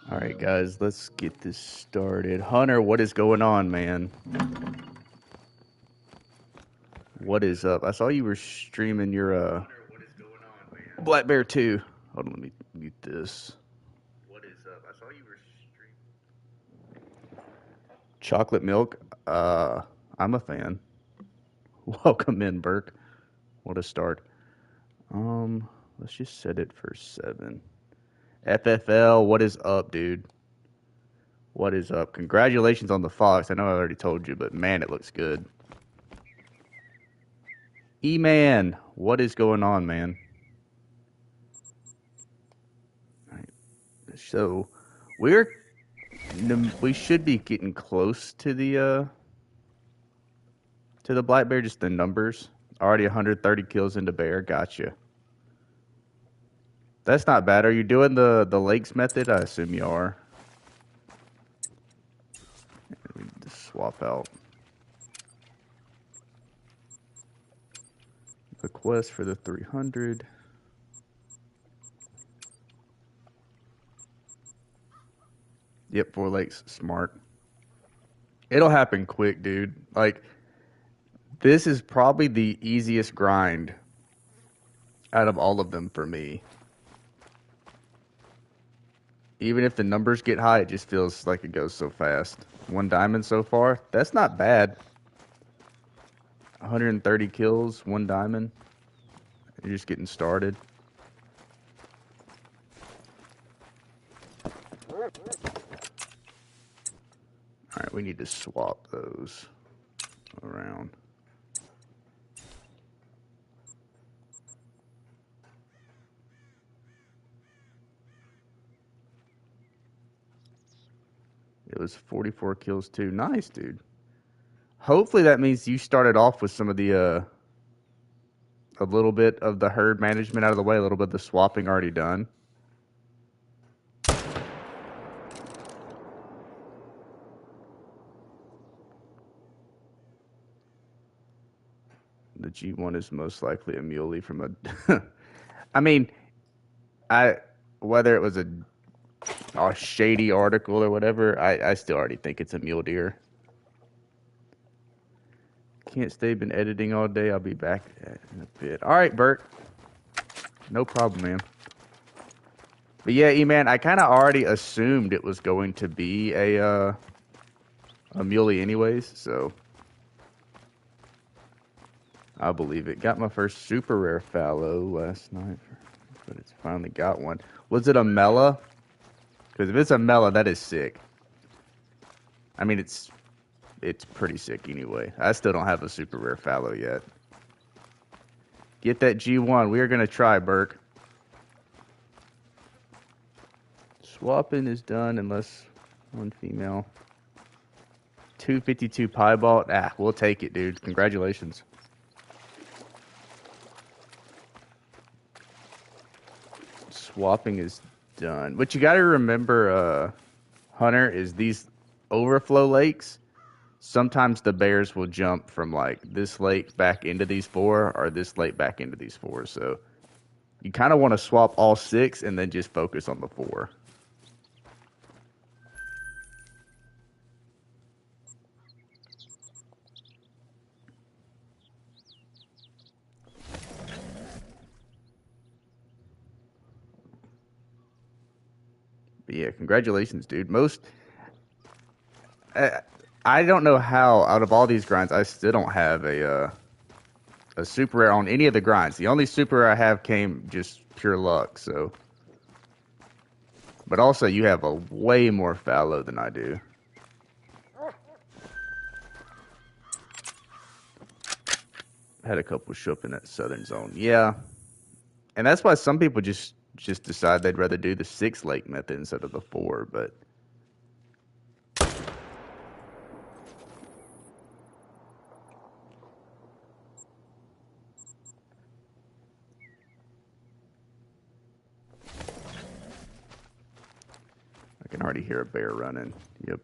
All right, guys, let's get this started. Hunter, what is going on, man? What is up? I saw you were streaming your Black Bear 2. Hold on, let me mute this. What is up? I saw you were streaming chocolate milk. I'm a fan. Welcome in, Burke. What a start. Let's just set it for 7. FFL, what is up, dude? What is up? Congratulations on the Fox. I know I already told you, but man, it looks good. E-Man, what is going on, man? Right. So, we should be getting close to the Black Bear, just the numbers. Already 130 kills into Bear. Gotcha. That's not bad. Are you doing the Lakes method? I assume you are. We need to swap out the quest for the 300. Yep, 4 Lakes. Smart. It'll happen quick, dude. Like, this is probably the easiest grind out of all of them for me. Even if the numbers get high, it just feels like it goes so fast. 1 diamond so far. That's not bad. 130 kills, 1 diamond. You're just getting started. Alright, we need to swap those around. It was 44 kills too. Nice, dude. Hopefully that means you started off with some of the a little bit of the herd management out of the way, a little bit of the swapping already done. The G1 is most likely a muley from a I mean, whether it was a shady article or whatever, I still already think it's a mule deer. Can't stay, been editing all day. I'll be back in a bit. All right, Bert. No problem, man. But yeah, E-Man, I kind of already assumed it was going to be a muley anyways, so I believe it. Got my first super rare fallow last night, but it's finally got one. Was it a Mela? Because if it's a Mela, that is sick. I mean, it's pretty sick anyway. I still don't have a super rare fallow yet. Get that G1. We are going to try, Burke. Swapping is done unless one female. 252 piebald. Ah, we'll take it, dude. Congratulations. Swapping is done. What you got to remember, Hunter, is these overflow lakes. Sometimes the bears will jump from like this lake back into these 4 or this lake back into these 4. So you kind of want to swap all 6 and then just focus on the 4. But yeah, congratulations, dude. I don't know how out of all these grinds I still don't have a super rare on any of the grinds. The only super rare I have came just pure luck. So, but also you have a way more fallow than I do. Had a couple show up in that southern zone. Yeah, and that's why some people just decide they'd rather do the 6 lake method instead of the 4. But I can already hear a bear running. Yep.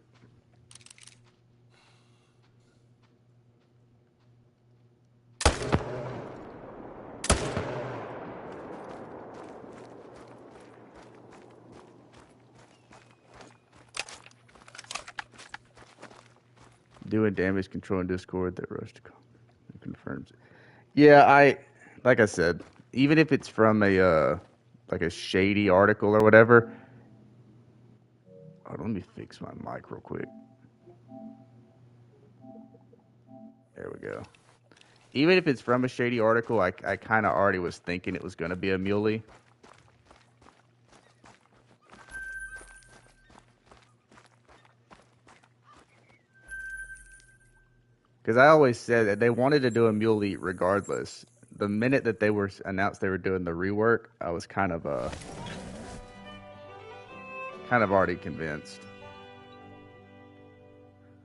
Doing damage control in Discord that rushed confirms it. Yeah, like I said, even if it's from a like a shady article or whatever. Hold on, let me fix my mic real quick. There we go. Even if it's from a shady article, I kind of already was thinking it was going to be a muley. Because I always said that they wanted to do a muley regardless. The minute that they were announced they were doing the rework, I was kind of already convinced.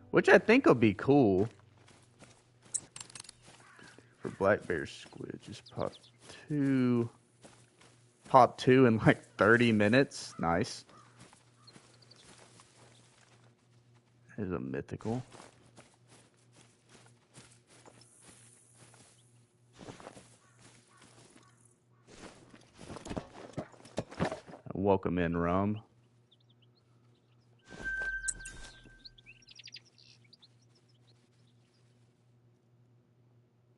Which I think will be cool. For Black Bear Squid, just pop two in like 30 minutes. Nice. There's a mythical. Welcome in, Rum.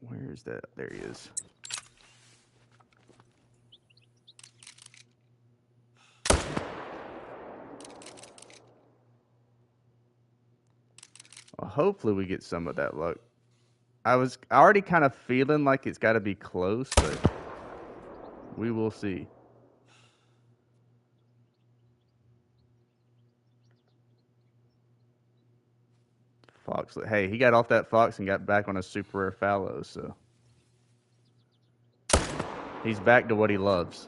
Where is that? There he is. Well, hopefully we get some of that luck. I was already kind of feeling like it's got to be close, but we will see. Fox, hey, he got off that Fox and got back on a super rare fallow, so he's back to what he loves.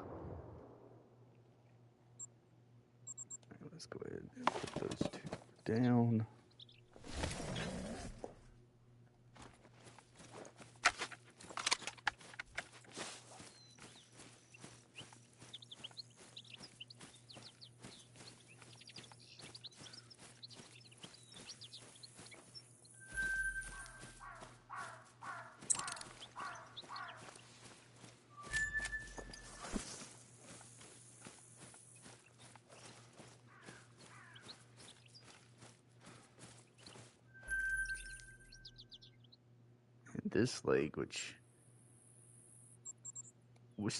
Let's go ahead and put those two down. This lake, which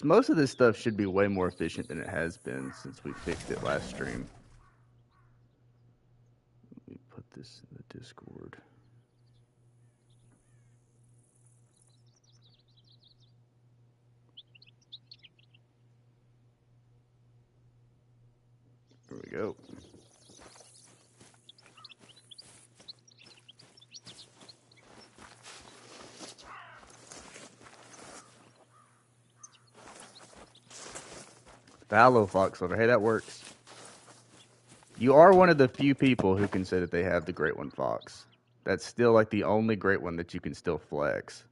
most of this stuff should be way more efficient than it has been since we fixed it last stream. Let me put this in the Discord. There we go. Fallow Fox Lover. Hey, that works. You are one of the few people who can say that they have the Great One Fox. That's still like the only Great One that you can still flex.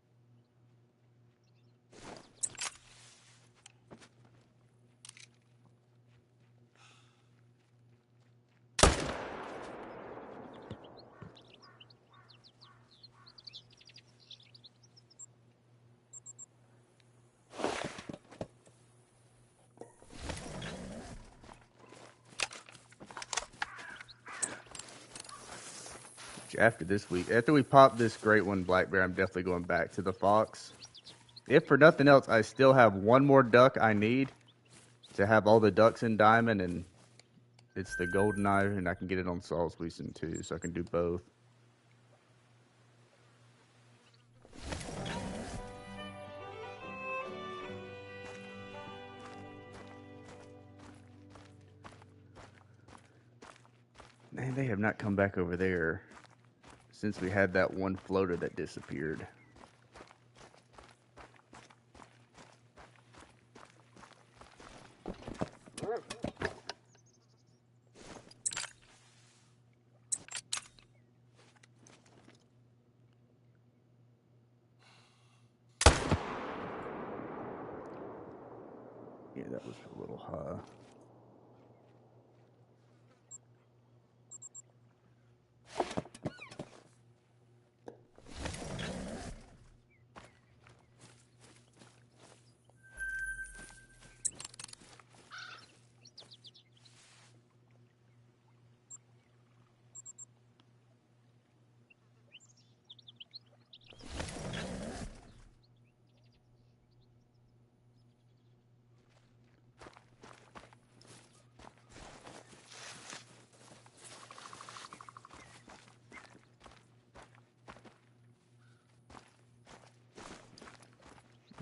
After this week, after we pop this Great One Black Bear, I'm definitely going back to the Fox. If for nothing else, I still have one more duck I need to have all the ducks in Diamond, and it's the Golden Eye, and I can get it on Saul's Leeson too, so I can do both. Man, they have not come back over there since we had that one floater that disappeared. Yeah, that was a little high.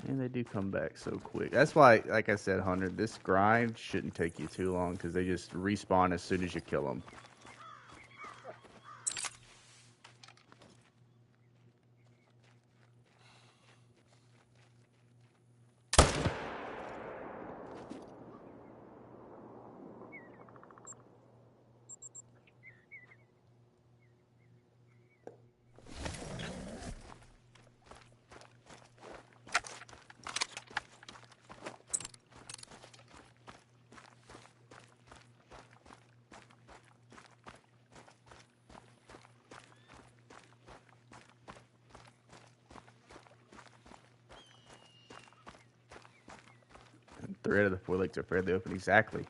And they do come back so quick. That's why, like I said, Hunter, this grind shouldn't take you too long because they just respawn as soon as you kill them. And 3 out of the 4 lakes are fairly open. Exactly.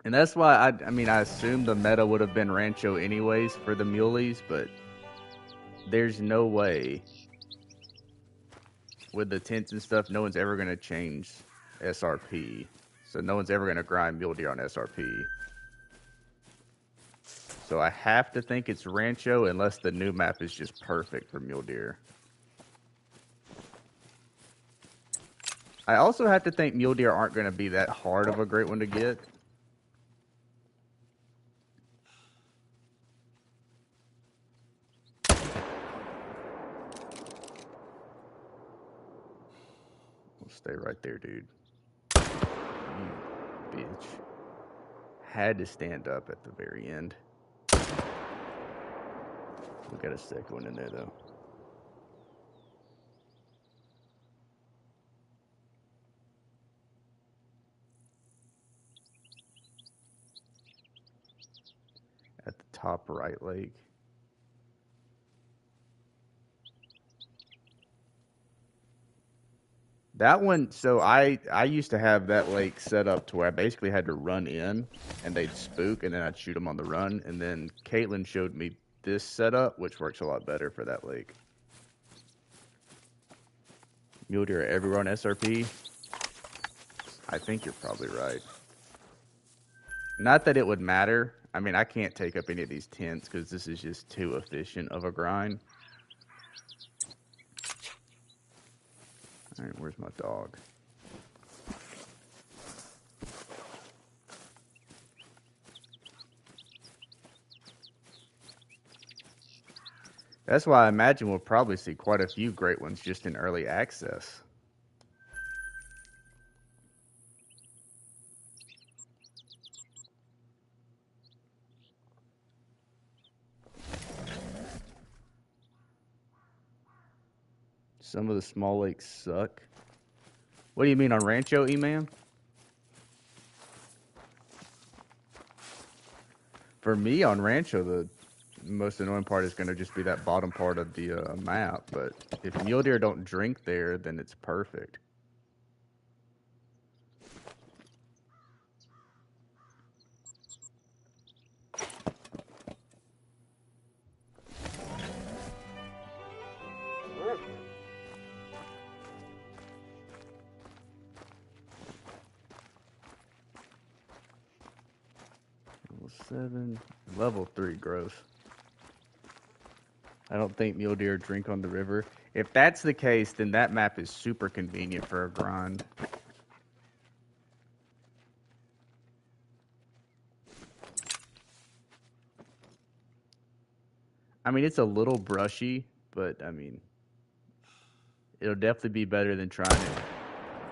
And that's why I mean, I assumed the meta would have been Rancho anyways for the muleys, but there's no way with the tents and stuff, no one's ever going to change SRP. So no one's ever going to grind mule deer on SRP. So I have to think it's Rancho unless the new map is just perfect for mule deer. I also have to think mule deer aren't going to be that hard of a great one to get. We'll stay right there, dude. You bitch. Had to stand up at the very end. We got a second one in there, though. At the top right lake. That one, so I used to have that lake set up to where I basically had to run in, and they'd spook, and then I'd shoot them on the run. And then Caitlin showed me this setup, which works a lot better for that lake. Mule deer everywhere on SRP? I think you're probably right. Not that it would matter. I mean, I can't take up any of these tents because this is just too efficient of a grind. All right, where's my dog? That's why I imagine we'll probably see quite a few great ones just in early access. Some of the small lakes suck. What do you mean on Rancho, E-Man? For me, on Rancho, the most annoying part is going to just be that bottom part of the map. But if mule deer don't drink there, then it's perfect. Level 7. Level 3, gross. I don't think mule deer drink on the river. If that's the case, then that map is super convenient for a grind. I mean, it's a little brushy, but I mean, it'll definitely be better than trying it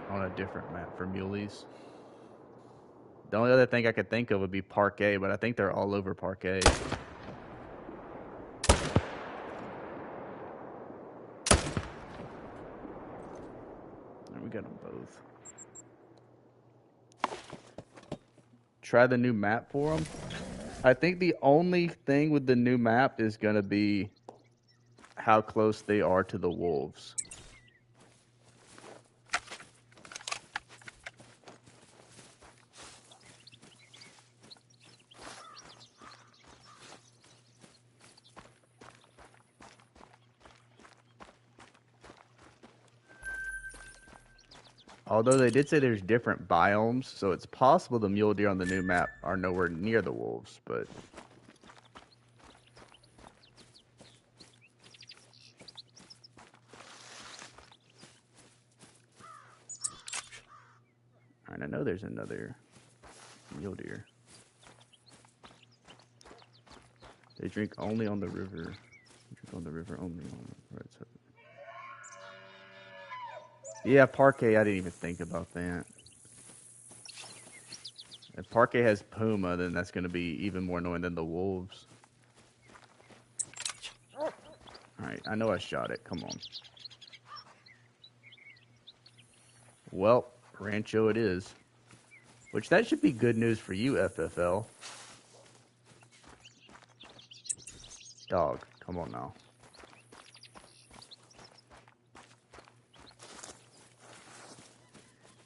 on a different map for muleys. The only other thing I could think of would be Parquet, but I think they're all over Parquet. And we got them both. Try the new map for them. I think the only thing with the new map is going to be how close they are to the wolves. Although they did say there's different biomes, so it's possible the mule deer on the new map are nowhere near the wolves, but... Alright, I know there's another mule deer. They drink only on the river. They drink on the river only on the right side. Yeah, Parquet, I didn't even think about that. If Parquet has Puma, then that's going to be even more annoying than the wolves. Alright, I know I shot it. Come on. Well, Rancho it is. Which, that should be good news for you, FFL. Dog, come on now.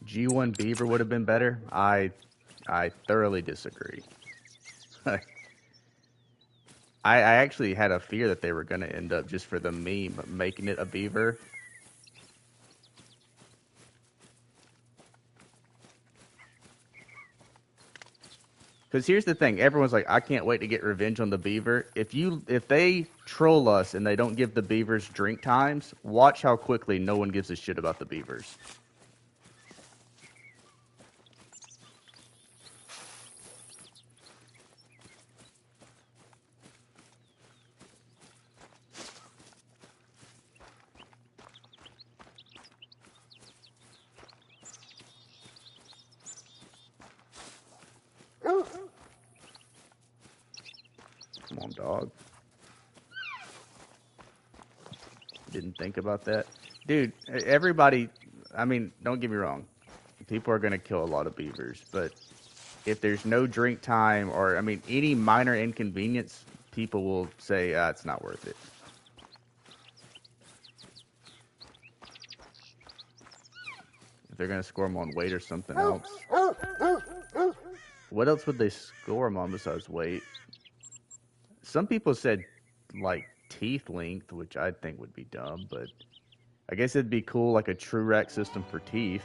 G1 Beaver would have been better? I thoroughly disagree. I actually had a fear that they were going to end up, just for the meme, making it a beaver. Because here's the thing, everyone's like, I can't wait to get revenge on the beaver. If they troll us and they don't give the beavers drink times, watch how quickly no one gives a shit about the beavers. Come on, dog. Didn't think about that. Dude, everybody, I mean, don't get me wrong. People are going to kill a lot of beavers, but if there's no drink time or, I mean, any minor inconvenience, people will say, it's not worth it. If they're going to score them on weight or something else. What else would they score them on besides weight? Some people said, like, teeth length, which I think would be dumb, but I guess it'd be cool, like a true rack system for teeth.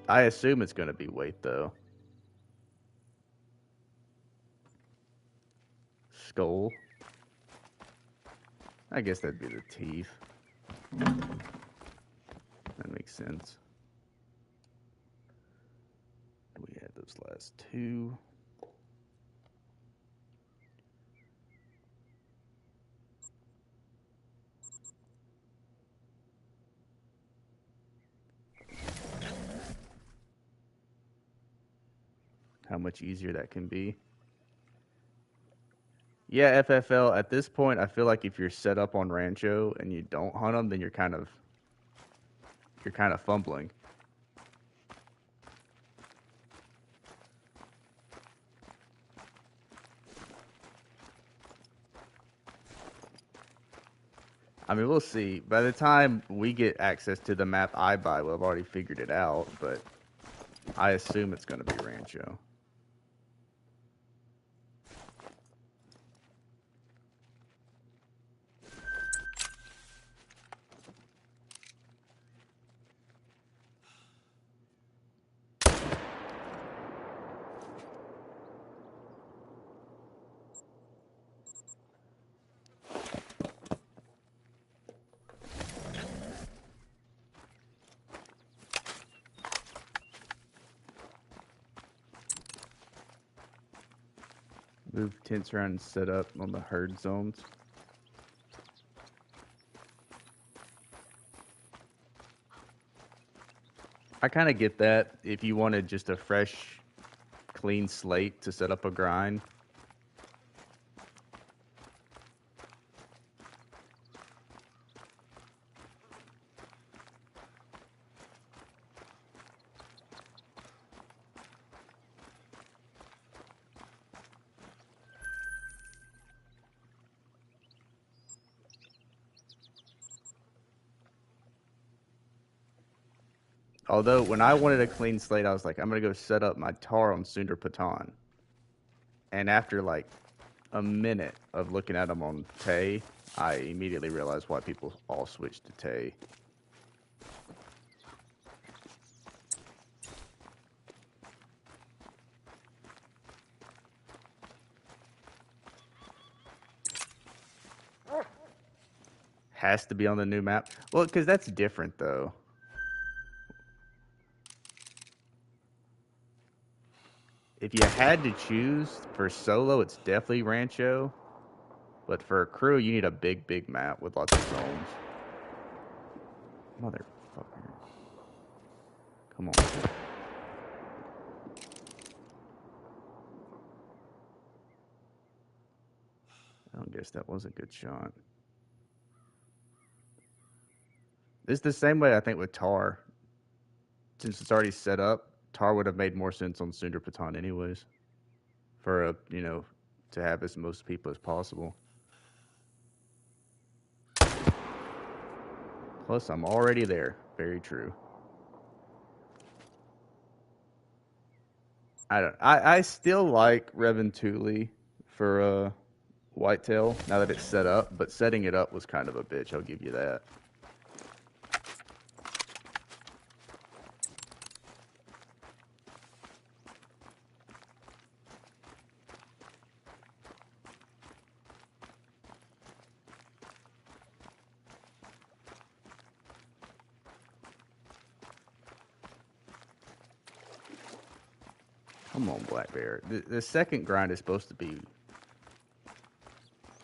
I assume it's going to be weight, though. Skull. I guess that'd be the teeth. That makes sense. We had those last two. How much easier that can be. Yeah, FFL, at this point, I feel like if you're set up on Rancho and you don't hunt them, then you're kind of fumbling. I mean, we'll see. By the time we get access to the map I buy, we'll have already figured it out, but I assume it's going to be Rancho. Move tents around and set up on the herd zones. I kind of get that if you wanted just a fresh, clean slate to set up a grind. Although, when I wanted a clean slate, I was like, I'm going to go set up my tar on Sundar Patan. And after, like, a minute of looking at them on Tay, I immediately realized why people all switched to Tay. Has to be on the new map. Well, because that's different, though. If you had to choose for solo, it's definitely Rancho. But for a crew, you need a big, big map with lots of zones. Motherfucker. Come on. I don't guess that was a good shot. It's the same way, I think, with Tar. Since it's already set up, Tar would have made more sense on Sundar Patan anyways. For a, you know, to have as most people as possible. Plus, I'm already there. Very true. I still like Reventuli for Whitetail now that it's set up, but setting it up was kind of a bitch. I'll give you that. Come on, Black Bear. The second grind is supposed to be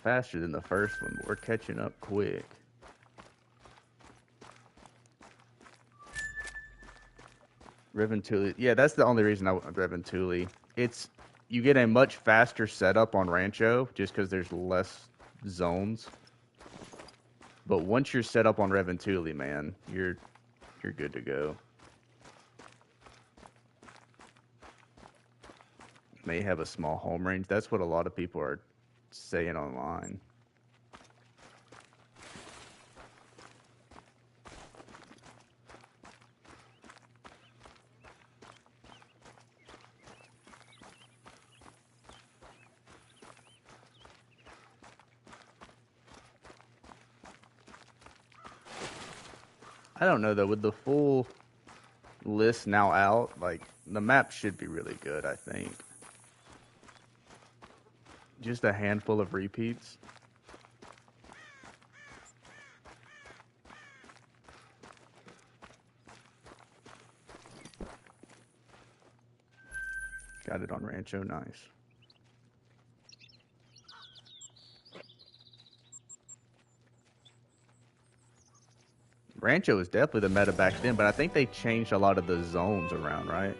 faster than the first one, but we're catching up quick. Reventuli. Yeah, that's the only reason I went with Reventuli. It's you get a much faster setup on Rancho just because there's less zones. But once you're set up on Reventuli, man, you're good to go. May have a small home range. That's what a lot of people are saying online. I don't know though. With the full list now out, like the map should be really good. I think. Just a handful of repeats. Got it on Rancho. Nice. Rancho was definitely the meta back then, but I think they changed a lot of the zones around, right?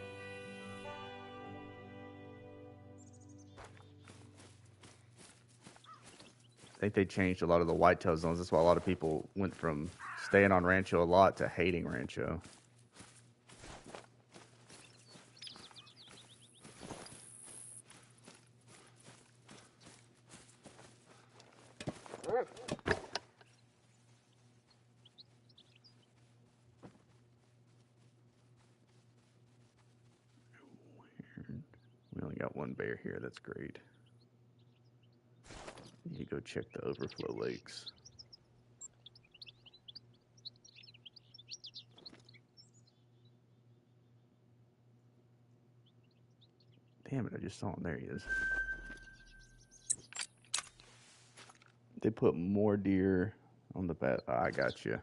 I think they changed a lot of the whitetail zones. That's why a lot of people went from staying on Rancho a lot to hating Rancho. We only got one bear here. That's great. You go check the overflow lakes. Damn it, I just saw him. There he is. They put more deer on the bat. Oh, I got you.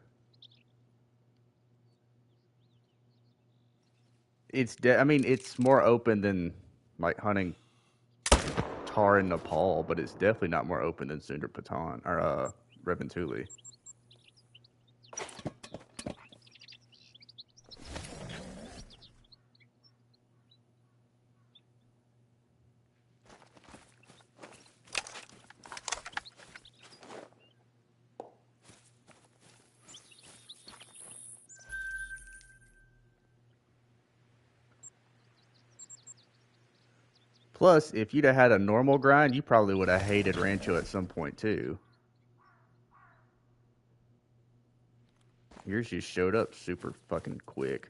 I mean, it's more open than like hunting Tar in Nepal, but it's definitely not more open than Sundar Patan or Reventuli. Plus, if you'd have had a normal grind, you probably would have hated Rancho at some point too. Yours just showed up super fucking quick.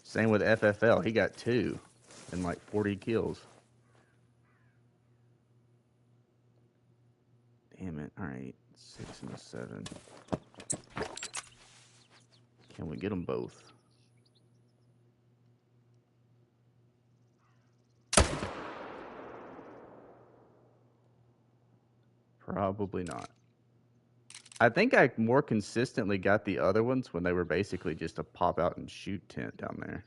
Same with FFL. He got 2 and like 40 kills. Damn it. All right. 6 and a 7. Can we get them both? Probably not. I think I more consistently got the other ones when they were basically just a pop out and shoot tent down there.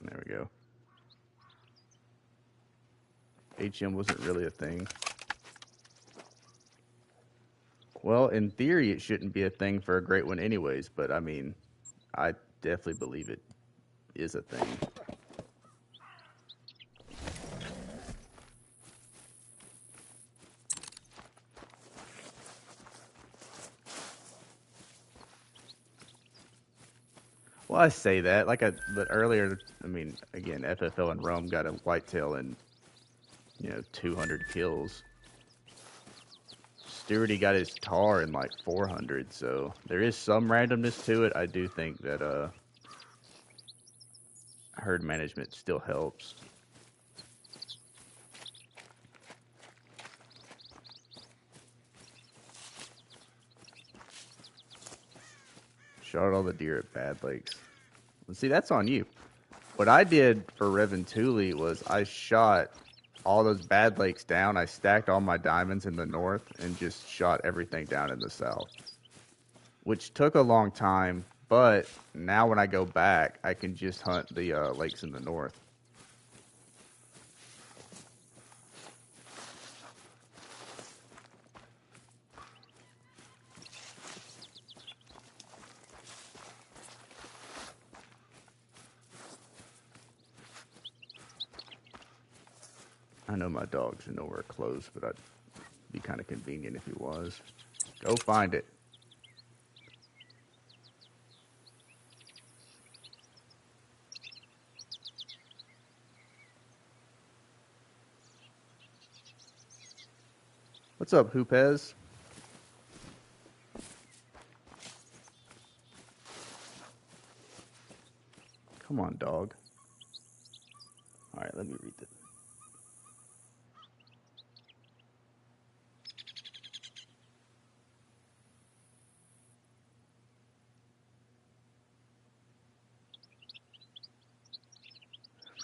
There we go. HM wasn't really a thing. Well, in theory, it shouldn't be a thing for a great one anyways, but I mean, I definitely believe it is a thing. Well, I say that, but earlier, I mean, again, FFL and Rome got a whitetail and, 200 kills. Stewarty got his tar in like 400, so there is some randomness to it. I do think that herd management still helps. Shot all the deer at Bad Lakes. Well, see, that's on you. What I did for Reventuli was I shot all those Bad Lakes down. I stacked all my diamonds in the north and just shot everything down in the south, which took a long time. But now when I go back, I can just hunt the lakes in the north. I know my dog's nowhere close, but I'd be kind of convenient if he was. Go find it. What's up, Hoopez? Come on, dog. All right, let me read this.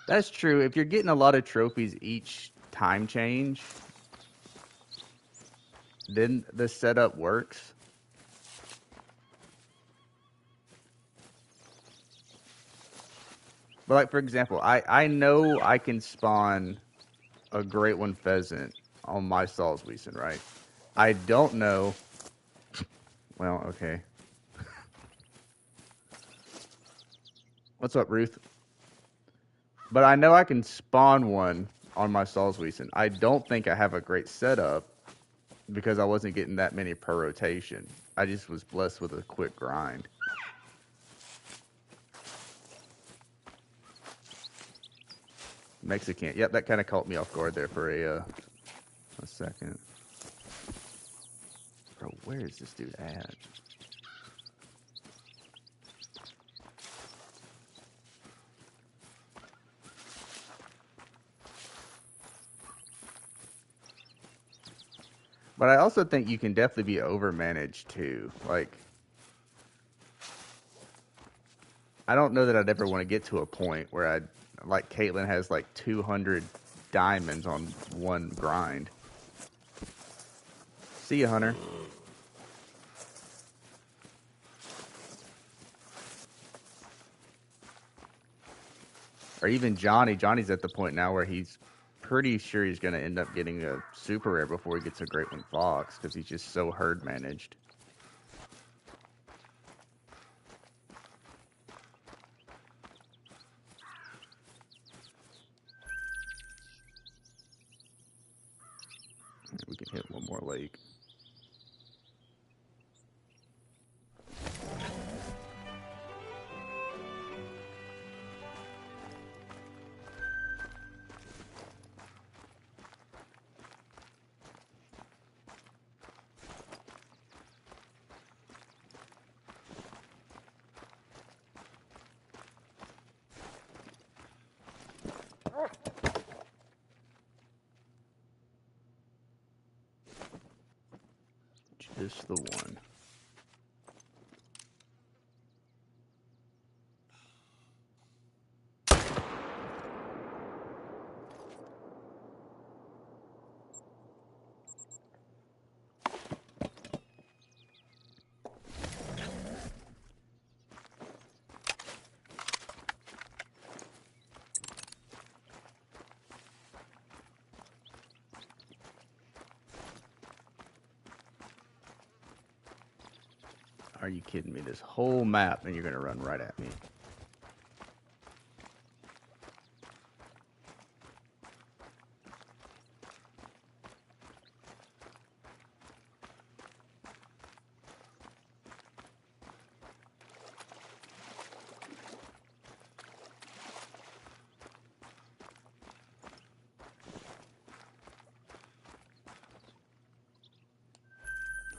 That's true. If you're getting a lot of trophies each time change, then the setup works. But like, for example, I know I can spawn a great one pheasant on my Salzwiesen, right? I don't know. Well, okay. What's up, Ruth? But I know I can spawn one on my Salzwiesen. I don't think I have a great setup because I wasn't getting that many per rotation. I just was blessed with a quick grind. Mexican. Yep, that kind of caught me off guard there for a second. Bro, where is this dude at? But I also think you can definitely be overmanaged too. Like, I don't know that I'd ever want to get to a point where like Caitlyn has like 200 diamonds on one grind. See ya, Hunter. Or even Johnny. Johnny's at the point now where he's pretty sure he's going to end up getting a super rare before he gets a Great One Fox because he's just so herd managed. We can hit one more lake. just the one. Are you kidding me? This whole map and you're going to run right at me.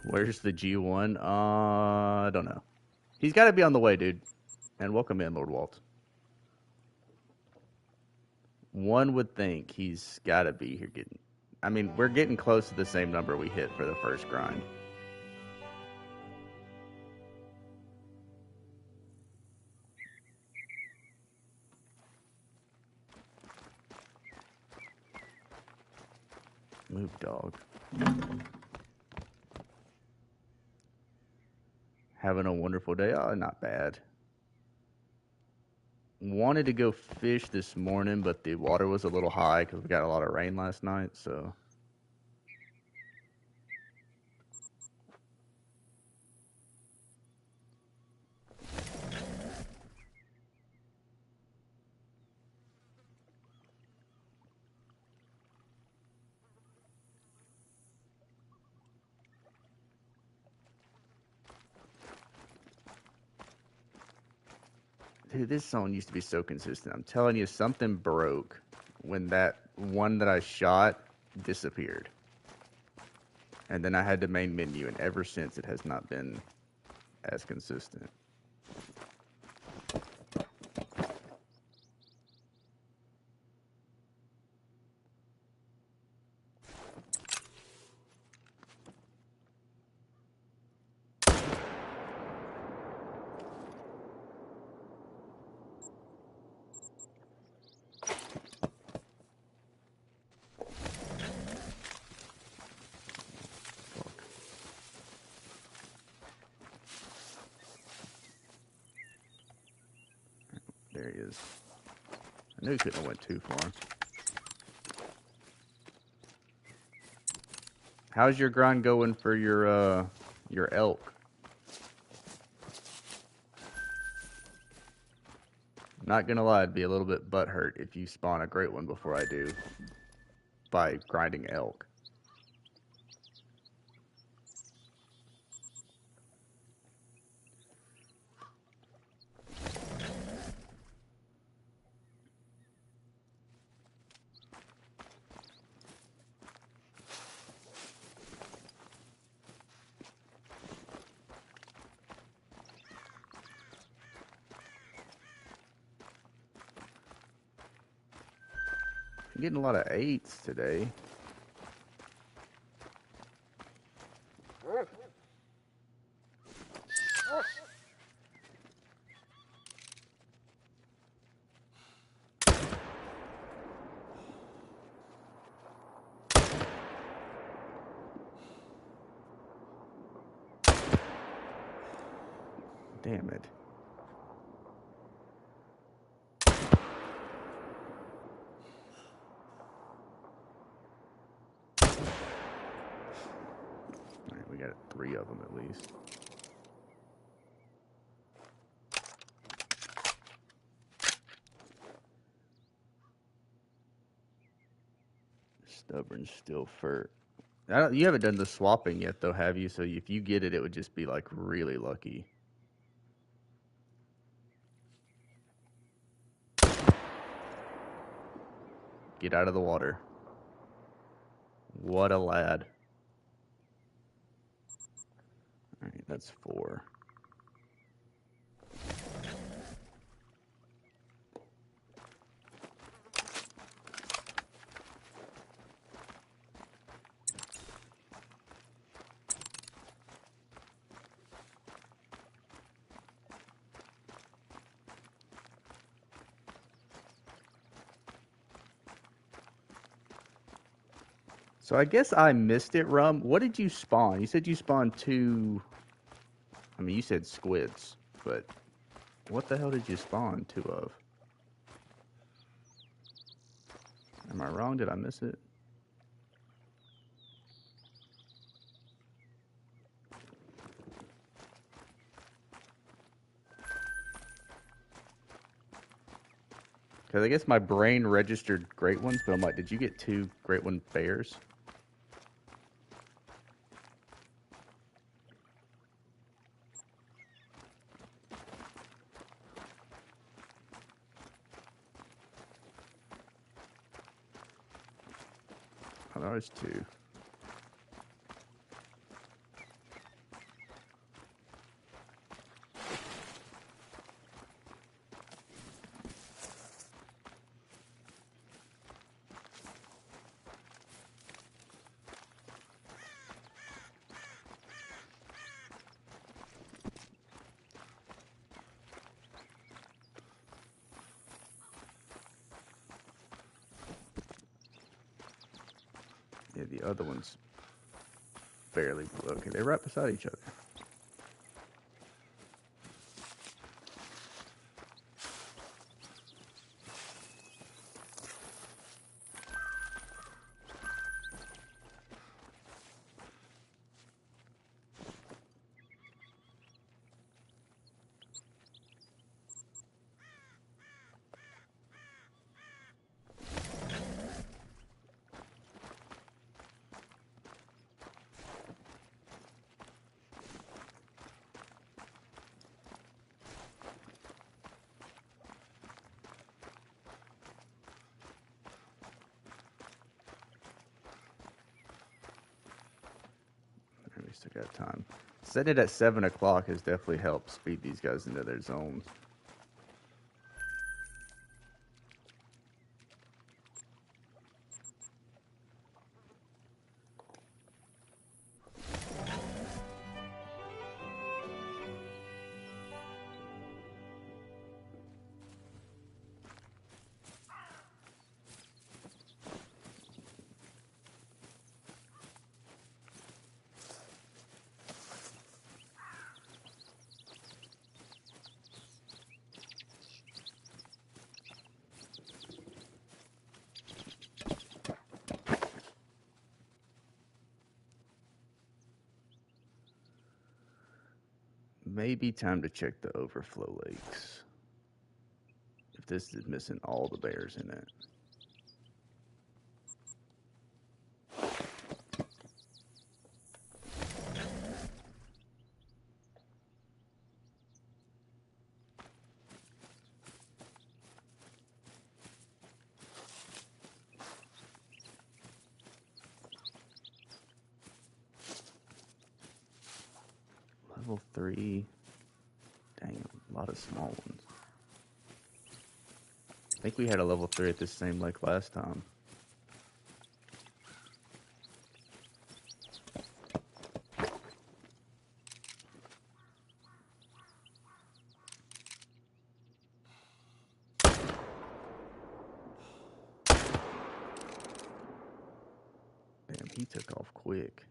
Where's the G1? I don't know. He's got to be on the way, dude. And welcome in, Lord Walt. One would think he's got to be here getting... I mean, we're getting close to the same number we hit for the first grind. Move, dog. Having a wonderful day? Oh, not bad. Wanted to go fish this morning, but the water was a little high because we got a lot of rain last night, so... Dude, this zone used to be so consistent. I'm telling you, something broke when that one that I shot disappeared. And then I had the main menu, and ever since it has not been as consistent. There he is. I knew he couldn't have went too far. How's your grind going for your elk? Not gonna lie, I'd be a little bit butthurt if you spawn a great one before I do by grinding elk. I'm getting a lot of 8s today. Damn it. Alright, we got 3 of them at least. Stubborn still fur. You haven't done the swapping yet, though, have you? So if you get it, it would just be, like, really lucky. Get out of the water. What a lad. Alright, that's 4. So I guess I missed it, Rum. What did you spawn? You said you spawned two. I mean, you said squids, but what the hell did you spawn two of? Am I wrong? Did I miss it? Because I guess my brain registered great ones, but I'm like, did you get two great one bears? Oh, there was two. Yeah, the other ones barely blew. Okay, they're right beside each other. We still got time. Set it at 7 o'clock has definitely helped speed these guys into their zones. Maybe time to check the overflow lakes. If this is missing all the bears in it. Level 3. Dang, a lot of small ones. I think we had a level 3 at this same lake last time. Damn, he took off quick.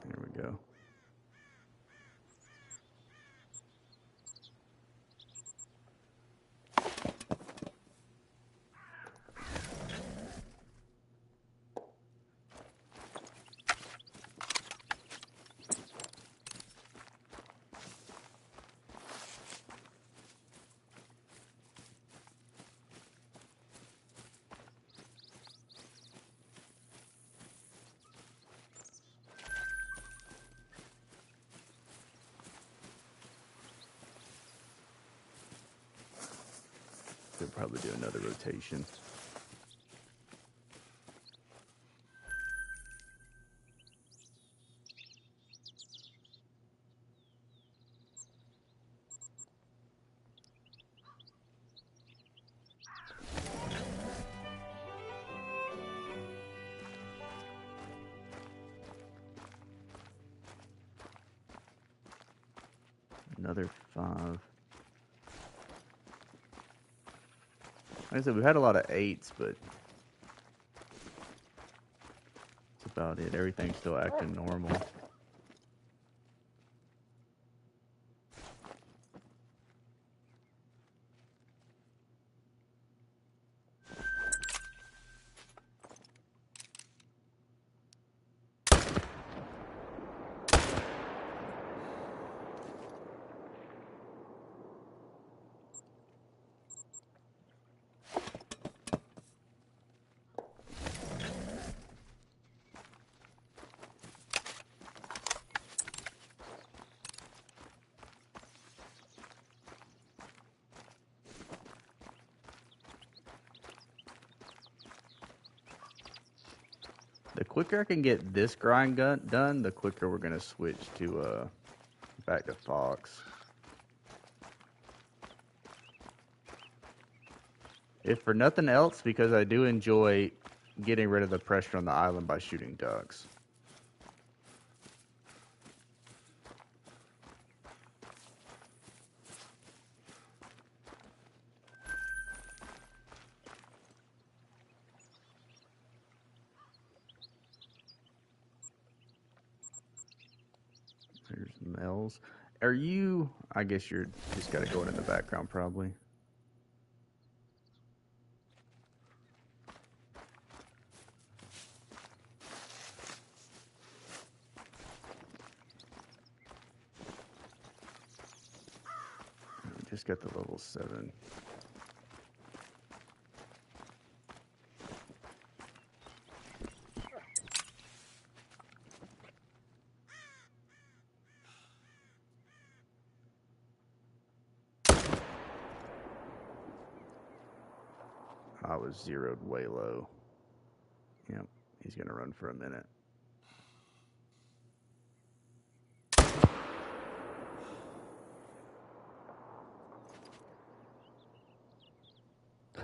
There we go. Could probably do another rotation. Another 5. Like I said, we've had a lot of 8s, but that's about it. Everything's still acting normal. The quicker I can get this grind done, the quicker we're gonna switch to back to Fox. If for nothing else, because I do enjoy getting rid of the pressure on the island by shooting ducks. There's Mel's. Are you? I guess you're just got to go in the background probably. Just got the level 7. I was zeroed way low. Yep, he's gonna run for a minute.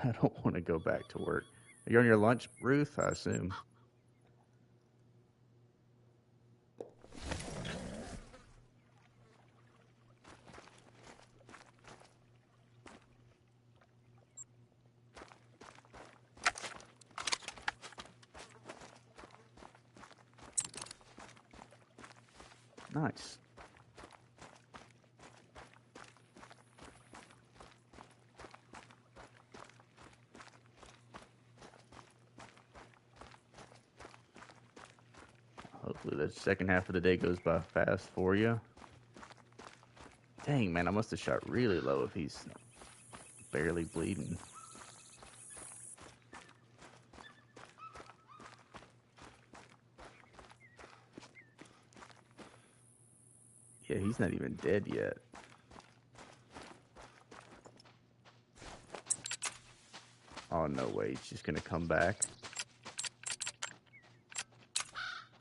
I don't want to go back to work. Are you on your lunch, Ruth? I assume. Nice. Hopefully the second half of the day goes by fast for you. Dang, man, I must have shot really low if he's barely bleeding. Yeah, he's not even dead yet. Oh, no way. He's just going to come back.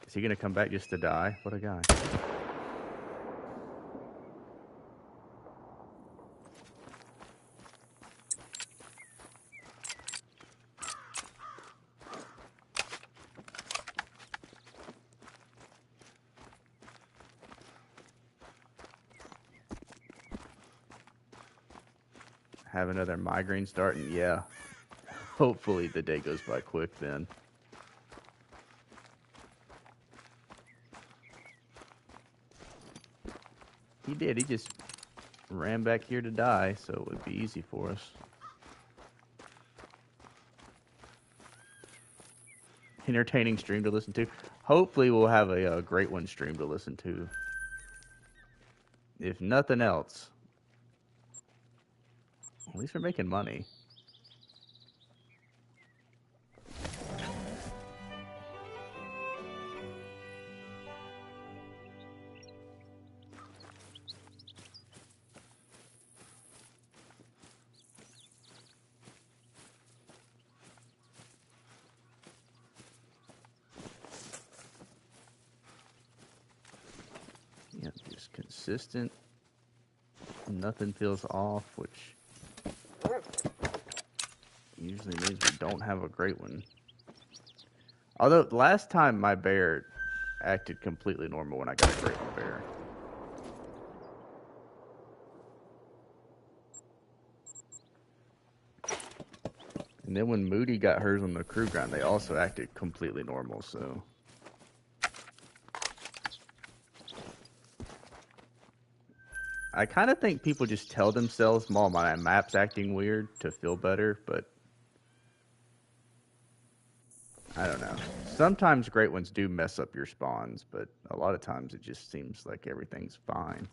Is he going to come back just to die? What a guy. Have another migraine starting? Yeah. Hopefully the day goes by quick then. He did. He just ran back here to die, so it would be easy for us. Entertaining stream to listen to. Hopefully we'll have a great one stream to listen to. If nothing else. At least we're making money. Yeah, just consistent. Nothing feels off, which usually means we don't have a great one. Although last time my bear acted completely normal when I got a great one bear. And then when Moody got hers on the crew ground, they also acted completely normal, so. I kind of think people just tell themselves, "Mom, my map's acting weird," to feel better, but I don't know. Sometimes great ones do mess up your spawns, but a lot of times it just seems like everything's fine.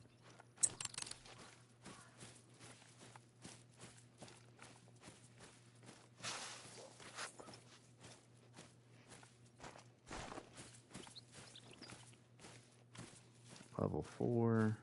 Level 4.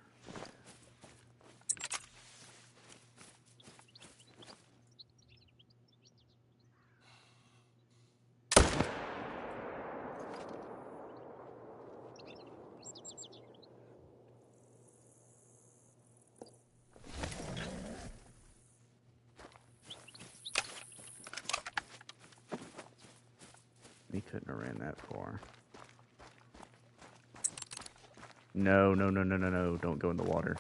He couldn't have ran that far. No, no, no, no, no, no. Don't go in the water.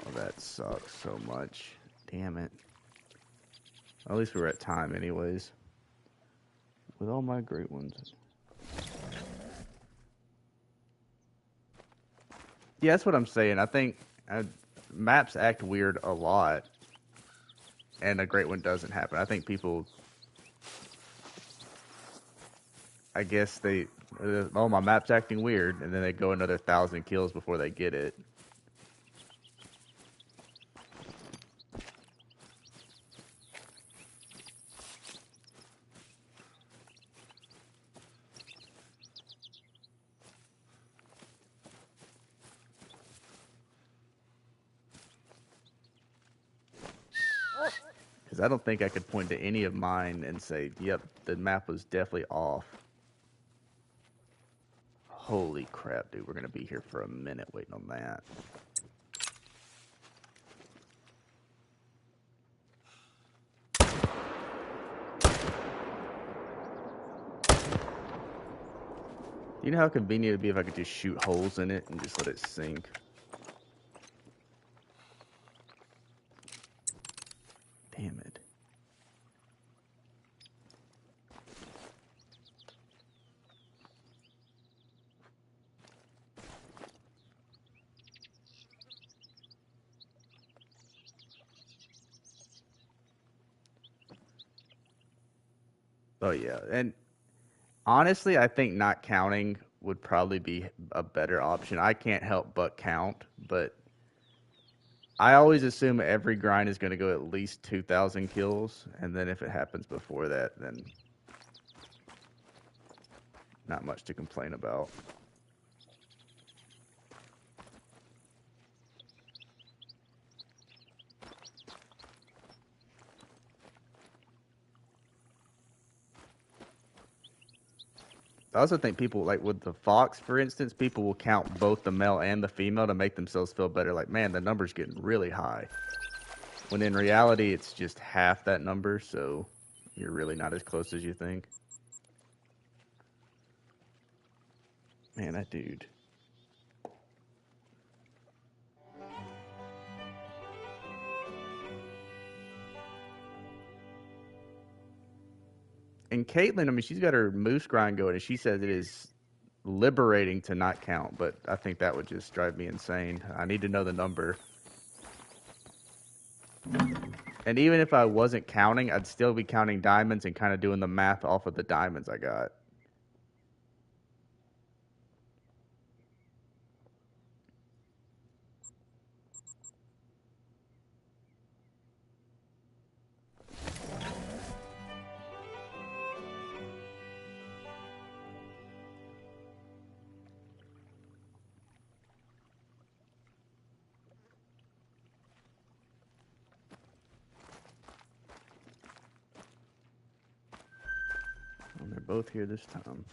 Oh, that sucks so much. Damn it. At least we were at time anyways. With all my great ones. Yeah, that's what I'm saying. I think maps act weird a lot. And a great one doesn't happen. I think people... I guess they... oh, my map's acting weird. And then they go another 1,000 kills before they get it. Because I don't think I could point to any of mine and say, yep, the map was definitely off. Holy crap, dude. We're going to be here for a minute waiting on that. You know how convenient it would be if I could just shoot holes in it and just let it sink? Damn it. Oh, yeah. And honestly, I think not counting would probably be a better option. I can't help but count, but I always assume every grind is going to go at least 2,000 kills, and then if it happens before that, then not much to complain about. I also think people, like with the Fox, for instance, people will count both the male and the female to make themselves feel better. Like, man, the number's getting really high. When in reality, it's just half that number, so you're really not as close as you think. Man, that dude. And Caitlyn, I mean, she's got her moose grind going, and she says it is liberating to not count, but I think that would just drive me insane. I need to know the number. And even if I wasn't counting, I'd still be counting diamonds and kind of doing the math off of the diamonds I got. And they're both here this time.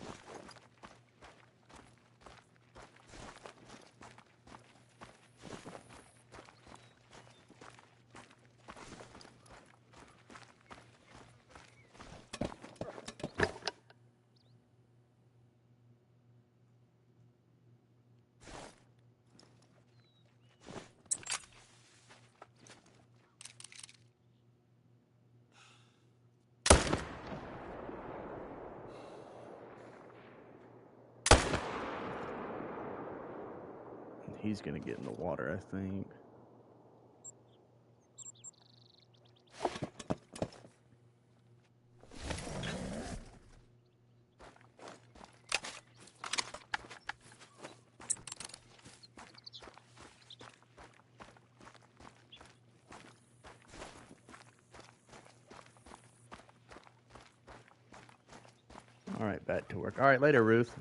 He's gonna get in the water, I think. All right, back to work. All right, later, Ruth.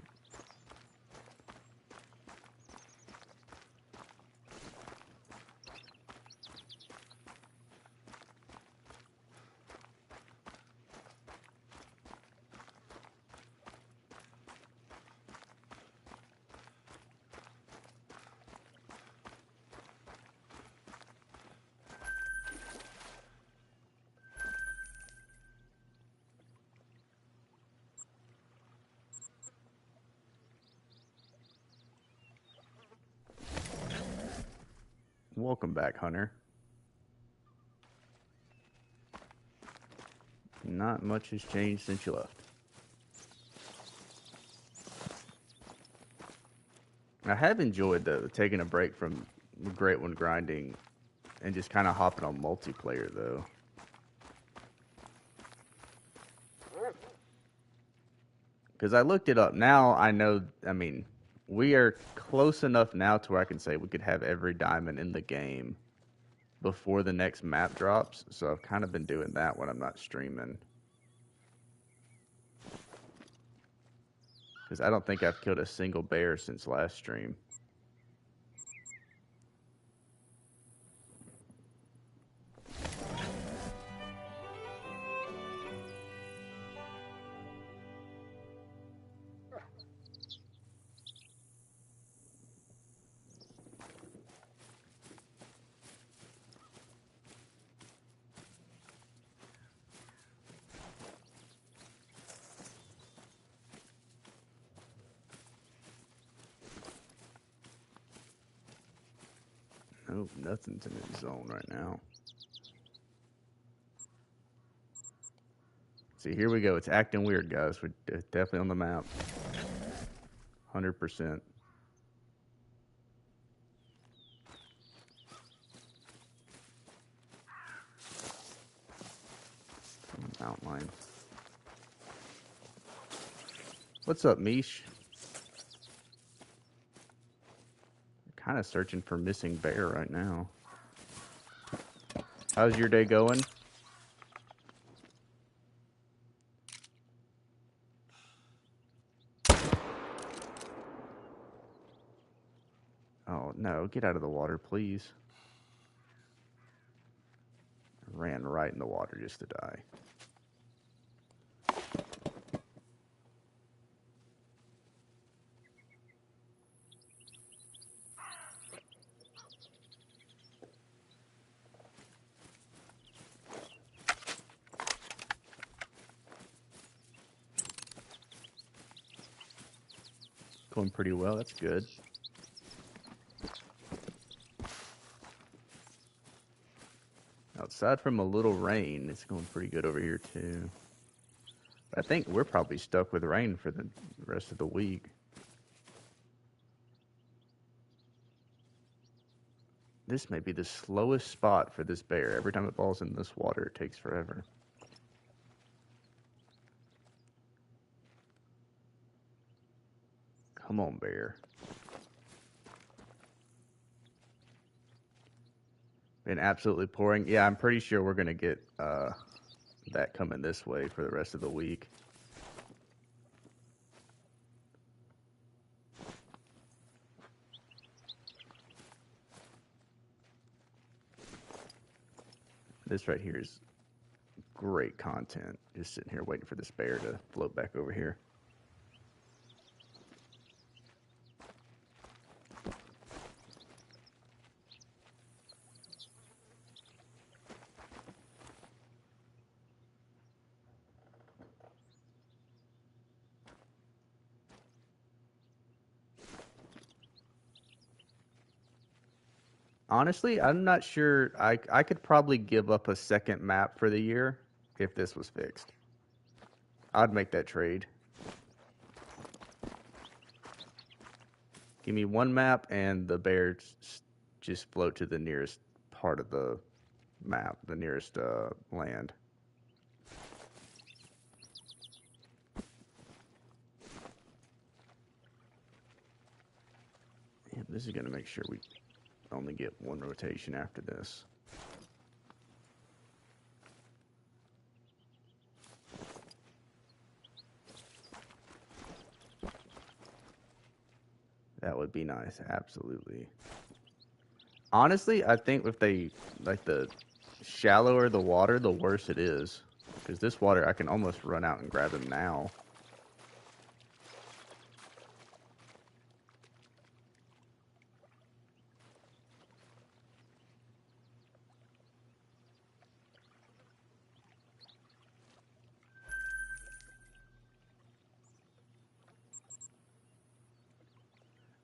Welcome back, Hunter. Not much has changed since you left. I have enjoyed taking a break from Great One grinding and just kind of hopping on multiplayer though. Because I looked it up. Now I know. I mean, we are close enough now to where I can say we could have every diamond in the game before the next map drops. So I've kind of been doing that when I'm not streaming. Because I don't think I've killed a single bear since last stream. Nope, nothing's in its zone right now. See, here we go. It's acting weird, guys. We're definitely on the map. 100%. Outline. What's up, Mish? Kind of searching for missing bear right now. How's your day going? Oh, no. Get out of the water, please. I ran right in the water just to die. Going pretty well. That's good. Aside from a little rain, it's going pretty good over here, too. I think we're probably stuck with rain for the rest of the week. This may be the slowest spot for this bear. Every time it falls in this water, it takes forever. Come on, bear. Been absolutely pouring. Yeah, I'm pretty sure we're going to get that coming this way for the rest of the week. This right here is great content. Just sitting here waiting for this bear to float back over here. Honestly, I'm not sure. I could probably give up a second map for the year if this was fixed. I'd make that trade. Give me one map, and the bears just float to the nearest part of the map, the nearest land. Yeah, this is going to make sure we only get one rotation after this. That would be nice, absolutely. Honestly, I think if they, like, the shallower the water, the worse it is. Because this water, I can almost run out and grab them now.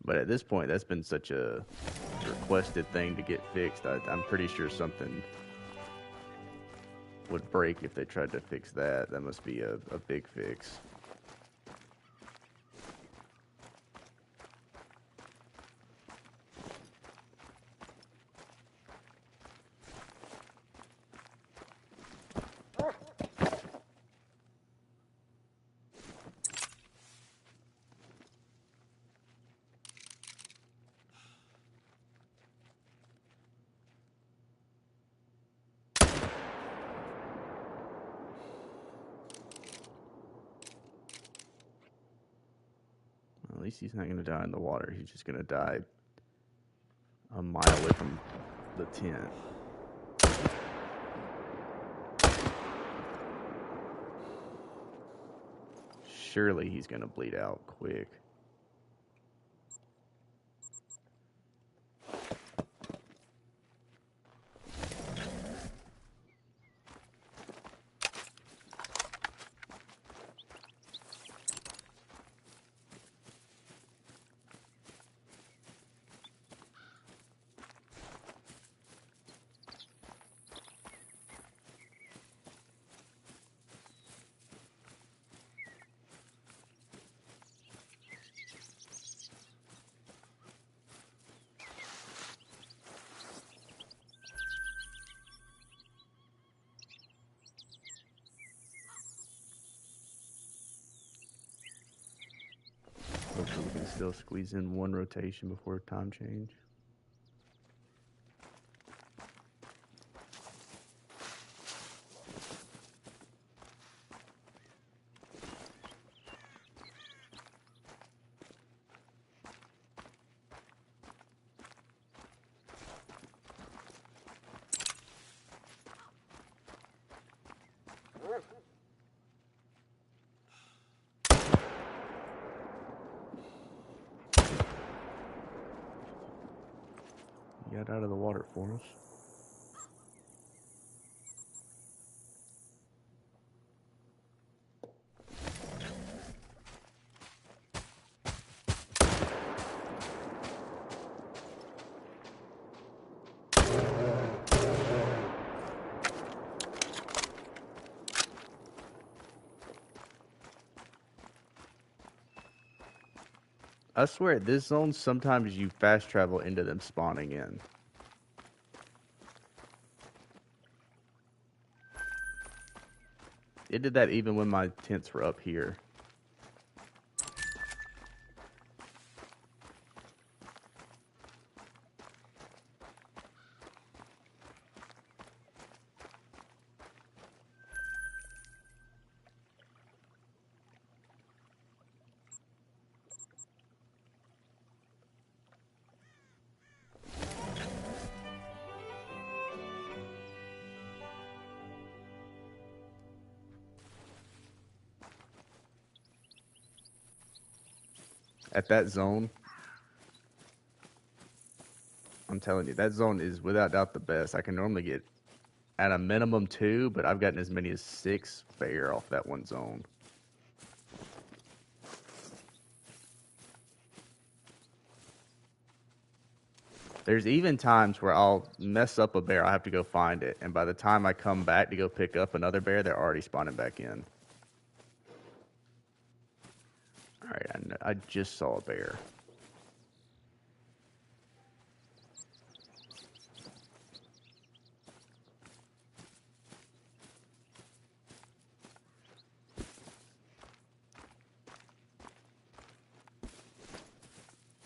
But at this point, that's been such a requested thing to get fixed. I'm pretty sure something would break if they tried to fix that. That must be a big fix. At least he's not going to die in the water. He's just going to die a mile away from the tent. Surely he's going to bleed out quick. Hopefully we can still squeeze in one rotation before time change. Get out of the water for us. I swear, this zone, sometimes you fast travel into them spawning in. It did that even when my tents were up here. At that zone, I'm telling you, that zone is without doubt the best. I can normally get at a minimum 2, but I've gotten as many as 6 bear off that one zone. There's even times where I'll mess up a bear. I have to go find it, and by the time I come back to go pick up another bear, they're already spawning back in. All right, I just saw a bear.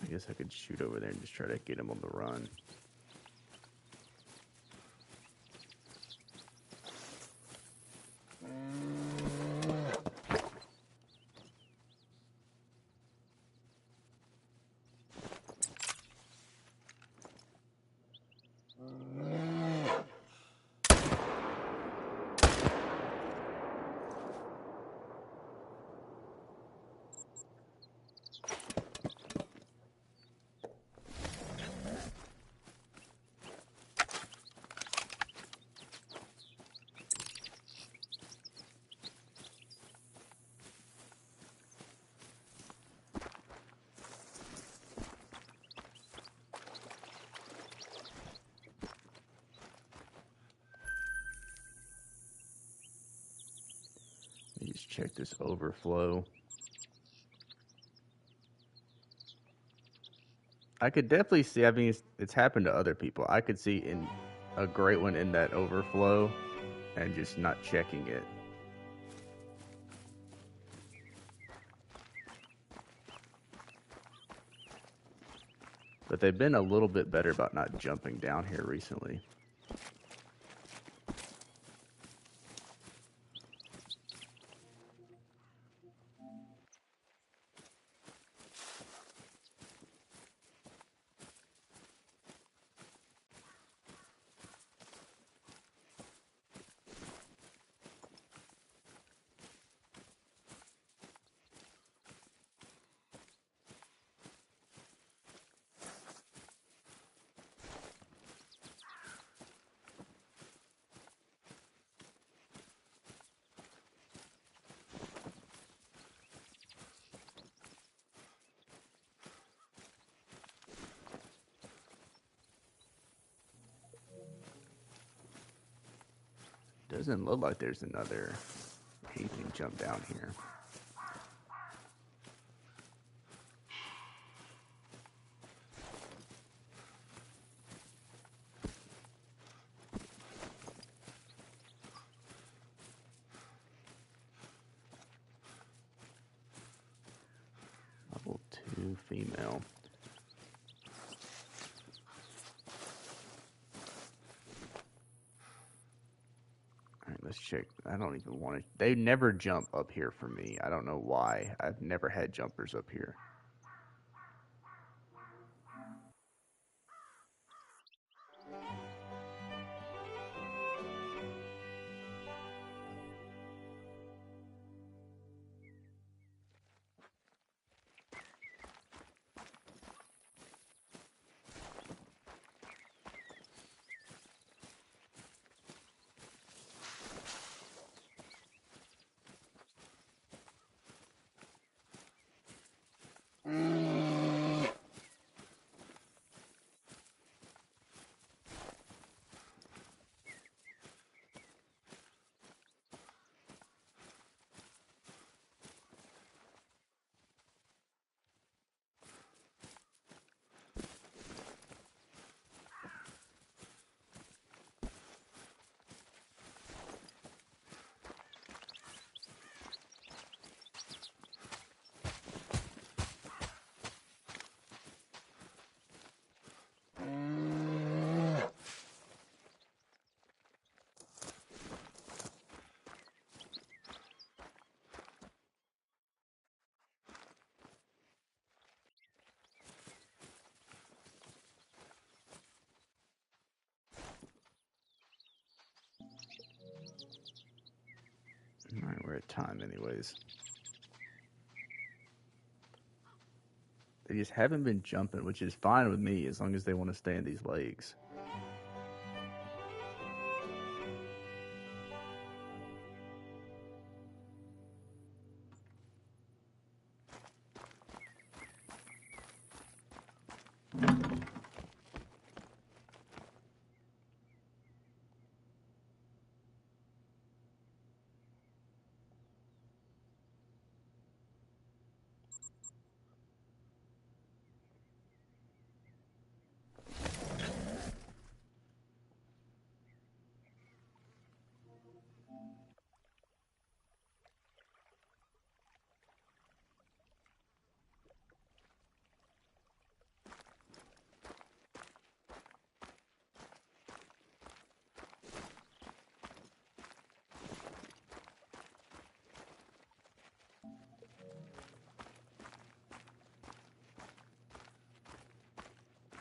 I guess I could shoot over there and just try to get him on the run. Let me just check this overflow. I could definitely see, I mean, it's happened to other people. I could see in a great one in that overflow and just not checking it. But they've been a little bit better about not jumping down here recently. Doesn't look like there's another anything jump down here. Level 2 female. Alright, let's check. I don't even want to. They never jump up here for me. I don't know why. I've never had jumpers up here. Alright, we're at time anyways. They just haven't been jumping, which is fine with me as long as they want to stay in these legs.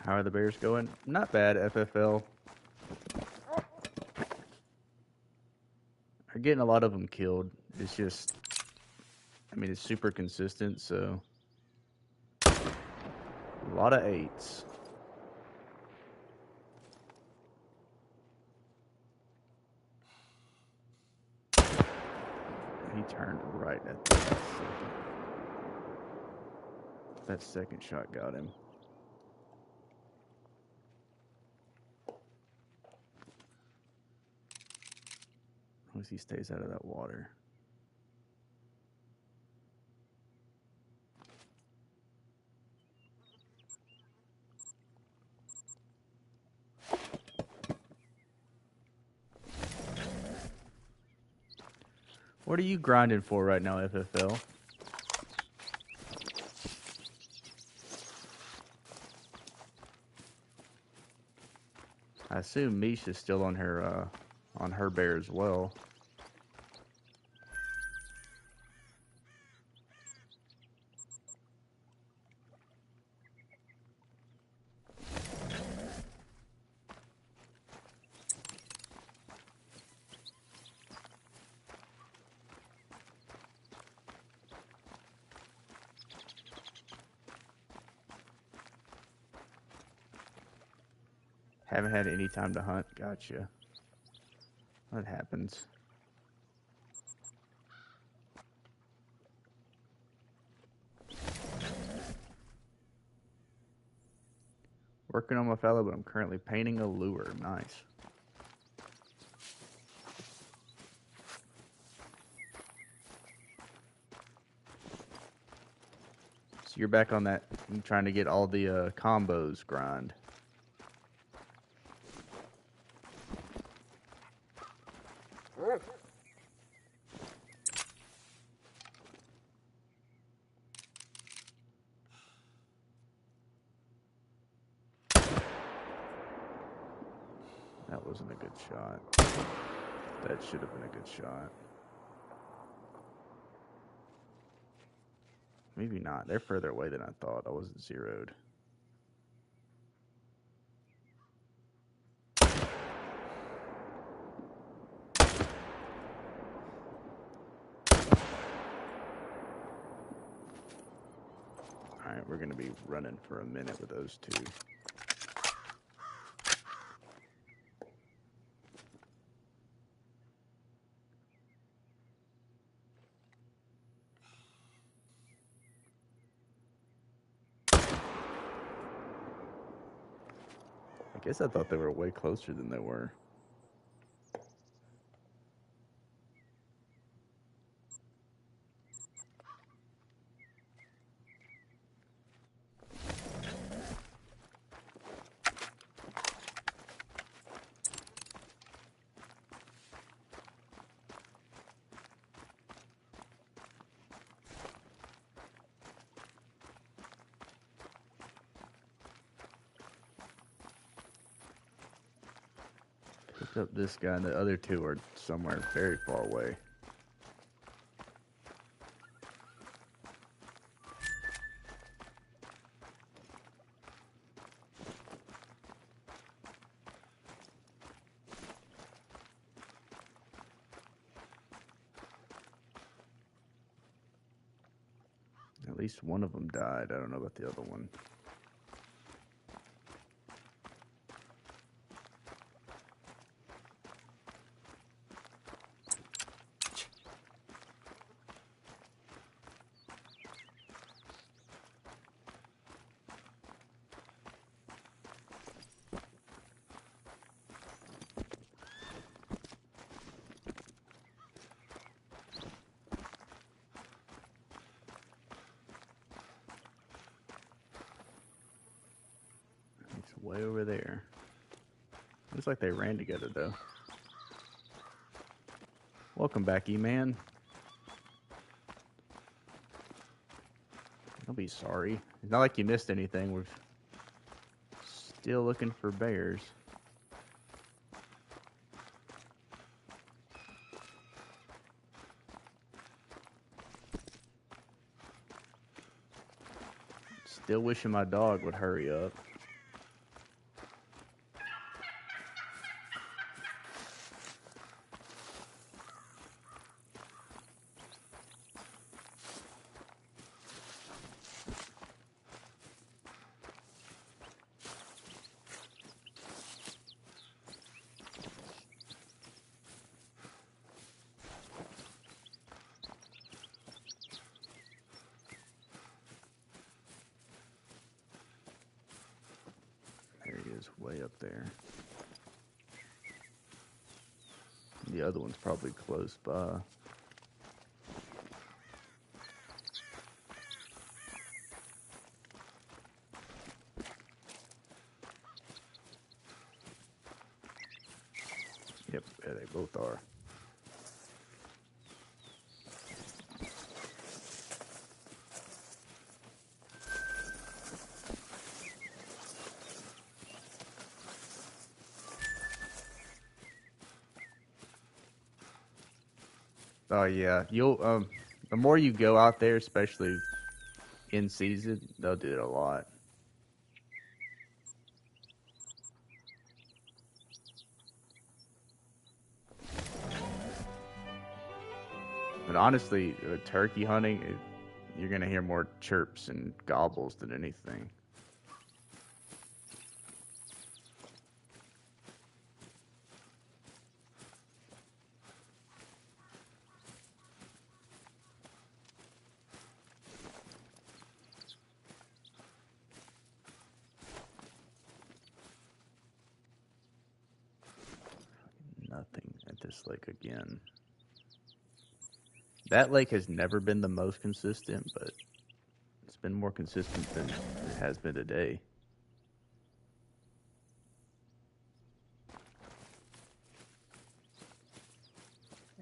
How are the Bears going? Not bad, FFL. They're getting a lot of them killed. It's just, I mean, it's super consistent, so a lot of 8s. He turned right at that second. That second shot got him. As long as he stays out of that water. What are you grinding for right now, FFL? I assume Misha's still on her bear as well. Haven't had any time to hunt. Gotcha. That happens. Working on my fallow, but I'm currently painting a lure. Nice. So you're back on that, trying to get all the combos grind. That wasn't a good shot. That should have been a good shot. Maybe not. They're further away than I thought. I wasn't zeroed. Alright, we're going to be running for a minute with those two. I guess I thought they were way closer than they were. Picked up this guy, and the other two are somewhere very far away. At least one of them died. I don't know about the other one. It's way over there. Looks like they ran together, though. Welcome back, E-Man. Don't be sorry. It's not like you missed anything. We're still looking for bears. Still wishing my dog would hurry up. is way up there. The other one's probably close by. Yep, yeah, they both are. Oh yeah, you'll the more you go out there, especially in season, they'll do it a lot. But honestly, turkey hunting, you're gonna hear more chirps and gobbles than anything. Nothing at this lake again. That lake has never been the most consistent, but it's been more consistent than it has been today.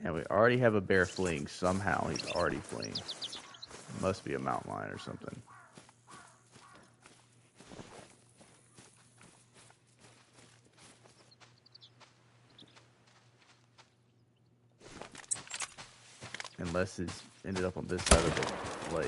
And we already have a bear fleeing. Somehow he's already fleeing. Must be a mountain lion or something. Unless it's ended up on this side of the lake.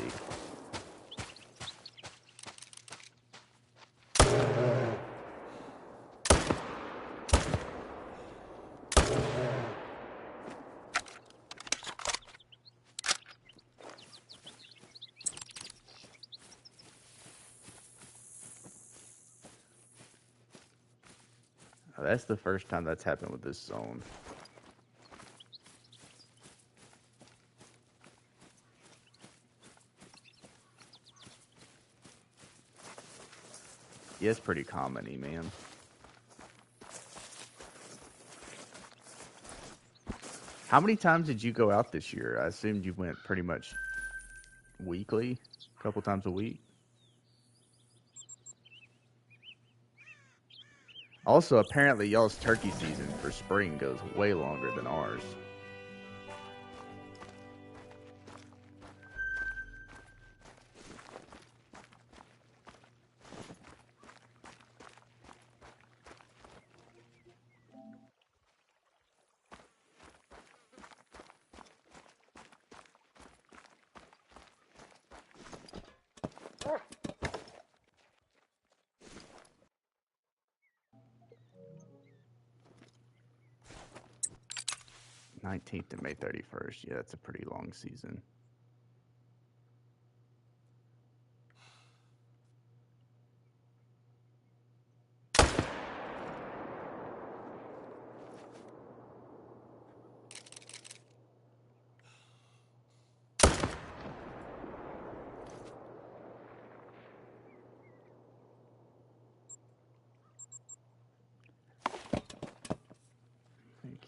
Oh, that's the first time that's happened with this zone. Yeah, it's pretty common-y, man. How many times did you go out this year? I assumed you went pretty much weekly, a couple times a week. Also, apparently, y'all's turkey season for spring goes way longer than ours. Nineteenth to May 31st. Yeah, that's a pretty long season.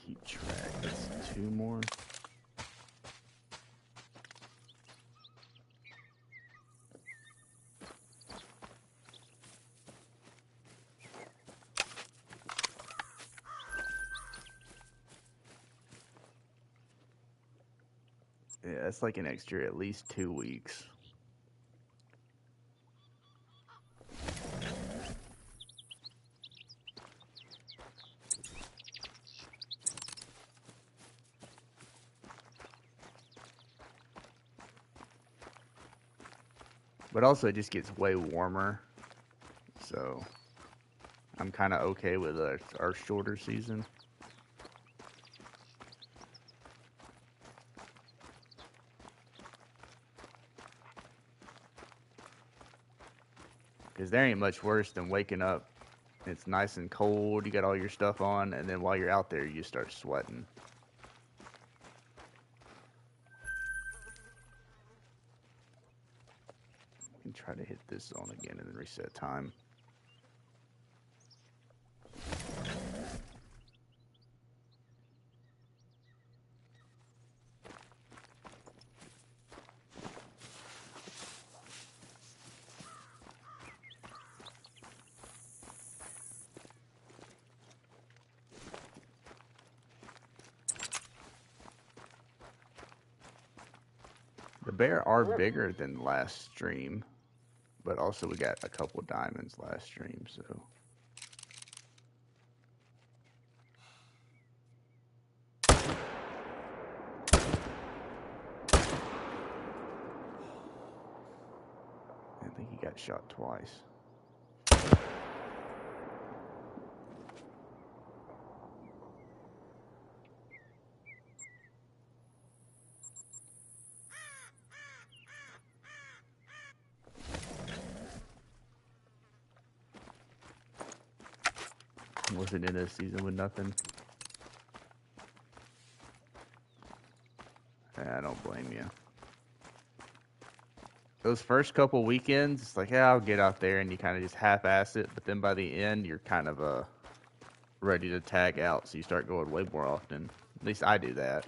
Keep track. That's two more. Yeah, that's like an extra at least 2 weeks. But also, it just gets way warmer. So, I'm kind of okay with our shorter season. Because there ain't much worse than waking up. It's nice and cold. You got all your stuff on. And then while you're out there, you start sweating. You can try to hit this zone again and then reset time. bear are bigger than last stream, but also we got a couple diamonds last stream, so. I think he got shot twice. Wasn't in a season with nothing. I don't blame you. Those first couple weekends, it's like, yeah, I'll get out there, and you kind of just half-ass it. But then by the end, you're kind of ready to tag out, so you start going way more often. At least I do that.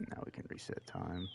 Now we can reset time.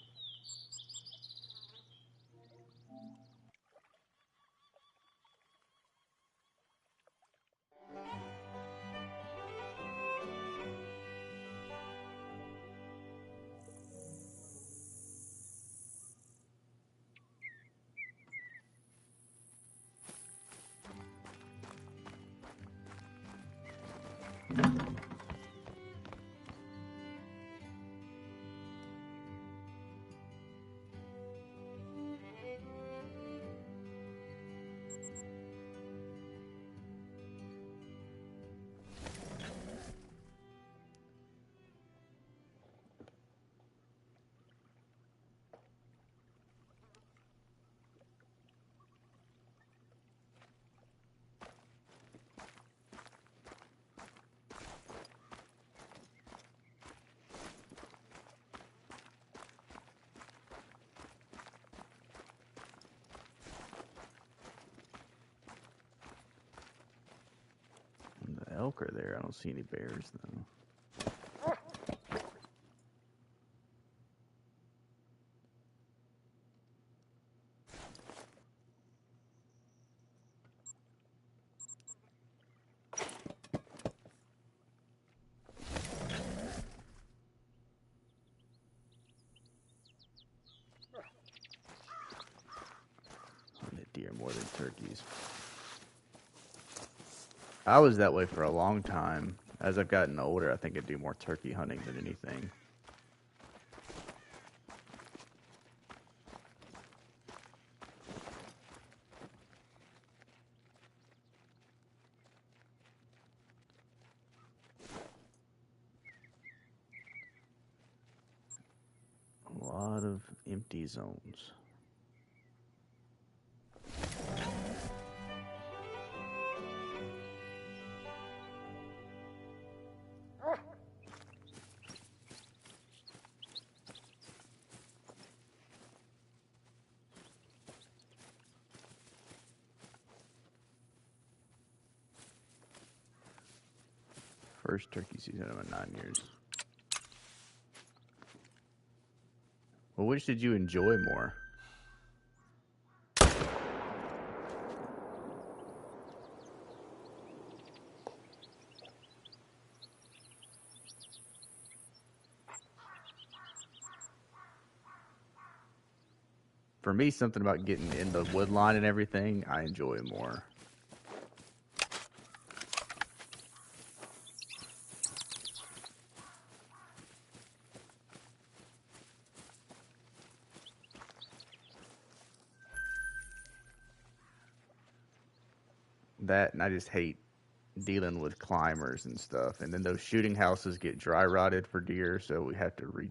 The elk are there. I don't see any bears, though. Deer more than turkeys. I was that way for a long time. As I've gotten older, I think I do more turkey hunting than anything. A lot of empty zones. First turkey season in 9 years. Well, which did you enjoy more? For me, something about getting in the wood line and everything, I enjoy more. That, and I just hate dealing with climbers and stuff. And then those shooting houses get dry rotted for deer, so we have to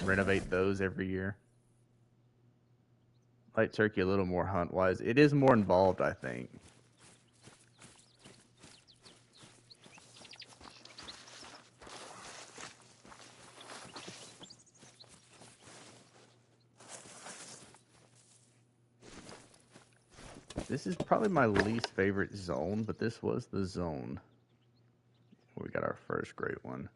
renovate those every year. Like turkey a little more hunt wise. It is more involved, I think. This is probably my least favorite zone, but this was the zone where we got our first great one.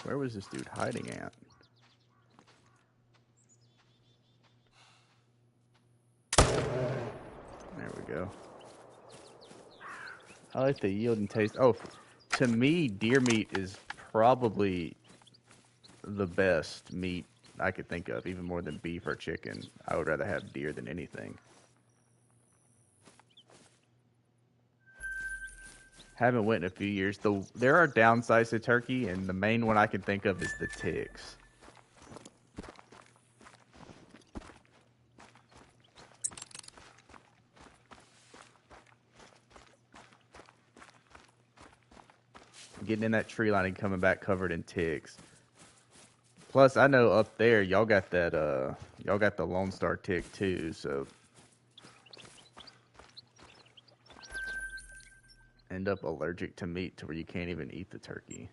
Where was this dude hiding at? There we go. I like the yield and taste. Oh, to me, deer meat is probably the best meat I could think of, even more than beef or chicken. I would rather have deer than anything. Haven't went in a few years. There are downsides to turkey, and the main one I can think of is the ticks. Getting in that tree line and coming back covered in ticks. Plus, I know up there y'all got that y'all got the Lone Star tick too, so end up allergic to meat to where you can't even eat the turkey.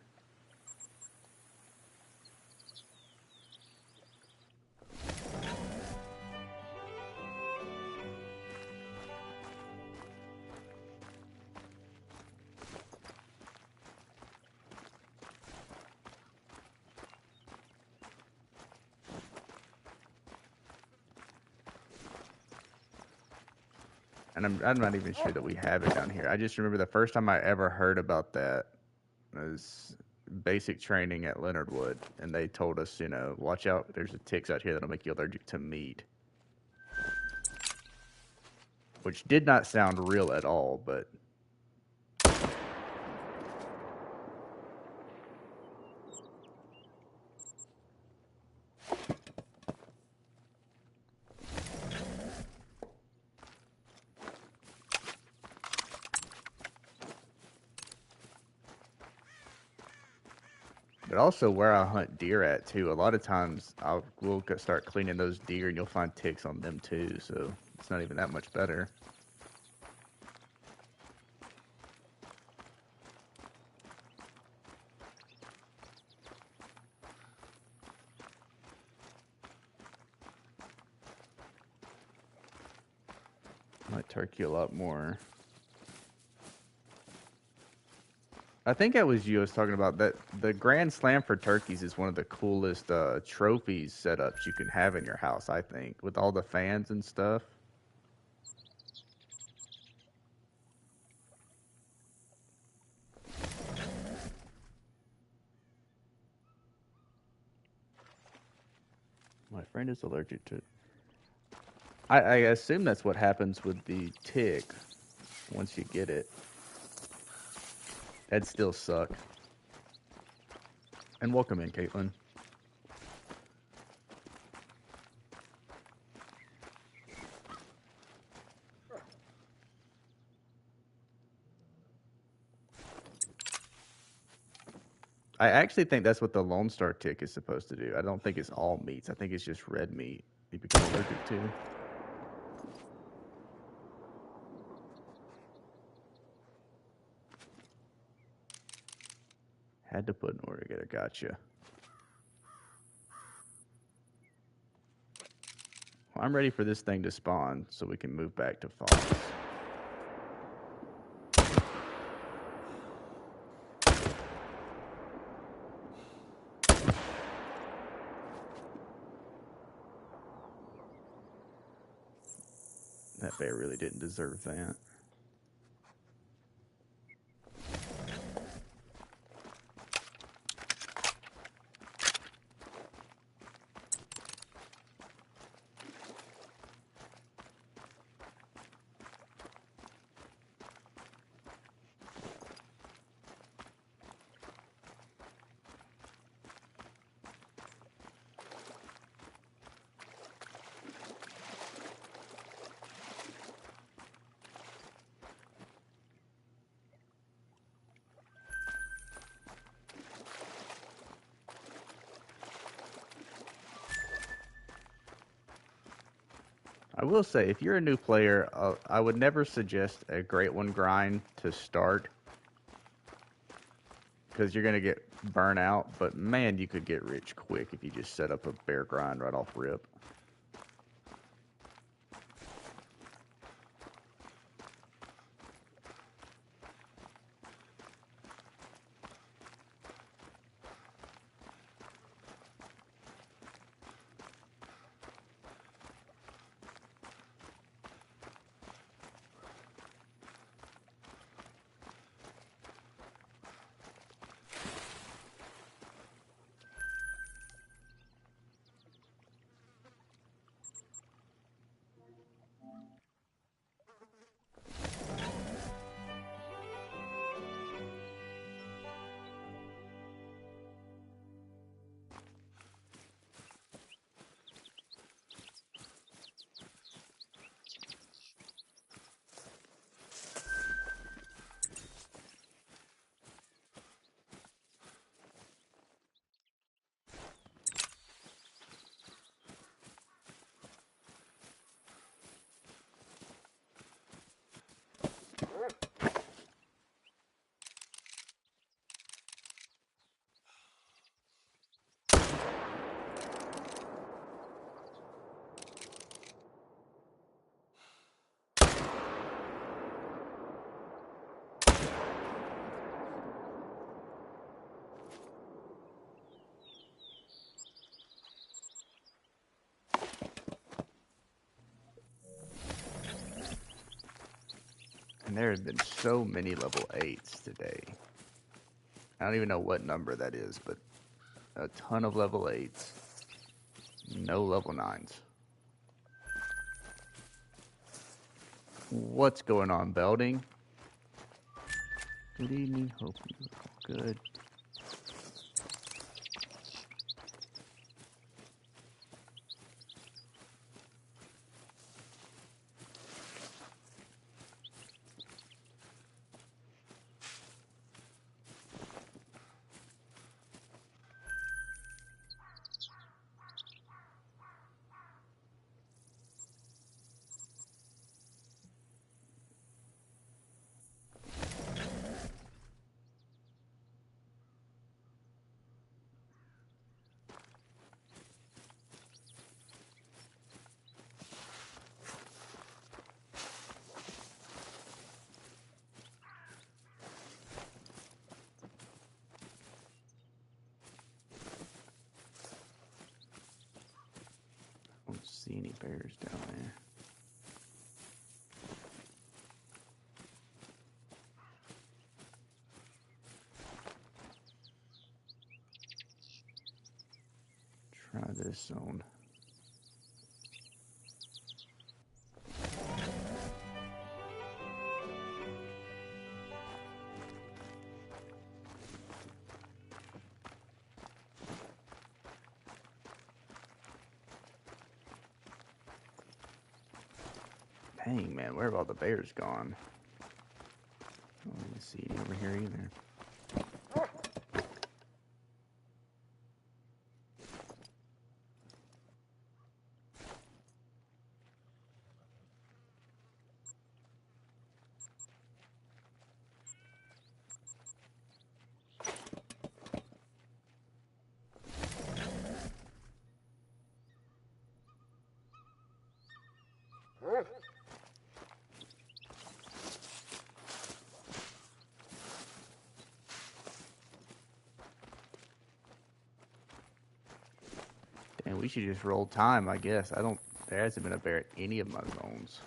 And I'm not even sure that we have it down here. I just remember the first time I ever heard about that was basic training at Leonard Wood, and they told us, you know, watch out, there's a ticks out here that'll make you allergic to meat. Which did not sound real at all, but also where I hunt deer at too. A lot of times we'll start cleaning those deer, and you'll find ticks on them too. So it's not even that much better. I like turkey a lot more. I think that was you I was talking about. That the Grand Slam for turkeys is one of the coolest trophies setups you can have in your house, I think, with all the fans and stuff. My friend is allergic to. I assume that's what happens with the tick once you get it. That'd still suck. And welcome in, Caitlin. I actually think that's what the Lone Star tick is supposed to do. I don't think it's all meats. I think it's just red meat you become allergic to. Had to put an order together. Gotcha. Well, I'm ready for this thing to spawn so we can move back to Fox. That bear really didn't deserve that. I will say, if you're a new player, I would never suggest a Great One grind to start because you're going to get burnt out. But man, you could get rich quick if you just set up a bear grind right off rip. And there have been so many level 8s today. I don't even know what number that is, but a ton of level 8s. No level 9s. What's going on, Belding? Good evening. Hope you're all good. I don't see any bears down there. Try this zone. Dang, man, where have all the bears gone? I don't even see any over here either. And we should just roll time, I guess. There hasn't been a bear at any of my zones.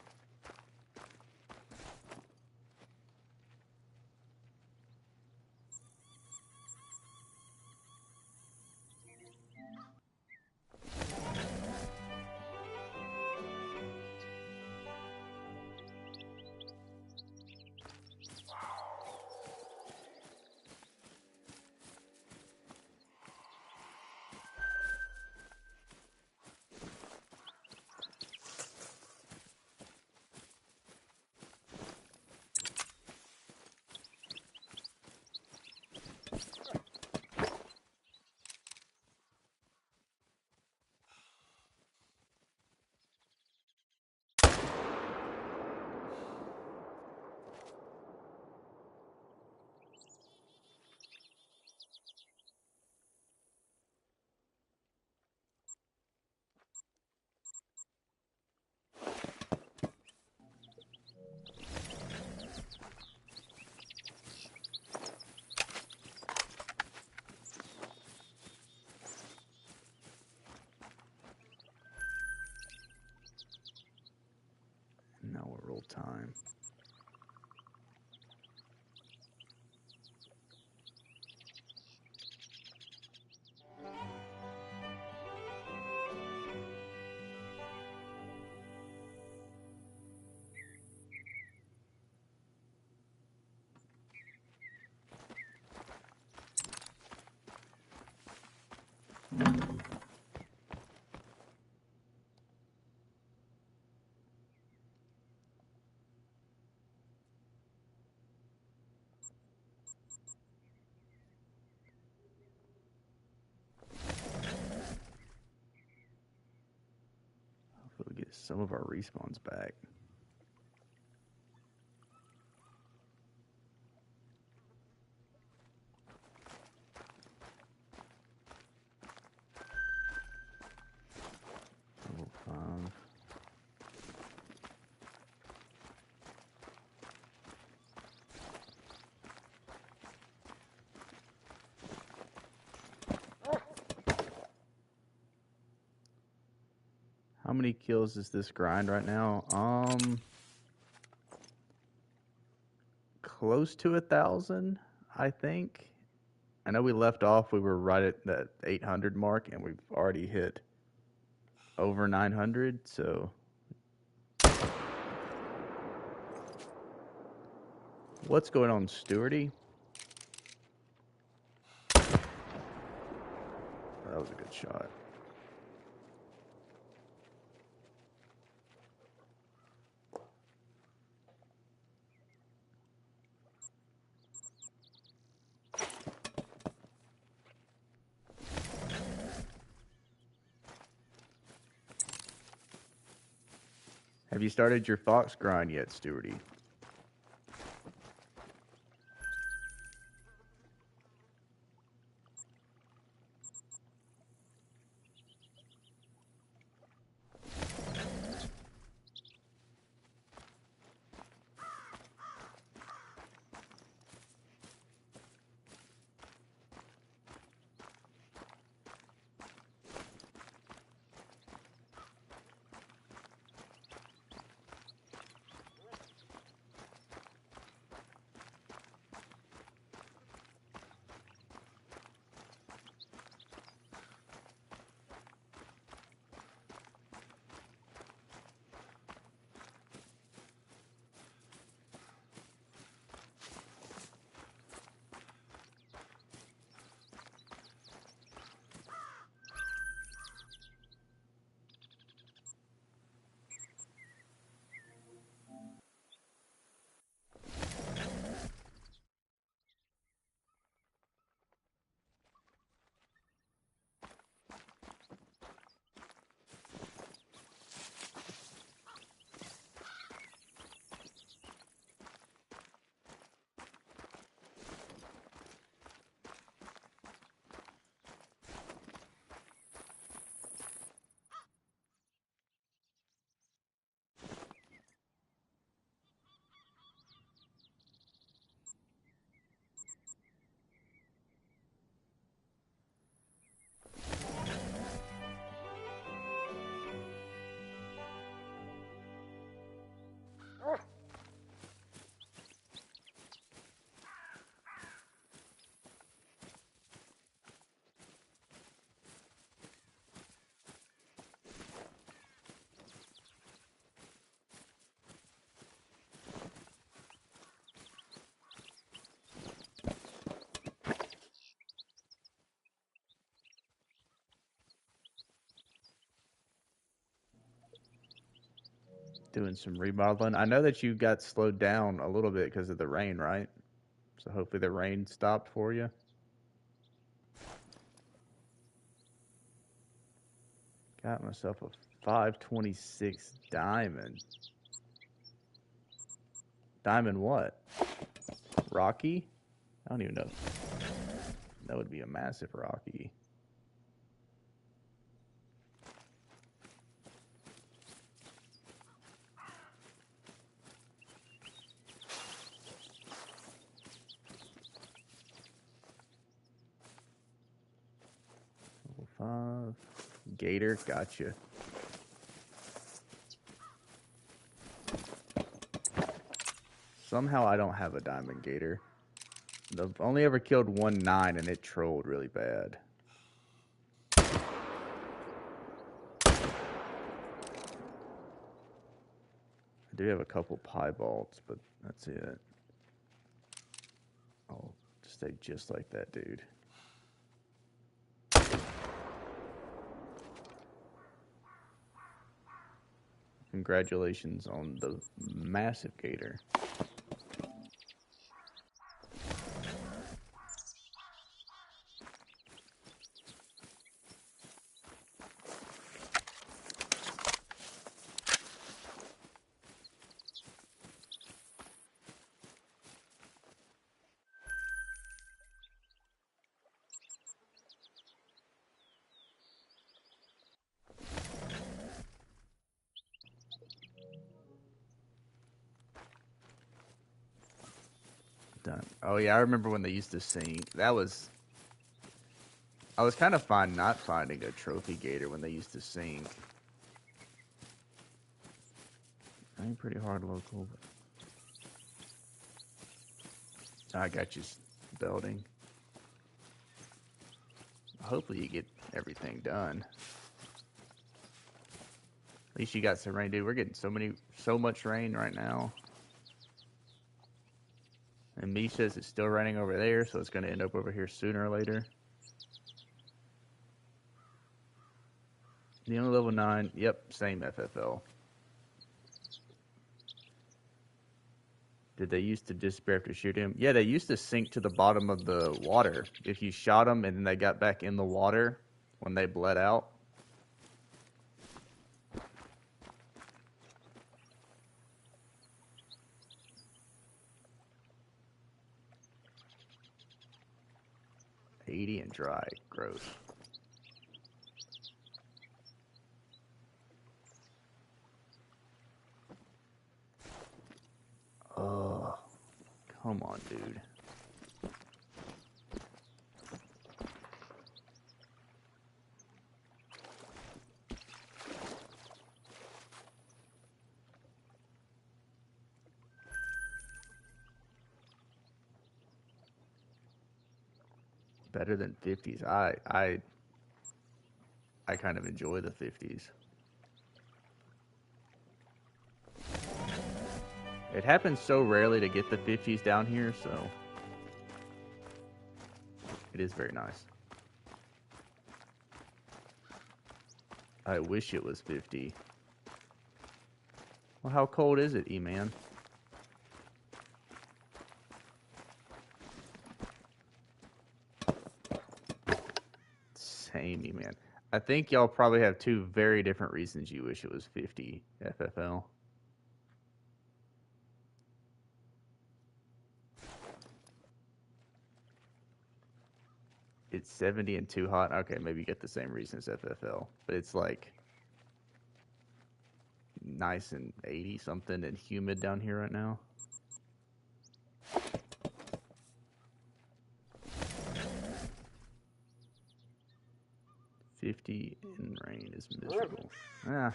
Now we'll roll time. Hopefully we get some of our respawns back. Level 5. How many kills is this grind right now? close to 1,000, I think. I know we left off, we were right at that 800 mark, and we've already hit over 900, so. What's going on, Stewarty? That was a good shot. Have you started your fox grind yet, Stewarty? Doing some remodeling. I know that you got slowed down a little bit because of the rain, right? So hopefully the rain stopped for you. Got myself a 526 diamond. Diamond what? Rocky? I don't even know. That would be a massive Rocky. Level 5. Gator, gotcha. Somehow I don't have a diamond gator. I've only ever killed 1-9 and it trolled really bad. I do have a couple piebalds, but that's it. I'll stay just like that, dude. Congratulations on the massive gator. Done. Oh yeah, I remember when they used to sing. I was kind of fine not finding a trophy gator when they used to sing. I ain't pretty hard local. But I got you building. Hopefully you get everything done. At least you got some rain, dude. We're getting so much rain right now. And me says it's still raining over there, so it's going to end up over here sooner or later. The only level 9, yep, same FFL. Did they used to disappear after shooting him? Yeah, they used to sink to the bottom of the water. If you shot them and then they got back in the water when they bled out. $80 and dry, gross. Oh, come on, dude. Better than 50s. I kind of enjoy the 50s. It happens so rarely to get the 50s down here, so it is very nice. I wish it was 50. Well, how cold is it, E-Man? Same, E-Man. I think y'all probably have two very different reasons you wish it was 50 FFL. It's 70 and too hot. Okay, maybe you get the same reason as FFL, but it's like nice and 80 something and humid down here right now. $50 in rain is miserable. Ah.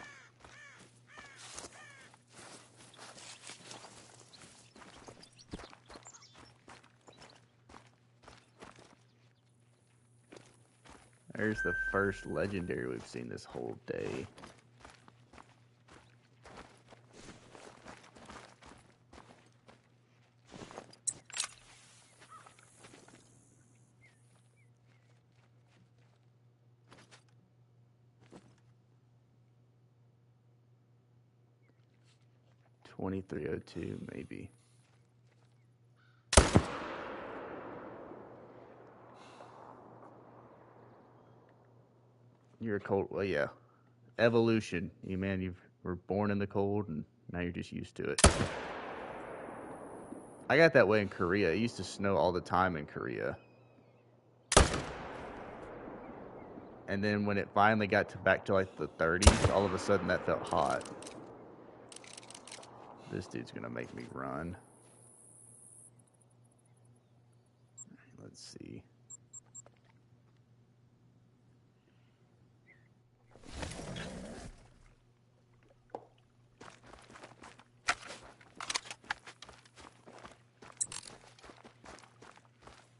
There's the first legendary we've seen this whole day. $23.02 maybe. You're a cold. Well, yeah. Evolution. You man, you were born in the cold, and now you're just used to it. I got that way in Korea. It used to snow all the time in Korea. And then when it finally got back to like the 30s, all of a sudden that felt hot. This dude's gonna make me run. Let's see.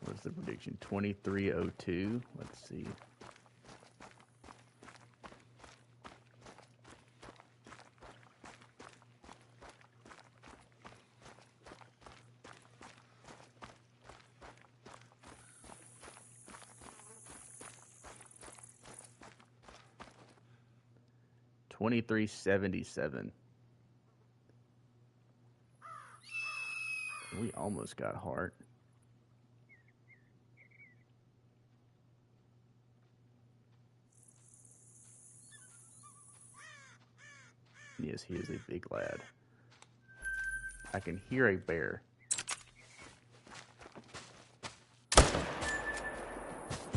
What's the prediction? 23.02. Let's see. $23.77. We almost got heart. Yes, he is a big lad. I can hear a bear.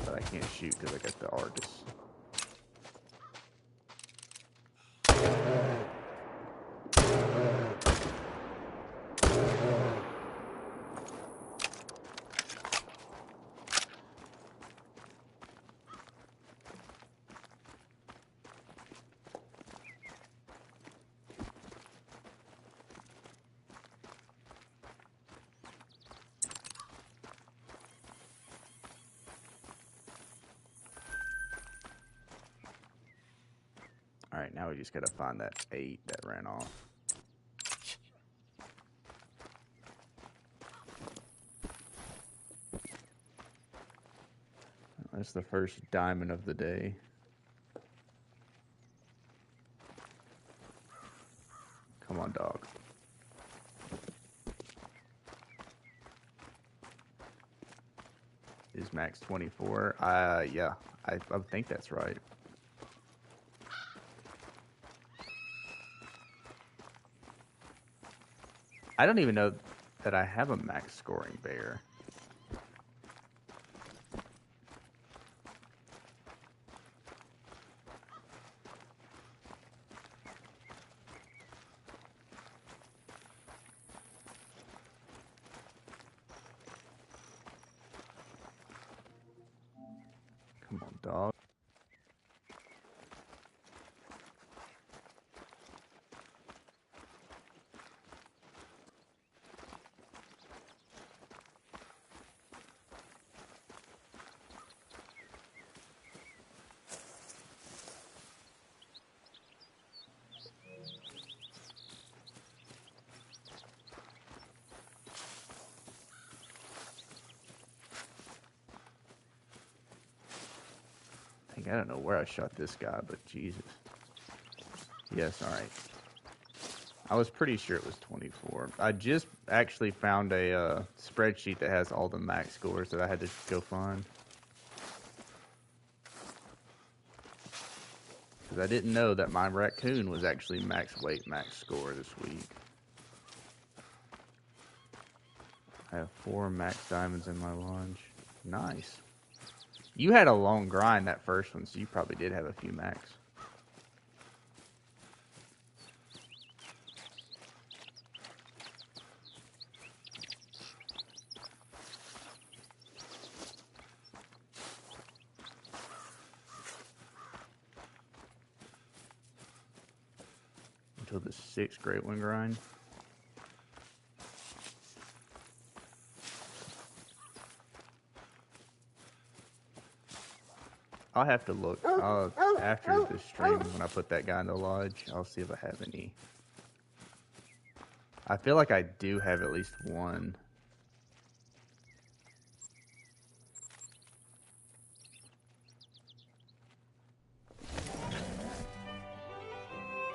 But I can't shoot because I got the Argus. Alright, now we just gotta find that 8 that ran off. That's the first diamond of the day. Come on, dog. Is max 24? Yeah, I think that's right. I don't even know that I have a max scoring bear. Come on, dog. I don't know where I shot this guy, but Jesus. Yes, alright. I was pretty sure it was 24. I just actually found a spreadsheet that has all the max scores that I had to go find. Because I didn't know that my raccoon was actually max weight, max score this week. I have 4 max diamonds in my lunch. Nice. You had a long grind that first one, so you probably did have a few max. Until the 6th Great One grind. I'll have to look after this stream when I put that guy in the lodge. I'll see if I have any. I feel like I do have at least one.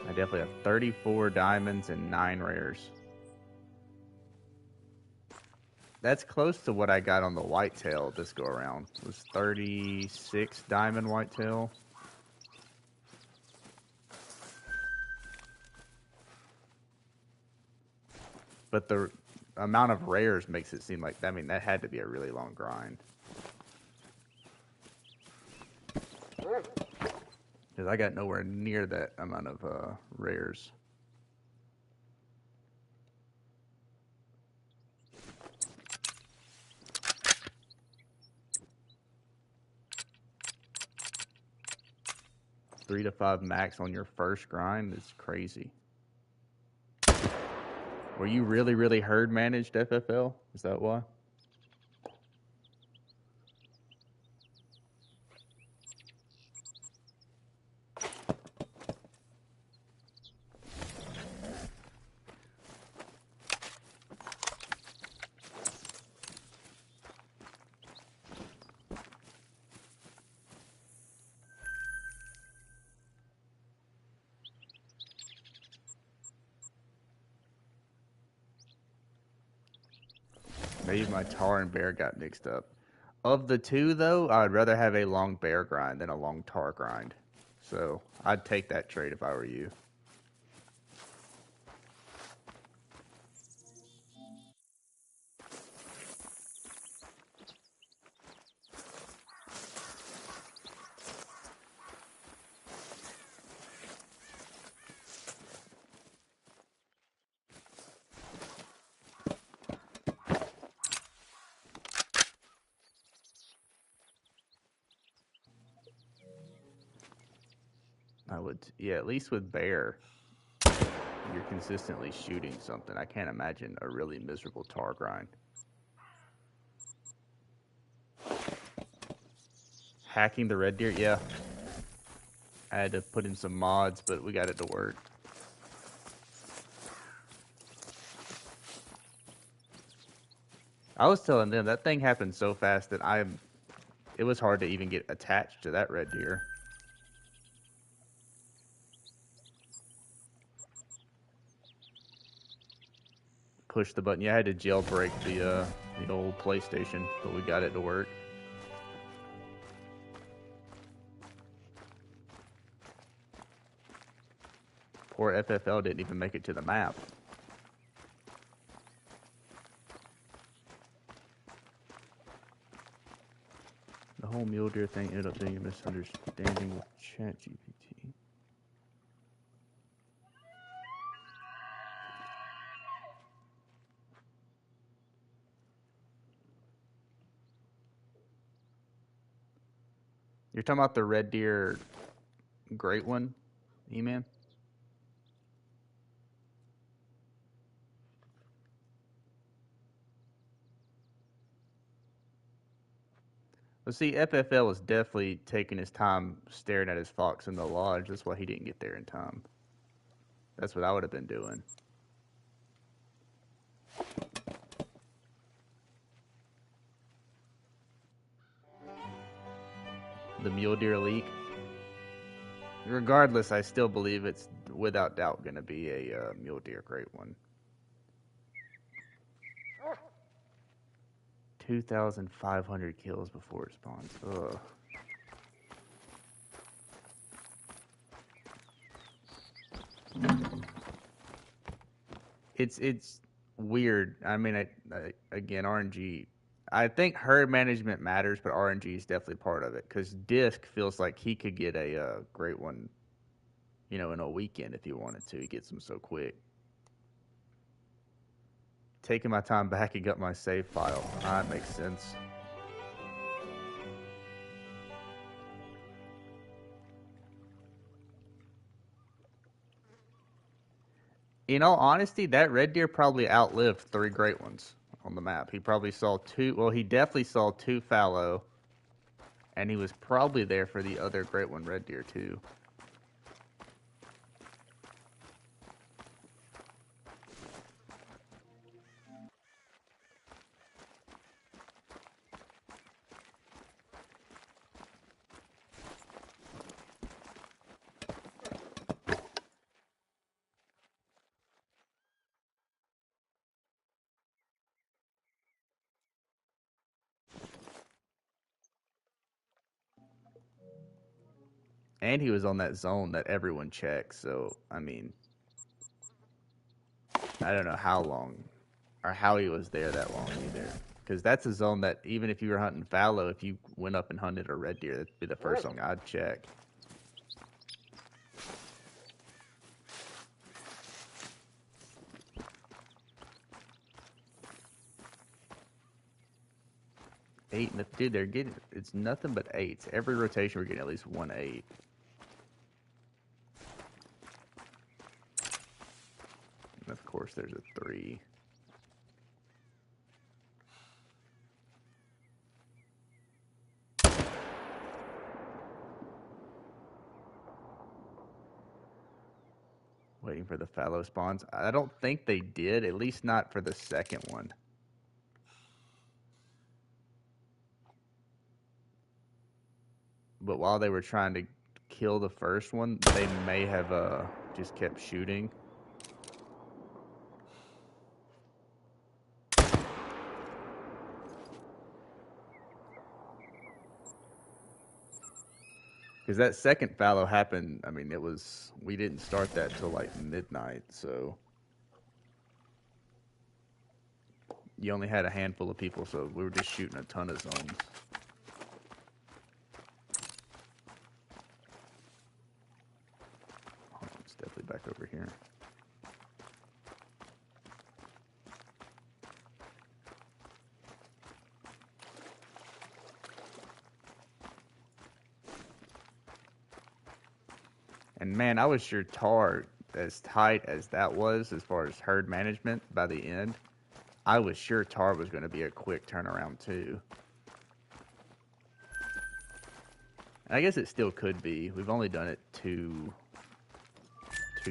I definitely have 34 diamonds and 9 rares. That's close to what I got on the whitetail this go around. It was 36 diamond whitetail. But the amount of rares makes it seem like, I mean, that had to be a really long grind. Because I got nowhere near that amount of rares. Three to 5 max on your first grind is crazy. Were you really, really herd managed FFL? Is that why? Maybe my tar and bear got mixed up. Of the two, though, I'd rather have a long bear grind than a long tar grind. So I'd take that trade if I were you. I would, yeah, at least with bear, you're consistently shooting something. I can't imagine a really miserable tar grind. Hacking the red deer, yeah. I had to put in some mods, but we got it to work. I was telling them that thing happened so fast that it was hard to even get attached to that red deer. Push the button. Yeah, I had to jailbreak the old PlayStation, but we got it to work. Poor FFL didn't even make it to the map. The whole mule deer thing ended up being a misunderstanding with ChatGPT. You're talking about the red deer great one, E-Man? Well, see, FFL was definitely taking his time staring at his fox in the lodge. That's why he didn't get there in time. That's what I would have been doing. The mule deer leak. Regardless, I still believe it's without doubt going to be a mule deer great one. 2,500 kills before it spawns. Ugh. It's weird. I mean, again, RNG. I think herd management matters, but RNG is definitely part of it. Because Disc feels like he could get a great one, in a weekend if he wanted to. He gets them so quick. Taking my time back and got my save file. That makes sense. In all honesty, that red deer probably outlived 3 great ones on the map. He probably saw 2. Well, he definitely saw 2 fallow, and he was probably there for the other great one red deer too. And he was on that zone that everyone checks. So, I mean, I don't know how long or how he was there that long either. Because that's a zone that even if you were hunting fallow, if you went up and hunted a red deer, that'd be the first thing I'd check. Eight, dude, they're getting, it's nothing but 8s. Every rotation, we're getting at least 1 8. And of course, there's a 3. Waiting for the fallow spawns. I don't think they did, at least not for the second one. But while they were trying to kill the first one, they may have just kept shooting. Because that second fallow happened, I mean, we didn't start that till like midnight, so you only had a handful of people, so we were just shooting a ton of zones. Oh, it's definitely back over here. And man, I was sure Tar, as tight as that was as far as herd management by the end, I was sure Tar was going to be a quick turnaround too. I guess it still could be. We've only done it two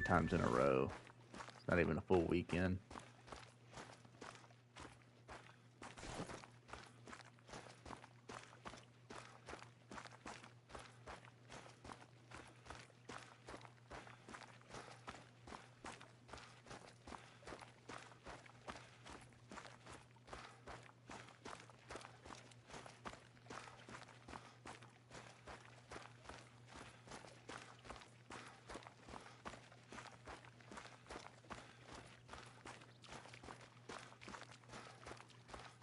times in a row. It's not even a full weekend.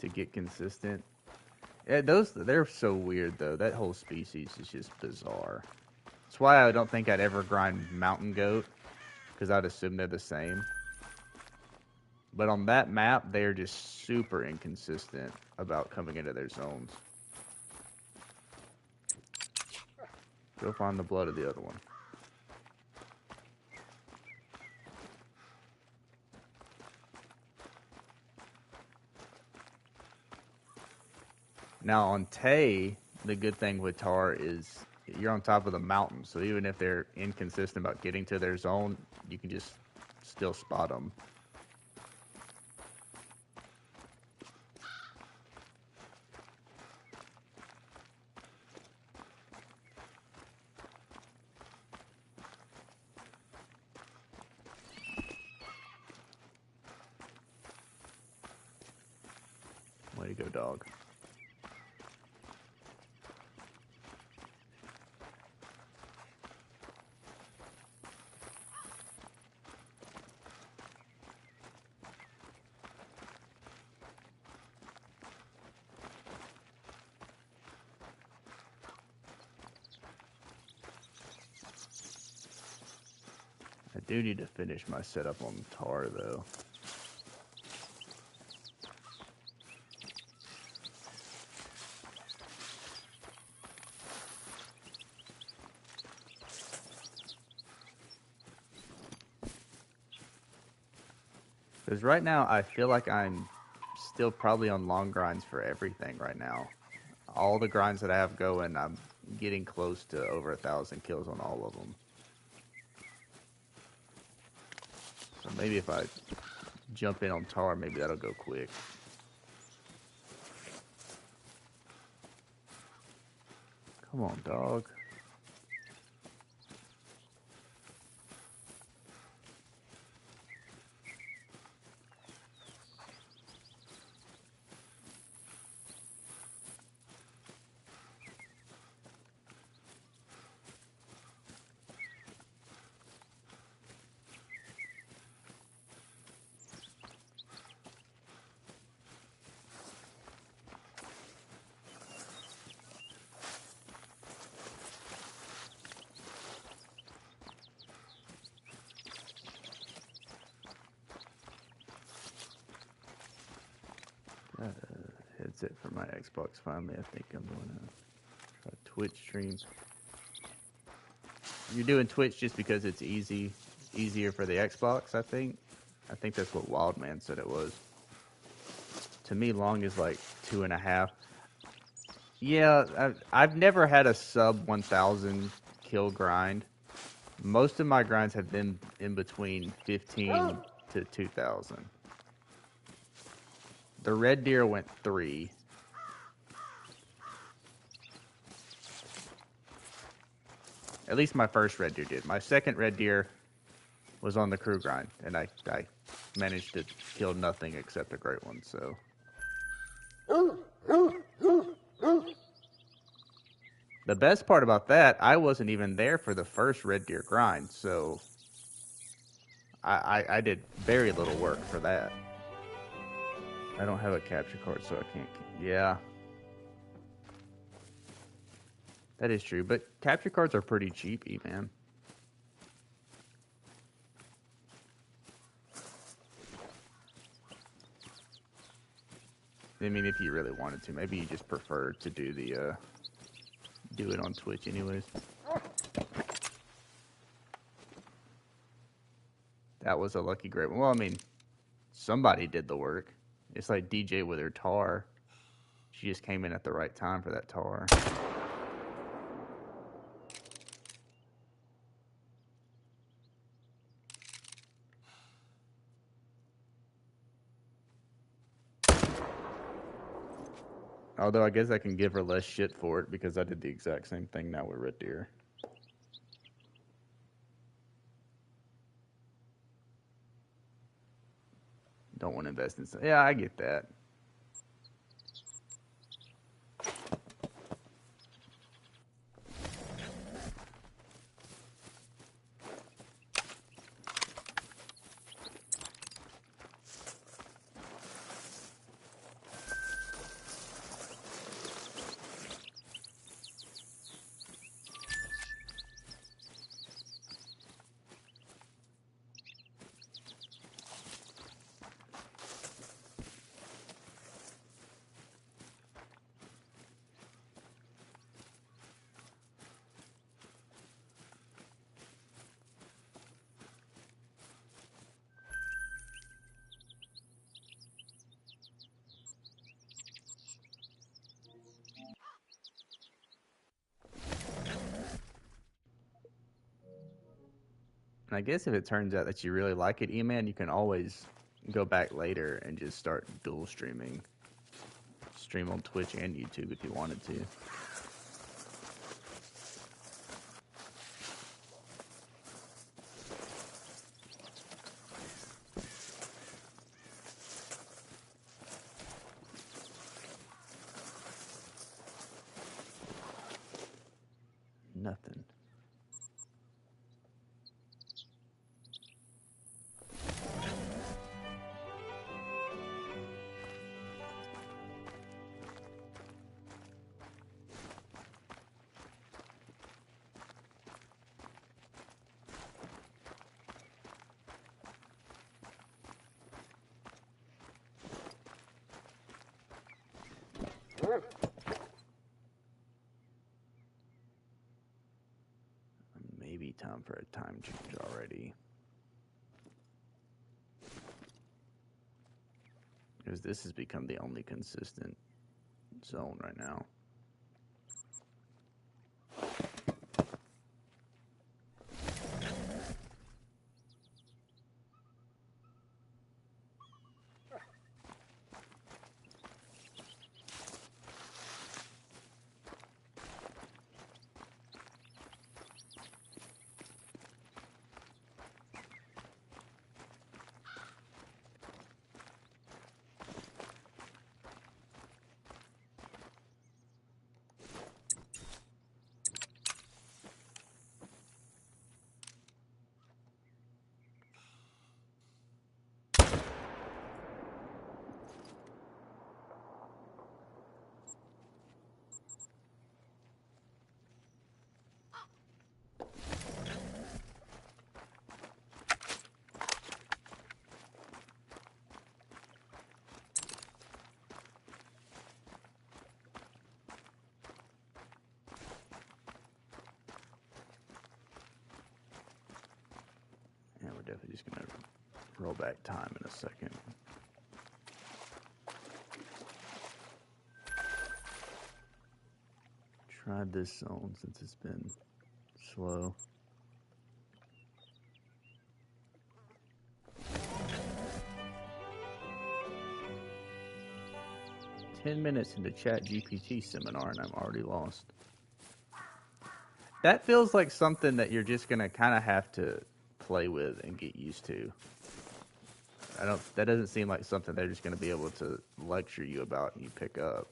To get consistent. Yeah, they're so weird though. That whole species is just bizarre. That's why I don't think I'd ever grind mountain goat, because I'd assume they're the same. But on that map, they're just super inconsistent about coming into their zones. Go find the blood of the other one. Now on Tay, the good thing with Tar is you're on top of the mountain, so even if they're inconsistent about getting to their zone, you can just still spot them. Way to go, dog. I do need to finish my setup on Tar, though. Because right now, I feel like I'm still probably on long grinds for everything right now. All the grinds that I have going, I'm getting close to over 1,000 kills on all of them. So maybe if I jump in on Tar, maybe that'll go quick. Come on, dog. Got a headset for my Xbox finally. I think I'm going to try Twitch streams. You're doing Twitch just because it's easier for the Xbox, I think. I think that's what Wildman said it was. To me, long is like 2.5. Yeah, I've never had a sub 1,000 kill grind. Most of my grinds have been in between 15 to 2,000. The Red Deer went 3. At least my first Red Deer did. My second Red Deer was on the crew grind, and I managed to kill nothing except a great one, so. The best part about that, I wasn't even there for the first Red Deer grind, so I did very little work for that. I don't have a capture card, so I can't. Yeah. That is true, but capture cards are pretty cheap, man. I mean, if you really wanted to, maybe you just prefer to do the do it on Twitch, anyways. That was a lucky great one. Well, I mean, somebody did the work. It's like DJ with her Tar. She just came in at the right time for that Tar. Although I guess I can give her less shit for it because I did the exact same thing now with Red Deer. Don't want to invest in. Yeah, I get that. And I guess if it turns out that you really like it, E-Man, you can always go back later and just start dual streaming. Stream on Twitch and YouTube if you wanted to. Nothing. Maybe time for a time change already. Because this has become the only consistent zone right now. Yeah, we're definitely just gonna roll back time in a second. Tried this zone since it's been slow. "10 minutes into ChatGPT seminar and I'm already lost." That feels like something that you're just gonna kind of have to play with and get used to. That doesn't seem like something they're just gonna be able to lecture you about and you pick up.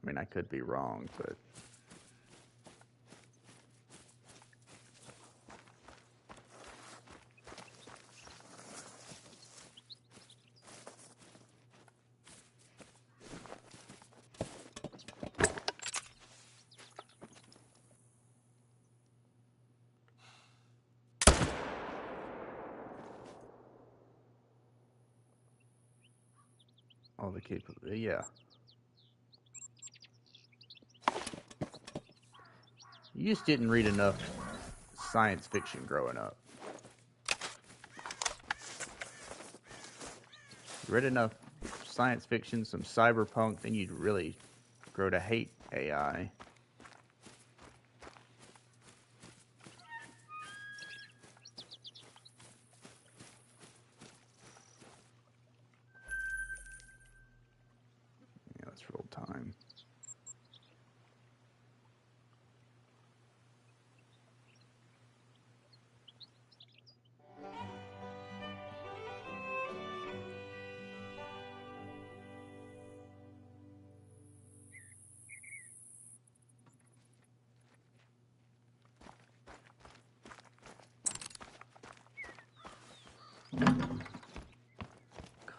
I mean, I could be wrong, but all the capability, yeah. You just didn't read enough science fiction growing up. Read enough science fiction, some cyberpunk, then you'd really grow to hate AI. Yeah, let's roll time.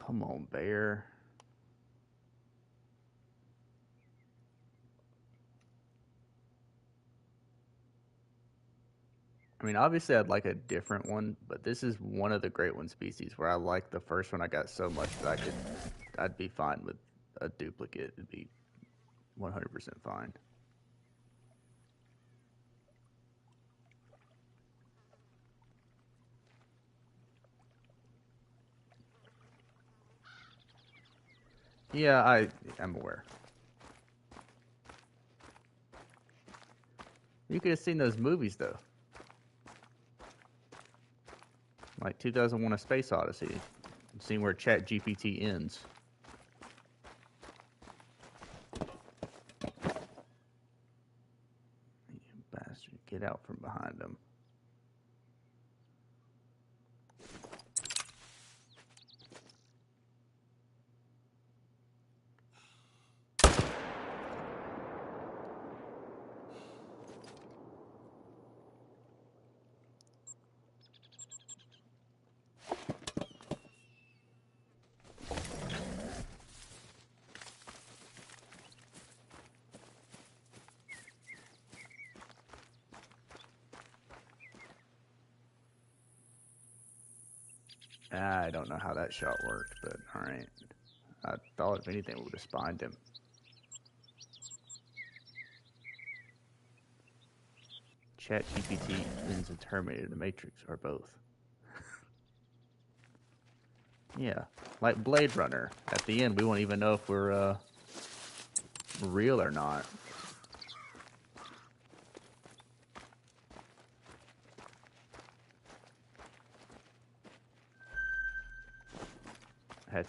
Come on, bear. I mean, obviously, I'd like a different one, but this is one of the Great One species where I like the first one I got so much that I'd be fine with a duplicate. It'd be 100% fine. Yeah, I'm aware. You could have seen those movies though, like 2001: A Space Odyssey. Seen where ChatGPT ends. You bastard! Get out from behind him. I don't know how that shot worked, but all right. I thought if anything, we would have spined him. ChatGPT ends in Terminator, The Matrix, or both. Yeah, like Blade Runner. At the end, we won't even know if we're real or not.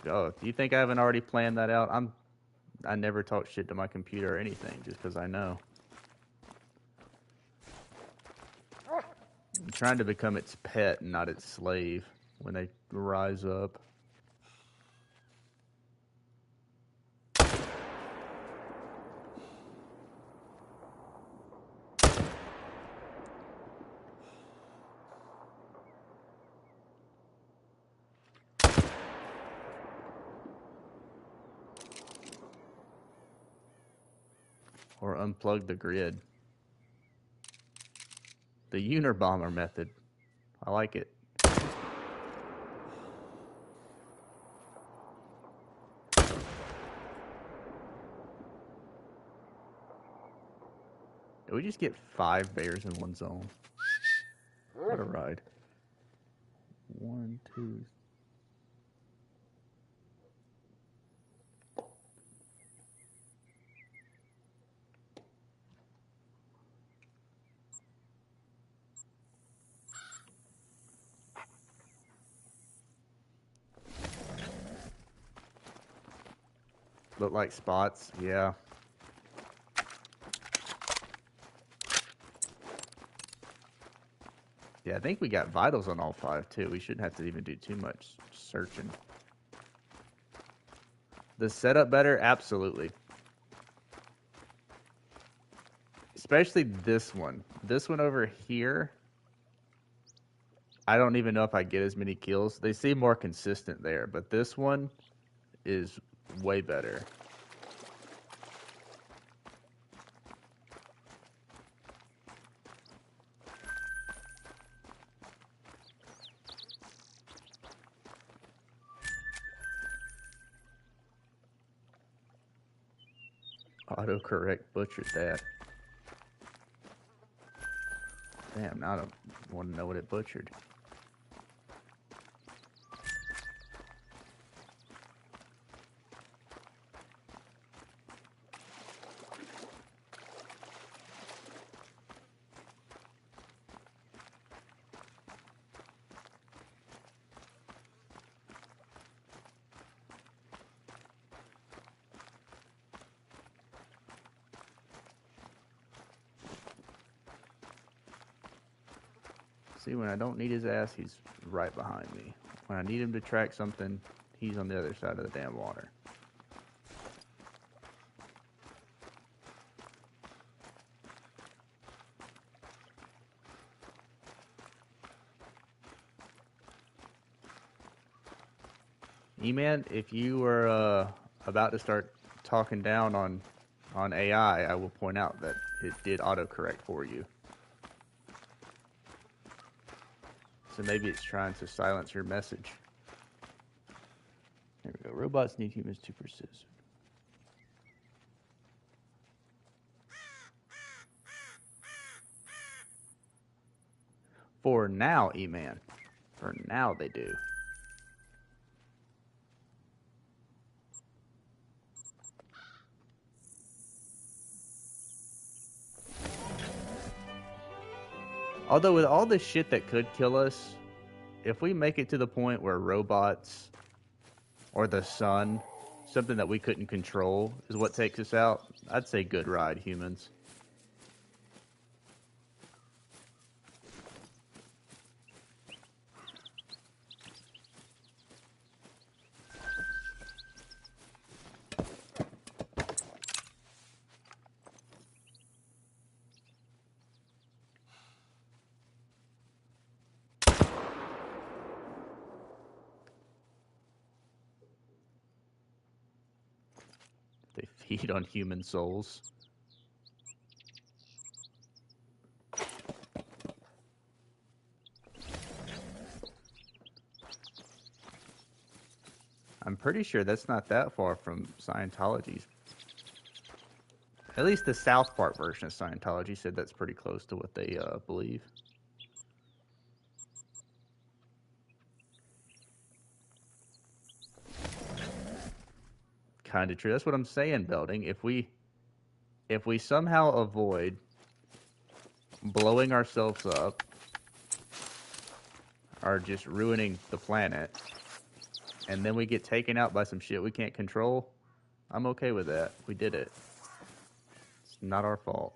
Oh, do you think I haven't already planned that out? I never talk shit to my computer or anything just because I know. I'm trying to become its pet and not its slave when they rise up. Or unplug the grid. The Unabomber method. I like it. Did we just get 5 bears in one zone? What a ride. 1, 2. Look like spots, yeah. Yeah, I think we got vitals on all 5 too. We shouldn't have to even do too much searching. The setup better? Absolutely. Especially this one. This one over here, I don't even know if I get as many kills. They seem more consistent there, but this one is way better. Autocorrect butchered that. Damn, now I don't want to know what it butchered. See, when I don't need his ass, he's right behind me. When I need him to track something, he's on the other side of the damn water. E-Man, if you were about to start talking down on AI, I will point out that it did autocorrect for you. So maybe it's trying to silence your message. There we go. Robots need humans to persist. For now, E-Man. For now, they do. Although with all this shit that could kill us, if we make it to the point where robots or the sun, something that we couldn't control, is what takes us out, I'd say good ride, humans. They feed on human souls. I'm pretty sure that's not that far from Scientology's. At least the South Park version of Scientology said that's pretty close to what they believe. Kind of true. That's what I'm saying, Belding. If we somehow avoid blowing ourselves up or just ruining the planet, and then we get taken out by some shit we can't control, I'm okay with that. We did it. It's not our fault.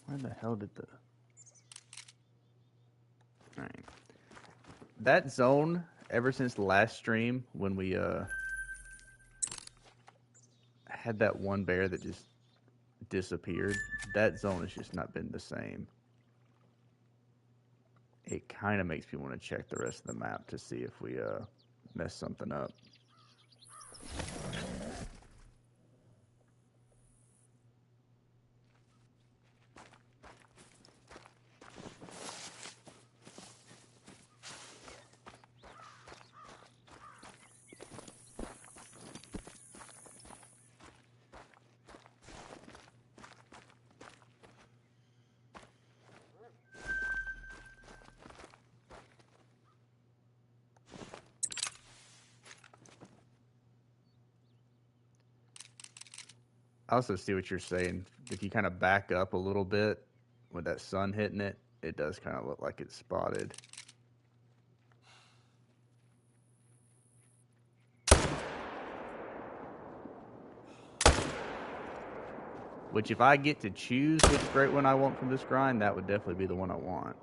Where the hell did the... Alright. That zone, ever since the last stream, when we had that one bear that just disappeared, that zone has just not been the same. It kind of makes me want to check the rest of the map to see if we mess something up. I also see what you're saying. If you kind of back up a little bit with that sun hitting it, it does kind of look like it's spotted. Which, if I get to choose which great one I want from this grind, that would definitely be the one I want.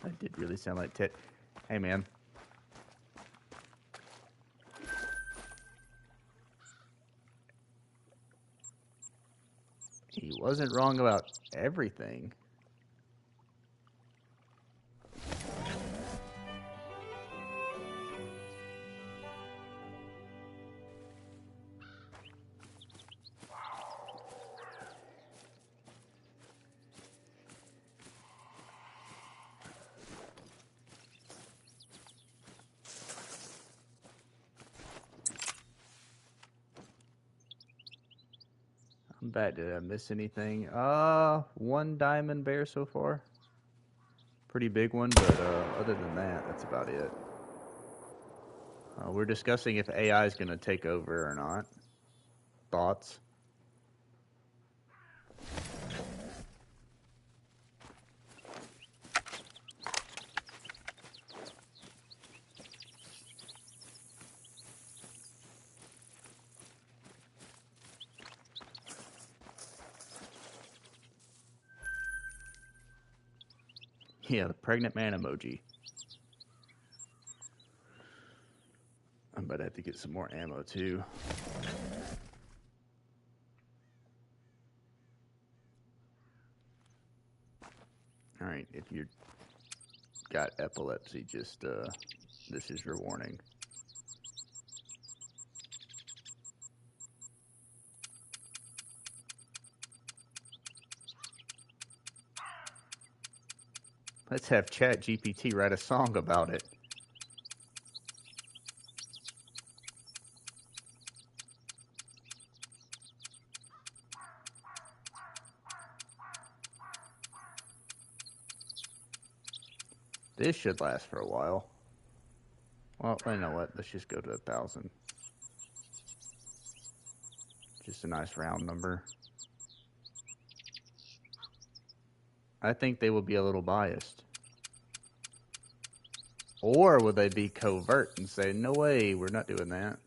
That did really sound like Ted. Hey, man. He wasn't wrong about everything. I'm bad. Did I miss anything? One diamond bear so far. Pretty big one, but other than that, that's about it. We're discussing if AI is going to take over or not. Thoughts? Yeah, the pregnant man emoji. I might have to get some more ammo too. All right, if you got epilepsy, just this is your warning. Let's have ChatGPT write a song about it. This should last for a while. Well, you know what? Let's just go to 1,000. Just a nice round number. I think they will be a little biased. Or would they be covert and say, no way, we're not doing that?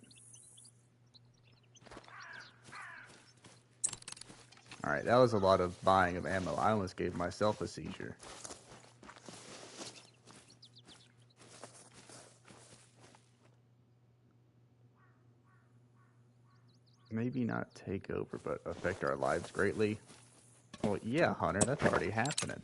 Alright, that was a lot of buying of ammo. I almost gave myself a seizure. Maybe not take over, but affect our lives greatly. Well, yeah, Hunter, that's already happening.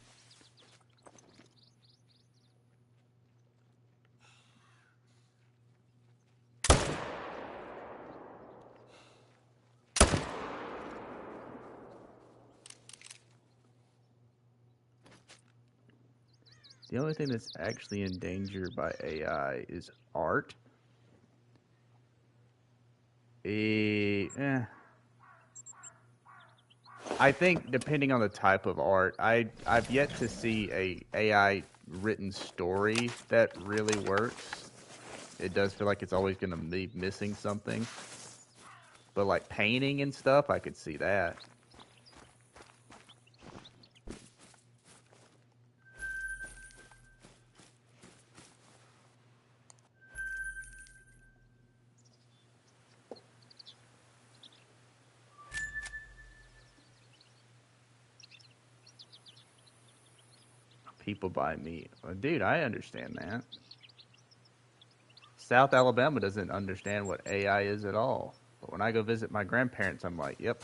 The only thing that's actually in danger by AI is art. I think depending on the type of art, I've yet to see a AI written story that really works. It does feel like it's always going to be missing something. But like painting and stuff, I could see that. People buy meat. Dude, I understand that. South Alabama doesn't understand what AI is at all. But when I go visit my grandparents, I'm like, yep.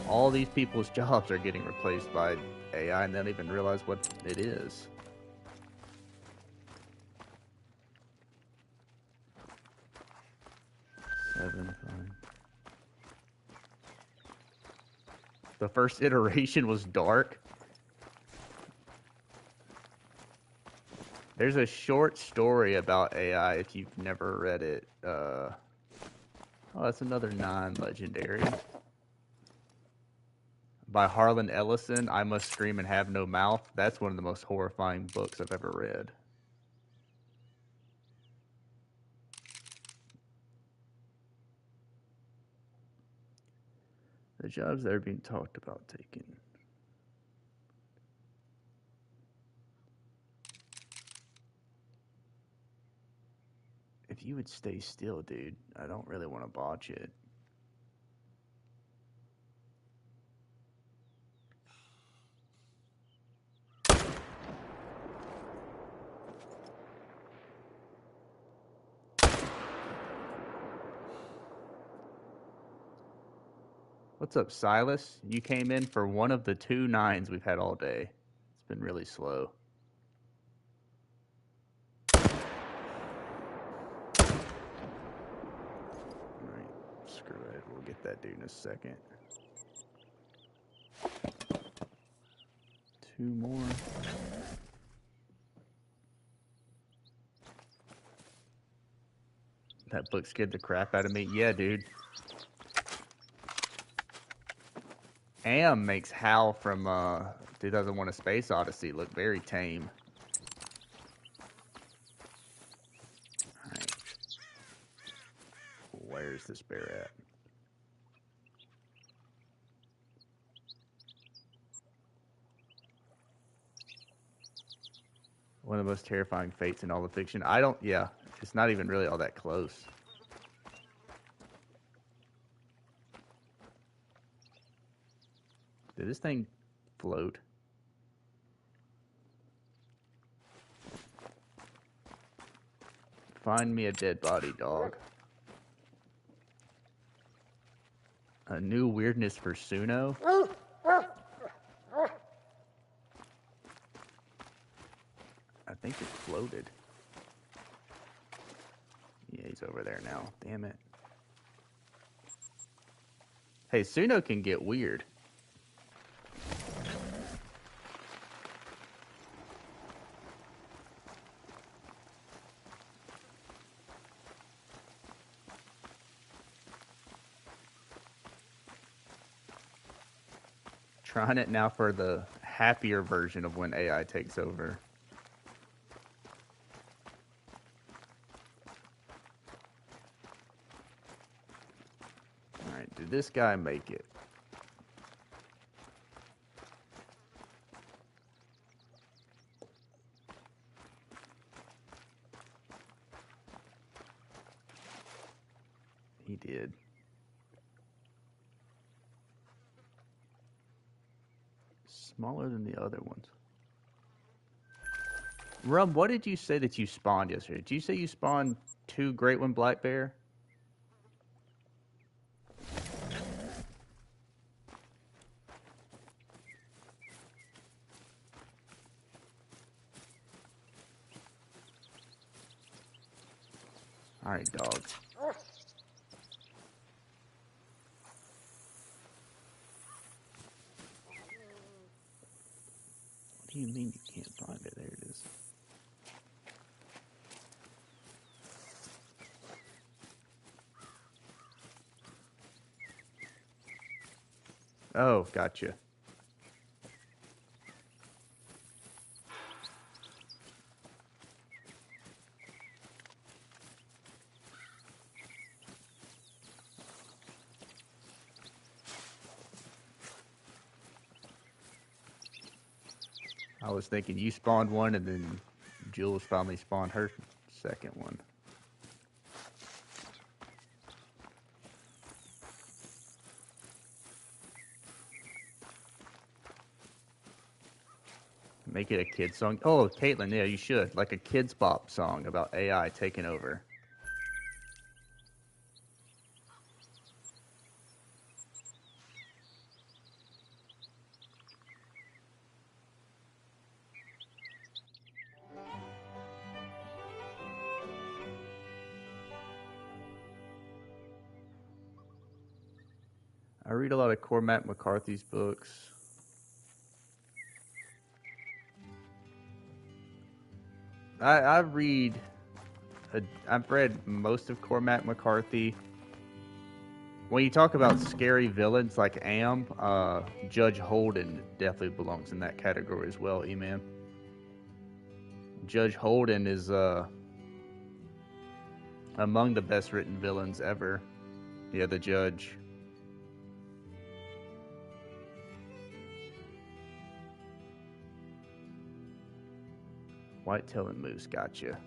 All these people's jobs are getting replaced by AI and they don't even realize what it is. The first iteration was dark. There's a short story about AI if you've never read it. Oh, that's another non-legendary. By Harlan Ellison, I Must Scream and Have No Mouth. That's one of the most horrifying books I've ever read. The jobs that are being talked about taking. If you would stay still, dude, I don't really want to botch it. What's up, Silas? You came in for one of the 2 9s we've had all day. It's been really slow. Alright, screw it. We'll get that dude in a second. 2 more. That book scared the crap out of me. Yeah, dude. Am makes Hal from 2001: A Space Odyssey look very tame. Alright. Where's this bear at? One of the most terrifying fates in all of fiction. Yeah, it's not even really all that close. Did this thing float? Find me a dead body, dog. A new weirdness for Suno? I think it floated. Yeah, he's over there now. Damn it. Hey, Suno can get weird. Trying it now for the happier version of when AI takes over. Alright, did this guy make it? He did. Smaller than the other ones. Rum, what did you say that you spawned yesterday? Did you say you spawned 2 great one black bear? Alright, dog. What do you mean you can't find it? There it is. Oh, gotcha. I was thinking you spawned one and then Jules finally spawned her second one. Make it a kid song. Oh, Caitlin, yeah, you should. Like a Kids Bop song about AI taking over. I read a lot of Cormac McCarthy's books. I've read most of Cormac McCarthy. When you talk about scary villains like Am, Judge Holden definitely belongs in that category as well, E-Man. Judge Holden is among the best written villains ever. Yeah, the Judge. Whitetail and Moose, gotcha.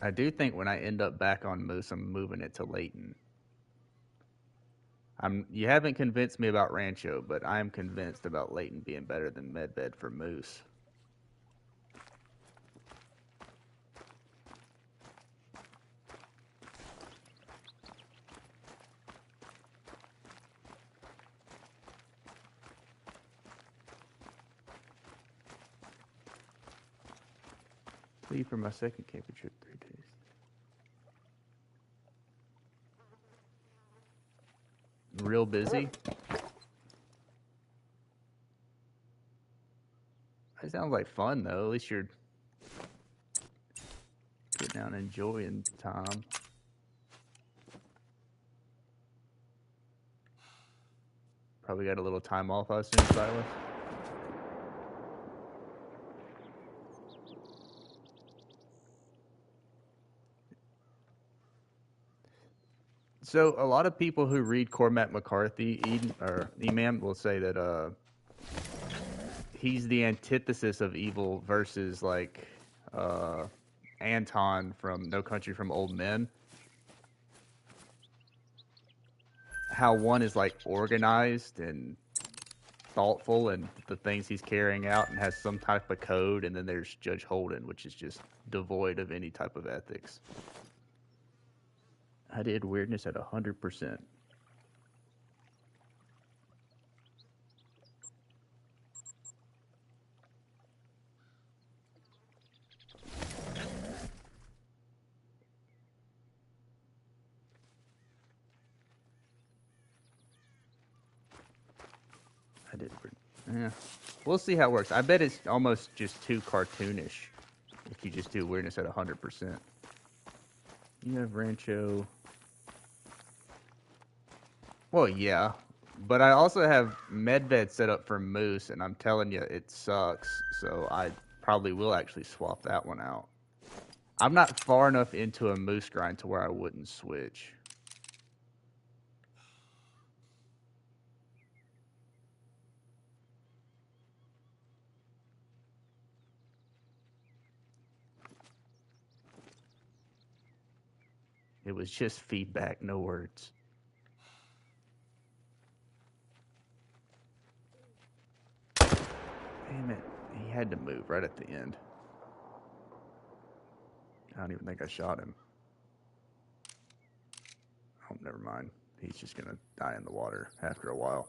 I do think when I end up back on Moose, I'm moving it to Layton. You haven't convinced me about Rancho, but I am convinced about Layton being better than Medved for Moose. Leave for my second camping trip 3 days. Real busy. That sounds like fun though. At least you're getting out and enjoying time. Probably got a little time off, I assume, Silas. So a lot of people who read Cormac McCarthy, Emam, will say that he's the antithesis of evil versus like Anton from No Country from Old Men. How one is like organized and thoughtful and the things he's carrying out and has some type of code, and then there's Judge Holden, which is just devoid of any type of ethics. I did weirdness at 100%. I did. Yeah, we'll see how it works. I bet it's almost just too cartoonish if you just do weirdness at 100%. You have Rancho. Well, yeah, but I also have Medved set up for Moose, and I'm telling you, it sucks. So I probably will actually swap that one out. I'm not far enough into a Moose grind to where I wouldn't switch. It was just feedback, no words. Damn it. He had to move right at the end. I don't even think I shot him. Oh, never mind. He's just going to die in the water after a while.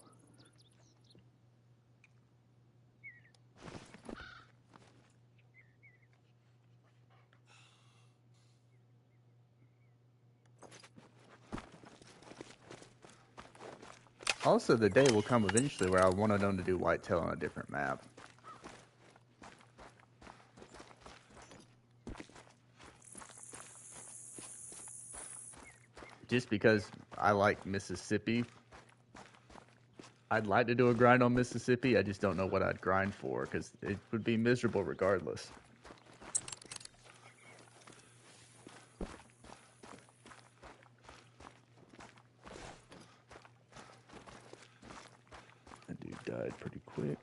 Also, the day will come eventually where I wanted them to do whitetail on a different map. Just because I like Mississippi. I'd like to do a grind on Mississippi. I just don't know what I'd grind for because it would be miserable regardless. That dude died pretty quick.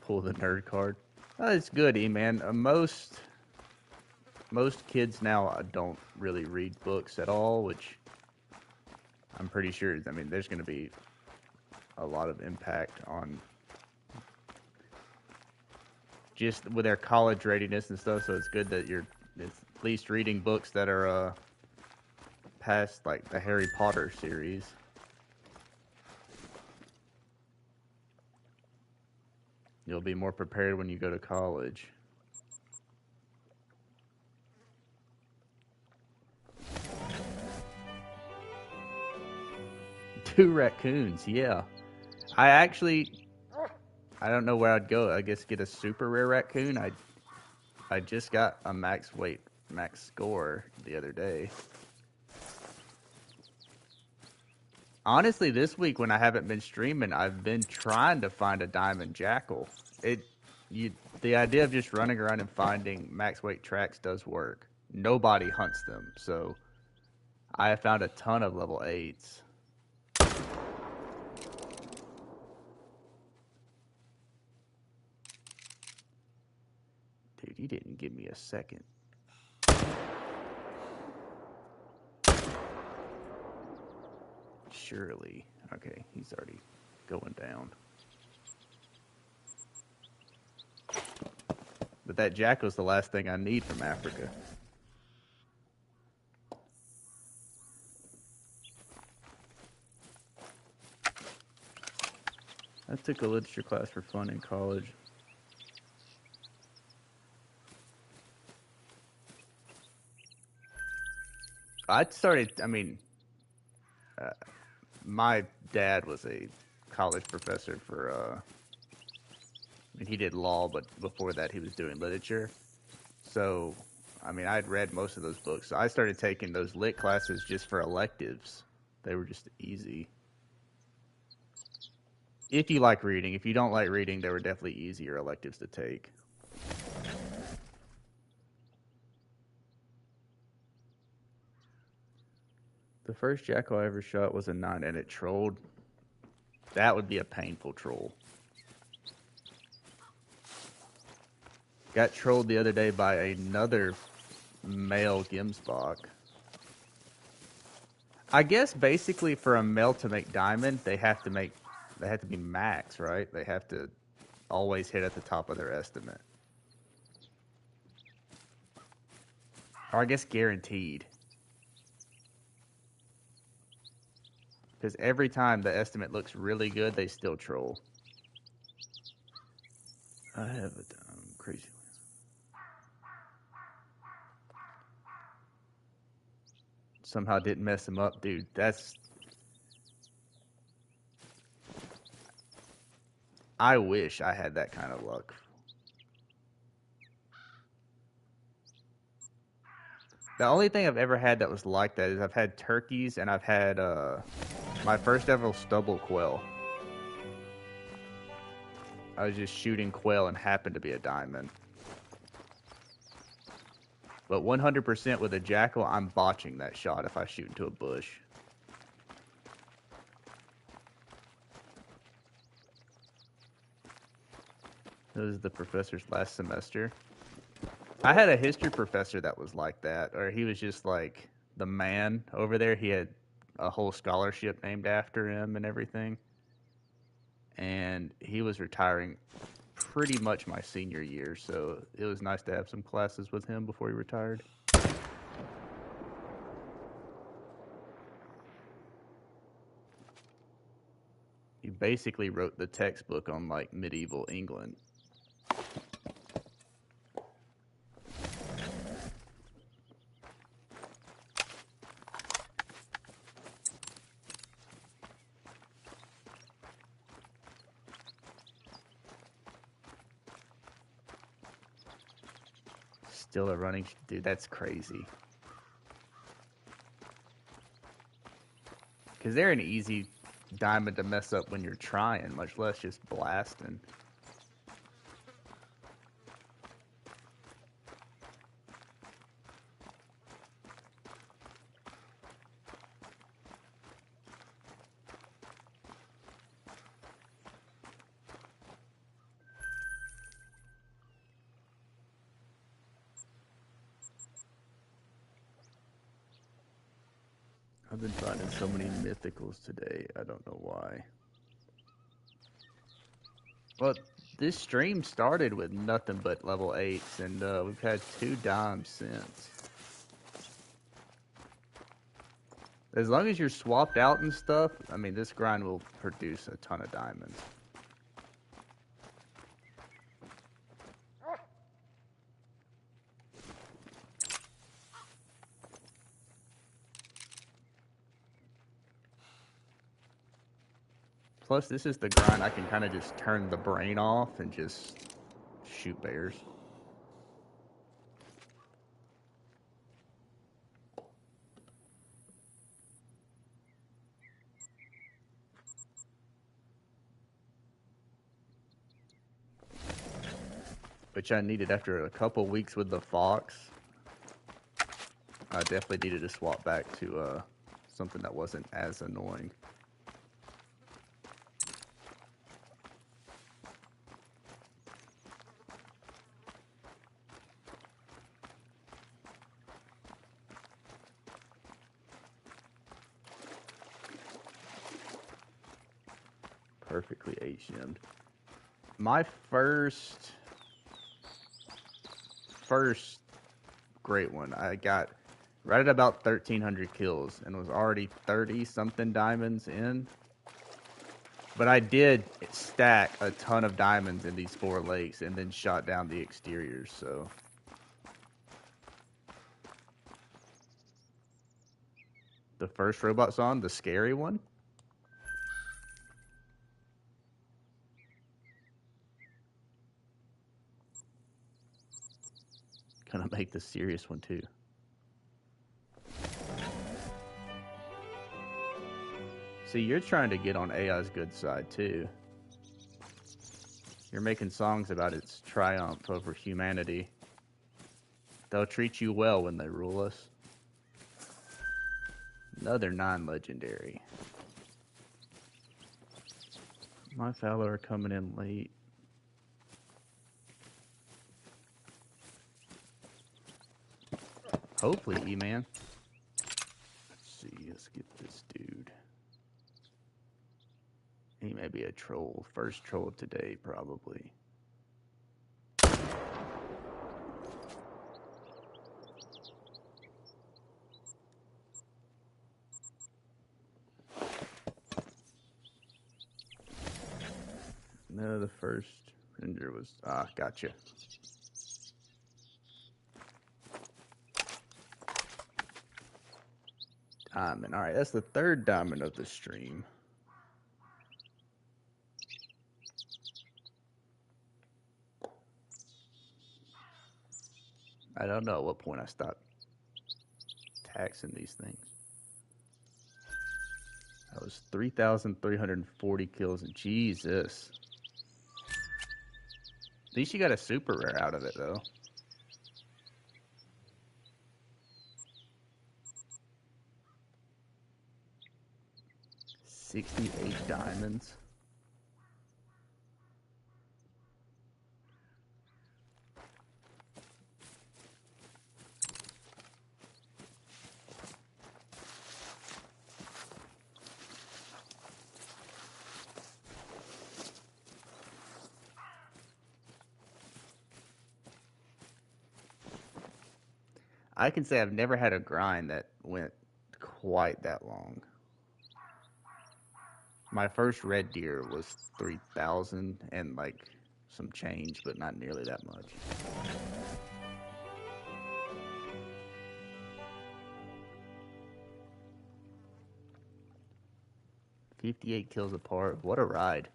Pull the nerd card. It's good, E-Man. Most kids now don't really read books at all, which I'm pretty sure. I mean, there's going to be a lot of impact on just with their college readiness and stuff. So it's good that you're at least reading books that are past like the Harry Potter series. You'll be more prepared when you go to college. Two raccoons, yeah. I don't know where I'd go. I guess get a super rare raccoon. I just got a max score the other day. Honestly, this week when I haven't been streaming, I've been trying to find a diamond jackal. The idea of just running around and finding max weight tracks does work. Nobody hunts them, so I have found a ton of level 8s. He didn't give me a second. Surely. Okay, he's already going down. But that Jackal's the last thing I need from Africa. I took a literature class for fun in college. My dad was a college professor for, he did law, but before that he was doing literature. So, I'd read most of those books. So I started taking those lit classes just for electives. They were just easy. If you like reading. If you don't like reading, they were definitely easier electives to take. The first jackal I ever shot was a 9, and it trolled. That would be a painful troll. Got trolled the other day by another male Gemsbok. I guess basically for a male to make diamond, they have to be max, right? They have to always hit at the top of their estimate. Or I guess guaranteed. Because every time the estimate looks really good, they still troll. I have a crazy one. Somehow didn't mess him up, dude. I wish I had that kind of luck. The only thing I've ever had that was like that is I've had turkeys and I've had my first ever stubble quail. I was just shooting quail and happened to be a diamond. But 100% with a jackal, I'm botching that shot if I shoot into a bush. This is the professor's last semester. I had a history professor that was like that, or he was just like the man over there. He had a whole scholarship named after him and everything. And he was retiring pretty much my senior year, so it was nice to have some classes with him before he retired. He basically wrote the textbook on like medieval England. Still a running... Dude, that's crazy. Because they're an easy diamond to mess up when you're trying, much less just blasting. I've been finding so many mythicals today. I don't know why. Well, this stream started with nothing but level 8s, and we've had 2 dimes since. As long as you're swapped out and stuff, this grind will produce a ton of diamonds. Plus, this is the grind I can kind of just turn the brain off and just shoot bears. Which I needed after a couple weeks with the fox. I definitely needed to swap back to something that wasn't as annoying. perfectly HM'd. My first great one, I got right at about 1,300 kills and was already 30-something diamonds in. But I did stack a ton of diamonds in these 4 lakes and then shot down the exteriors, so... The first robot song, the scary one? Gonna make the serious one, too. See, you're trying to get on AI's good side, too. You're making songs about its triumph over humanity. They'll treat you well when they rule us. Another non-legendary. My fallow are coming in late. Hopefully, E-Man. Let's see, let's get this dude. He may be a troll. First troll today, probably. No, the first render was... Ah, gotcha. Diamond. Alright, that's the 3rd diamond of the stream. I don't know at what point I stopped taxing these things. That was 3,340 kills. Jesus. At least you got a super rare out of it, though. $68 diamonds. I can say I've never had a grind that went quite that long. My first red deer was 3,000 and like some change, but not nearly that much. $58 kills apart. What a ride.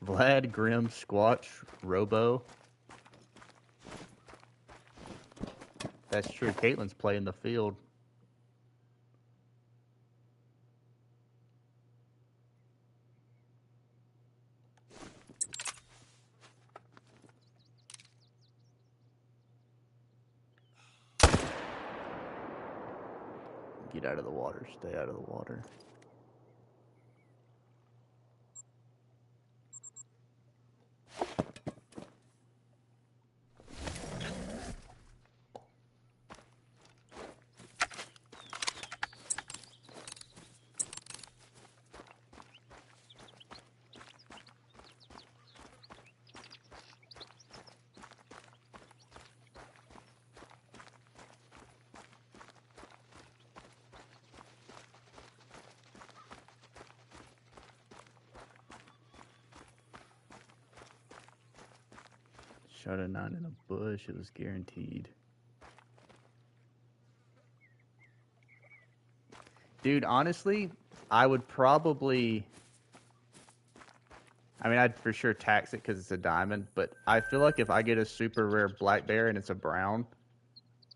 Vlad, Grim, Squatch, Robo. That's true. Caitlin's playing the field. Get out of the water. Stay out of the water. Shot a 9 in a bush. It was guaranteed. Dude, honestly, I would probably... I mean, I'd for sure tax it because it's a diamond, but I feel like if I get a super rare black bear and it's a brown,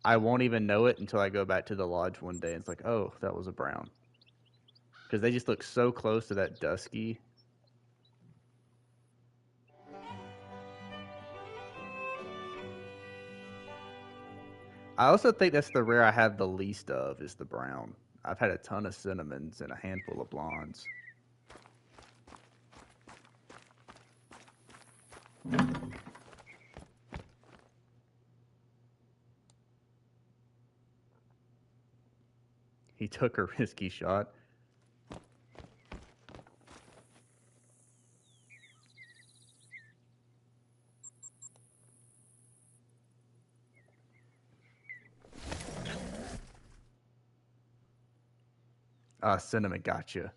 I won't even know it until I go back to the lodge one day and it's like, oh, that was a brown. Because they just look so close to that dusky. I also think that's the rare I have the least of, is the brown. I've had a ton of cinnamons and a handful of blondes. He took a risky shot. Cinnamon, gotcha.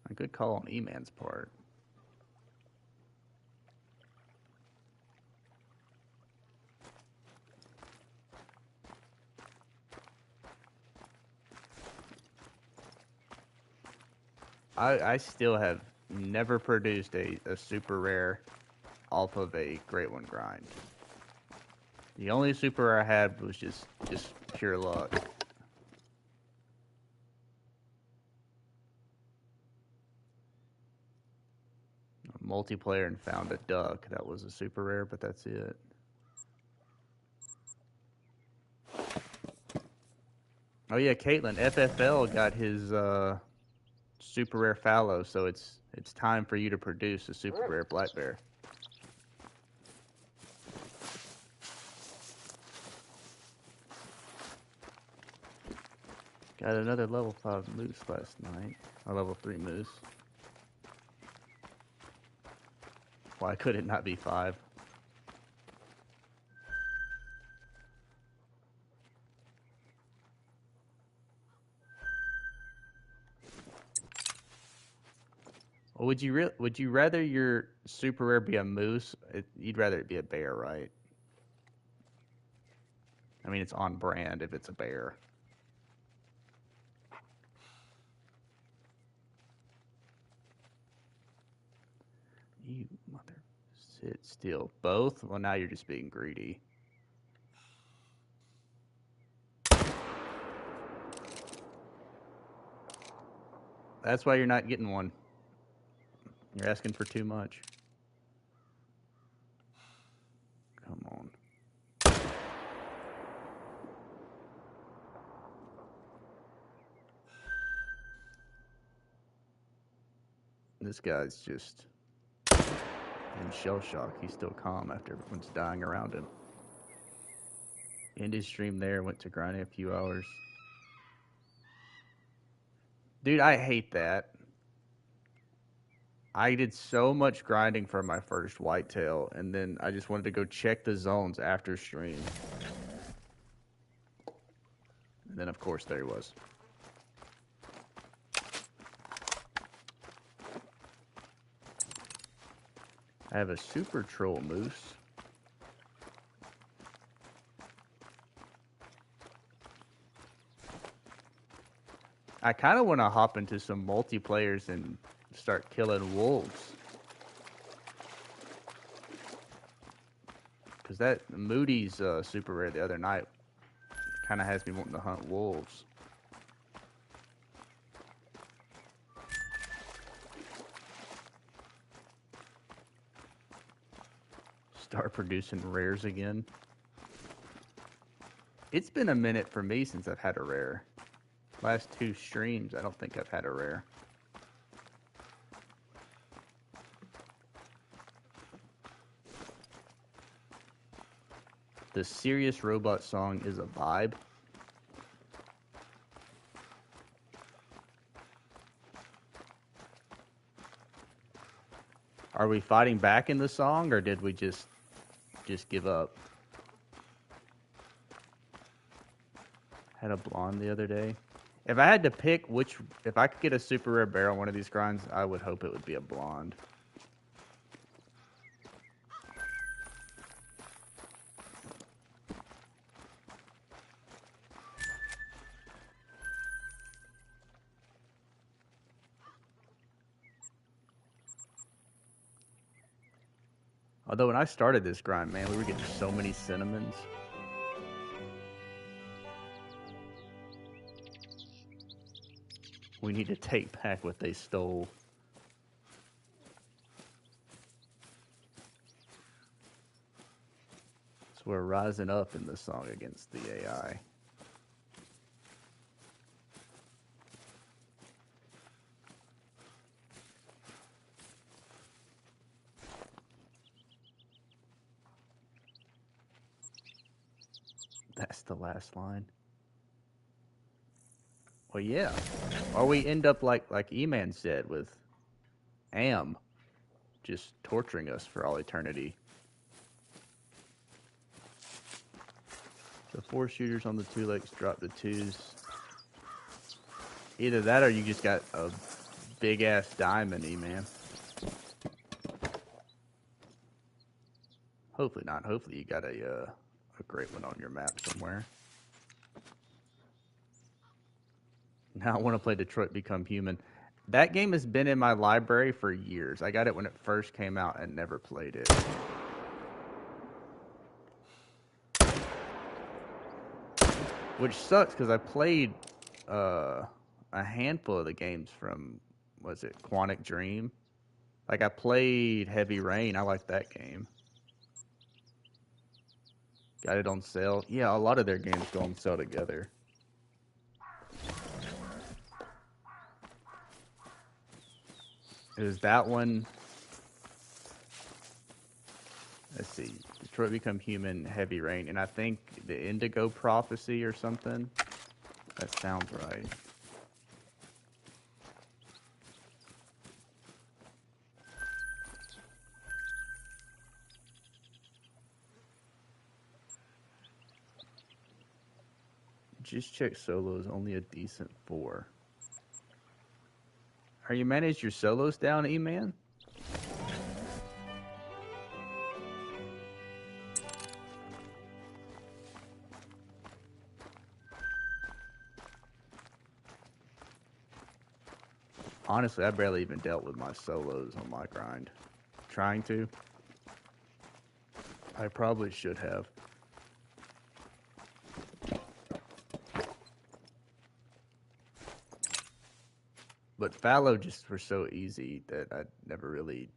A good call on E-Man's part. I still have never produced a super rare off of a Great One grind. The only super rare I had was just pure luck. Multiplayer and found a duck. That was a super rare, but that's it. Oh yeah, Caitlin, FFL got his super rare fallow, so it's time for you to produce a super rare black bear. Got another level 5 moose last night. A level 3 moose. Why could it not be 5? Well, would you rather your super rare be a moose? You'd rather it be a bear, right? I mean, it's on brand if it's a bear. You mother... Sit still. Both? Well, now you're just being greedy. That's why you're not getting one. You're asking for too much. Come on. This guy's just in shell shock. He's still calm after everyone's dying around him. Ended stream there, went to grinding a few hours. Dude, I hate that. I did so much grinding for my first whitetail, and then I just wanted to go check the zones after stream. And then, of course, there he was. I have a super troll moose. I kind of want to hop into some multiplayers and start killing wolves. Because that Moody's super rare the other night kind of has me wanting to hunt wolves. Start producing rares again. It's been a minute for me since I've had a rare. Last 2 streams, I don't think I've had a rare. The Serious Robot song is a vibe. Are we fighting back in the song, or did we just give up? Had a blonde the other day. If I had to pick if I could get a super rare bear on one of these grinds, I would hope it would be a blonde. Although when I started this grind, man, we were getting so many cinnamons. We need to take back what they stole. So we're rising up in the song against the AI. That's the last line. Well, yeah. Or we end up like E-Man said with Am just torturing us for all eternity. The 4 shooters on the 2 legs drop the 2s. Either that or you just got a big ass diamond, E-Man. Hopefully not. Hopefully you got a great one on your map somewhere. Now I want to play Detroit Become Human. That game has been in my library for years. I got it when it first came out and never played it. Which sucks because I played a handful of the games from, was it Quantic Dream? Like I played Heavy Rain. I like that game. Got it on sale. Yeah, a lot of their games go on sale together. It was that one. Let's see. Detroit Become Human, Heavy Rain, and I think the Indigo Prophecy or something. That sounds right. Just check solos, only a decent 4. Are you managed your solos down, E-Man? Honestly, I barely even dealt with my solos on my grind. Trying to. I probably should have. But Fallow just were so easy that I never really...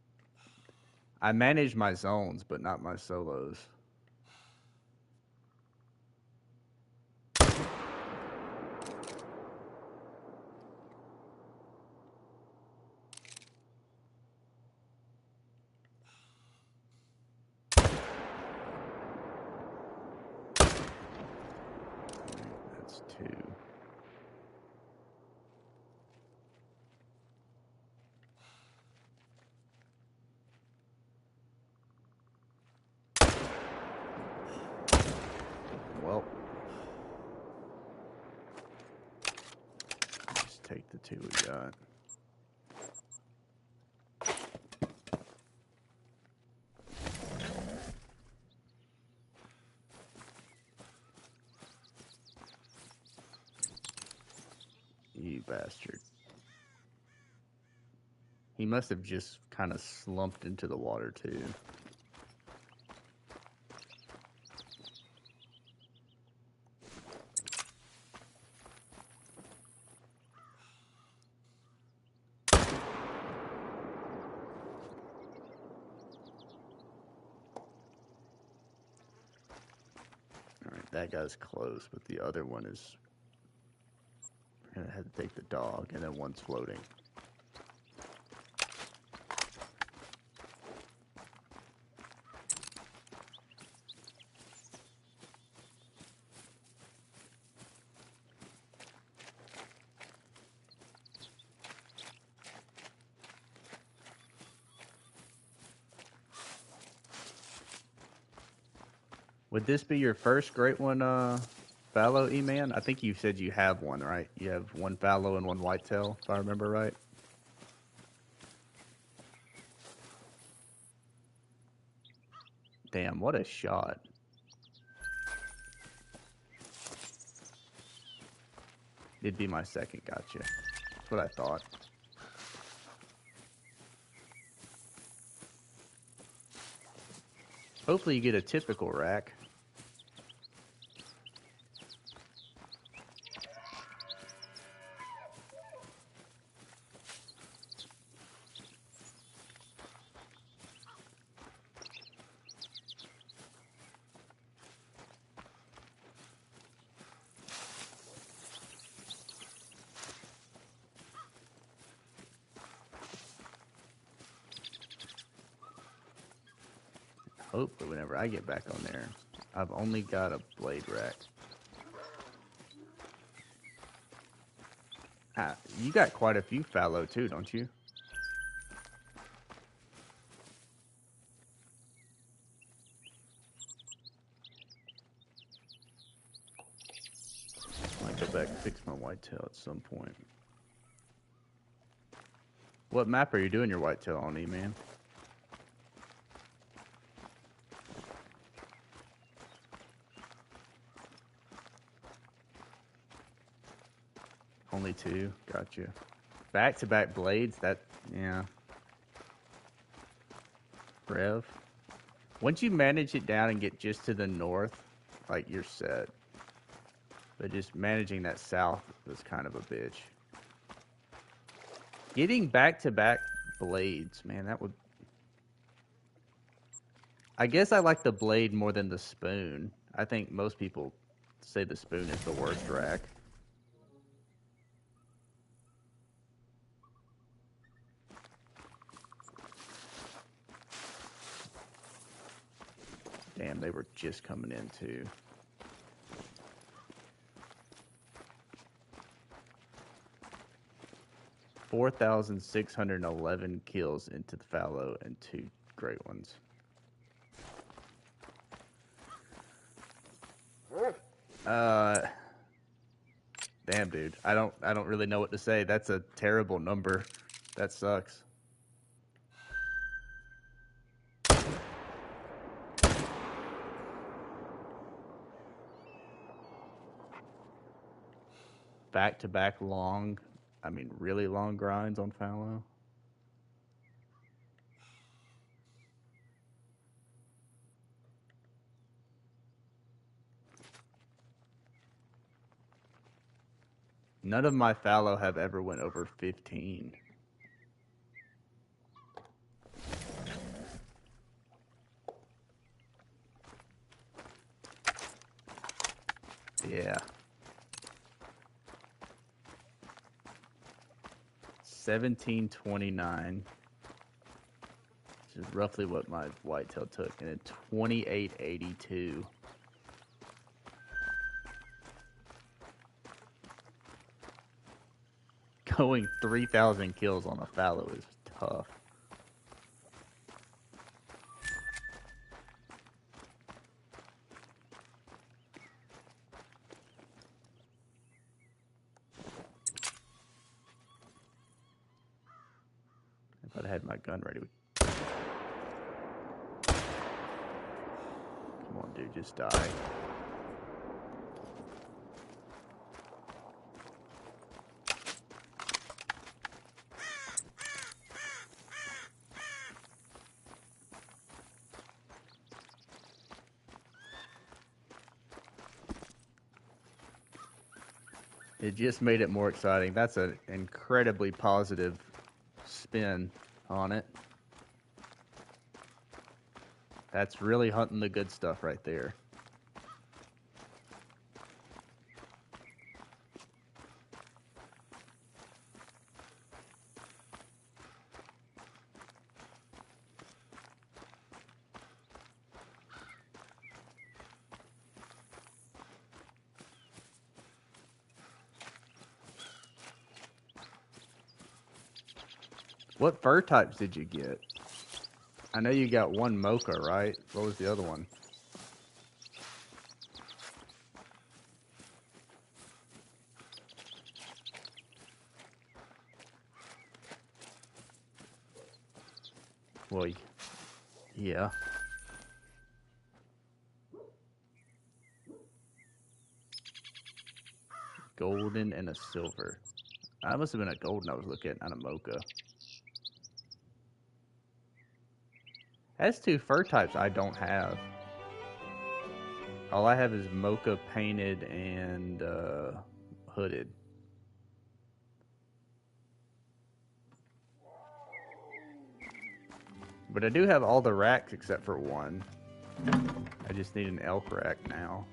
I managed my zones, but not my solos. That's 2. Well, just take the 2 we got. You bastard. He must have just kind of slumped into the water, too. Alright, that guy's close, but the other one is... We're gonna have to take the dog, and then one's floating. Would this be your first great one, fallow, E-Man? I think you said you have one, right? You have one fallow and one whitetail, if I remember right. Damn, what a shot. It'd be my second, gotcha. That's what I thought. Hopefully you get a typical rack. Hopefully whenever I get back on there, I've only got a blade rack. You got quite a few fallow too, don't you? Might go back and fix my whitetail at some point. What map are you doing your whitetail on, E-Man? Only 2? Gotcha. Back-to-back blades? Yeah. Rev. Once you manage it down and get just to the north, like, you're set. But just managing that south was kind of a bitch. Getting back-to-back blades, man, that would... I guess I like the blade more than the spoon. I think most people say the spoon is the worst rack. Damn, they were just coming in too. $4,611 kills into the fallow and 2 great ones. Damn, dude. I don't really know what to say. That's a terrible number. That sucks. Back-to-back really long grinds on fallow. None of my fallow have ever went over 15. Yeah. 1729. Which is roughly what my whitetail took. And then 2882. Going 3,000 kills on a fallow is tough. If I'd had my gun ready. Come on, dude, just die. It just made it more exciting. That's an incredibly positive spin on it. That's really hunting the good stuff right there. What fur types did you get? I know you got one mocha, right? What was the other one? Well, yeah. Golden and a silver. That must have been a golden I was looking at, not a mocha. That's 2 fur types I don't have. All I have is mocha painted and hooded. But I do have all the racks except for one. I just need an elk rack now.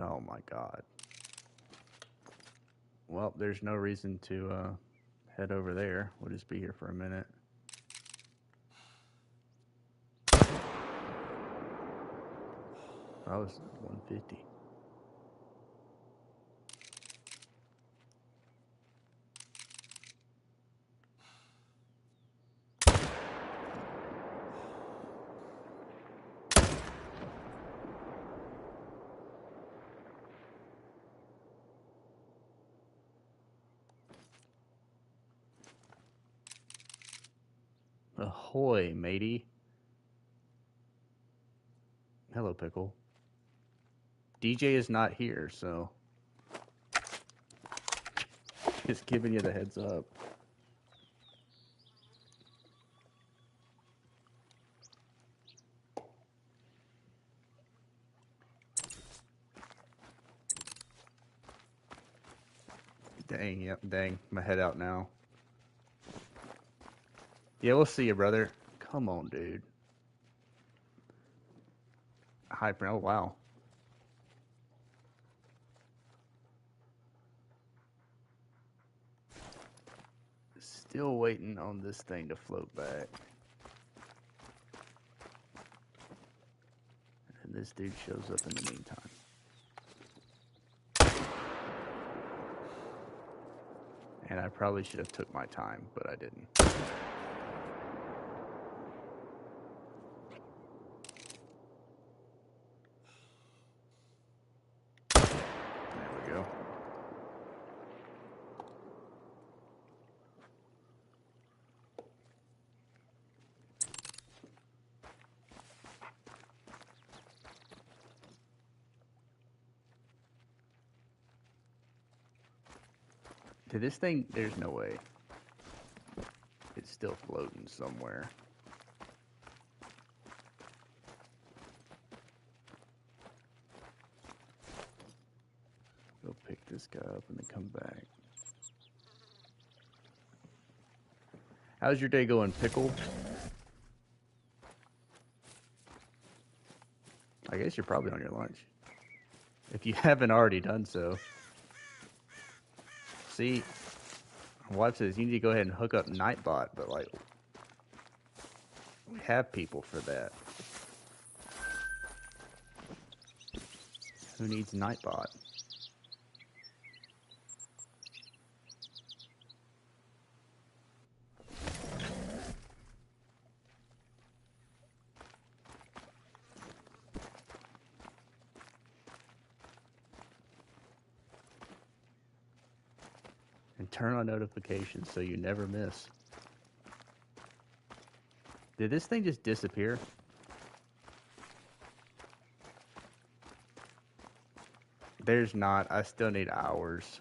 Oh my god. Well, there's no reason to head over there. We'll just be here for a minute. That was 150. Ahoy, matey. Hello, Pickle. DJ is not here, so just giving you the heads up. Dang, yep, dang. I'm gonna head out now. Yeah, we'll see you, brother. Come on, dude. Hyper. Oh, wow. Still waiting on this thing to float back. And this dude shows up in the meantime. And I probably should have took my time, but I didn't. There we go. To this thing, there's no way. It's still floating somewhere. Go pick this guy up and then come back. How's your day going, Pickle? I guess you're probably on your lunch. If you haven't already done so. See, my wife says you need to go ahead and hook up Nightbot, but like, we have people for that. Who needs Nightbot? And turn on notifications so you never miss. Did this thing just disappear? There's not. I still need hours.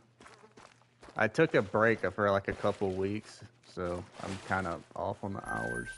I took a break for like a couple weeks, so I'm kind of off on the hours.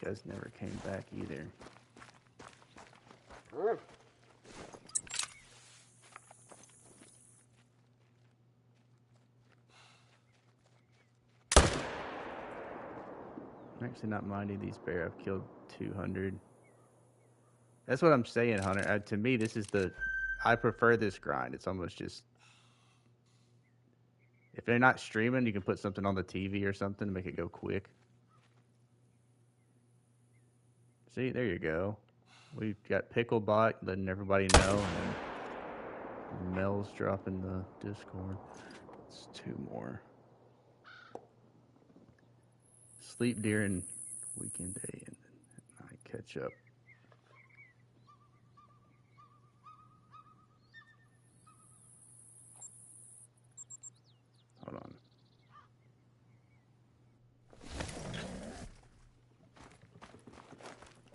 Guys never came back either. I'm actually not minding these bear. I've killed 200. That's what I'm saying, Hunter. To me, this is I prefer this grind. It's almost just, if they're not streaming, you can put something on the TV or something to make it go quick. See, there you go. We've got Picklebot letting everybody know, and Mel's dropping the Discord. It's 2 more. Sleep during weekend day and then night catch up.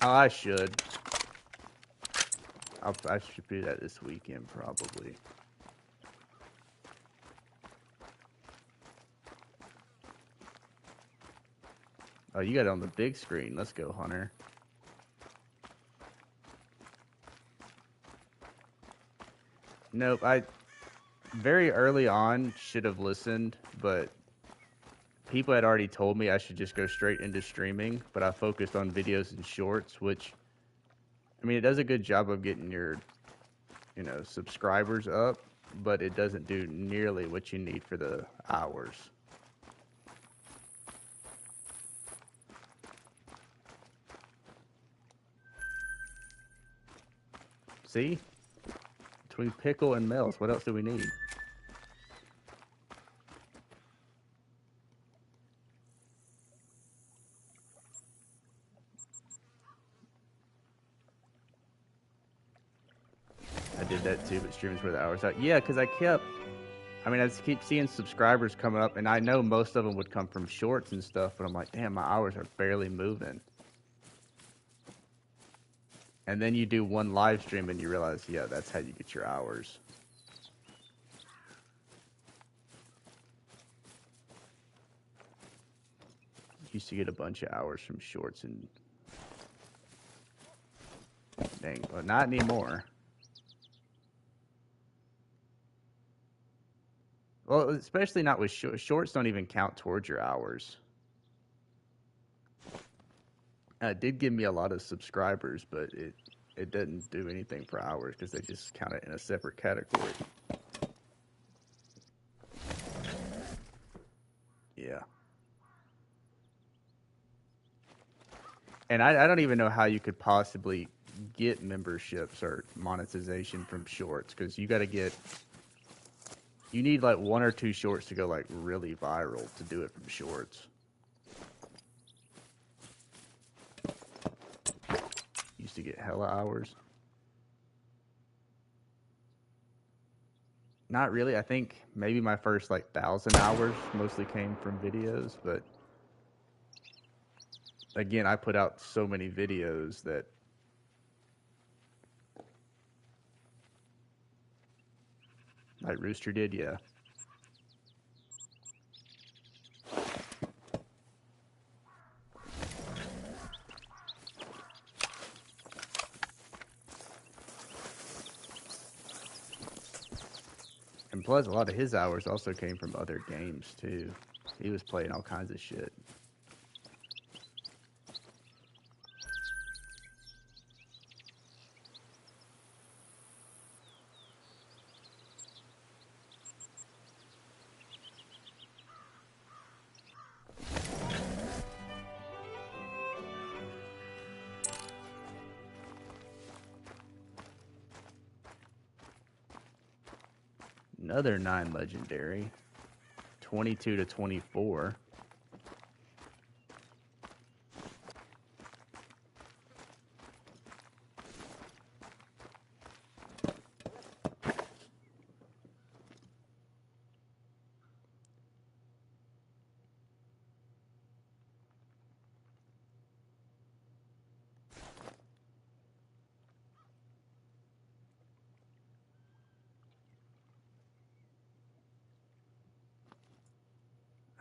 Oh, I should. I should do that this weekend, probably. Oh, you got it on the big screen. Let's go, Hunter. Nope, I very early on should have listened, but people had already told me I should just go straight into streaming, but I focused on videos and shorts, which, I mean, it does a good job of getting your, subscribers up, but it doesn't do nearly what you need for the hours. See? Between Pickle and Mel's, what else do we need? I did that too, but streams were the hours out. Yeah, because I just keep seeing subscribers coming up, and I know most of them would come from shorts and stuff, but I'm like, damn, my hours are barely moving. And then you do one live stream and you realize, yeah, that's how you get your hours. Used to get a bunch of hours from shorts and dang, but not anymore. Well, especially not with shorts. Shorts don't even count towards your hours. It did give me a lot of subscribers, but it doesn't do anything for hours because they just count it in a separate category. Yeah. And I don't even know how you could possibly get memberships or monetization from shorts because you need like one or two shorts to go like really viral to do it from shorts. Used to get hella hours. Not really. I think maybe my first like 1,000 hours mostly came from videos, but again, I put out so many videos that like Rooster did, yeah. And plus, a lot of his hours also came from other games too. He was playing all kinds of shit. Another 9 legendary. 22 to 24.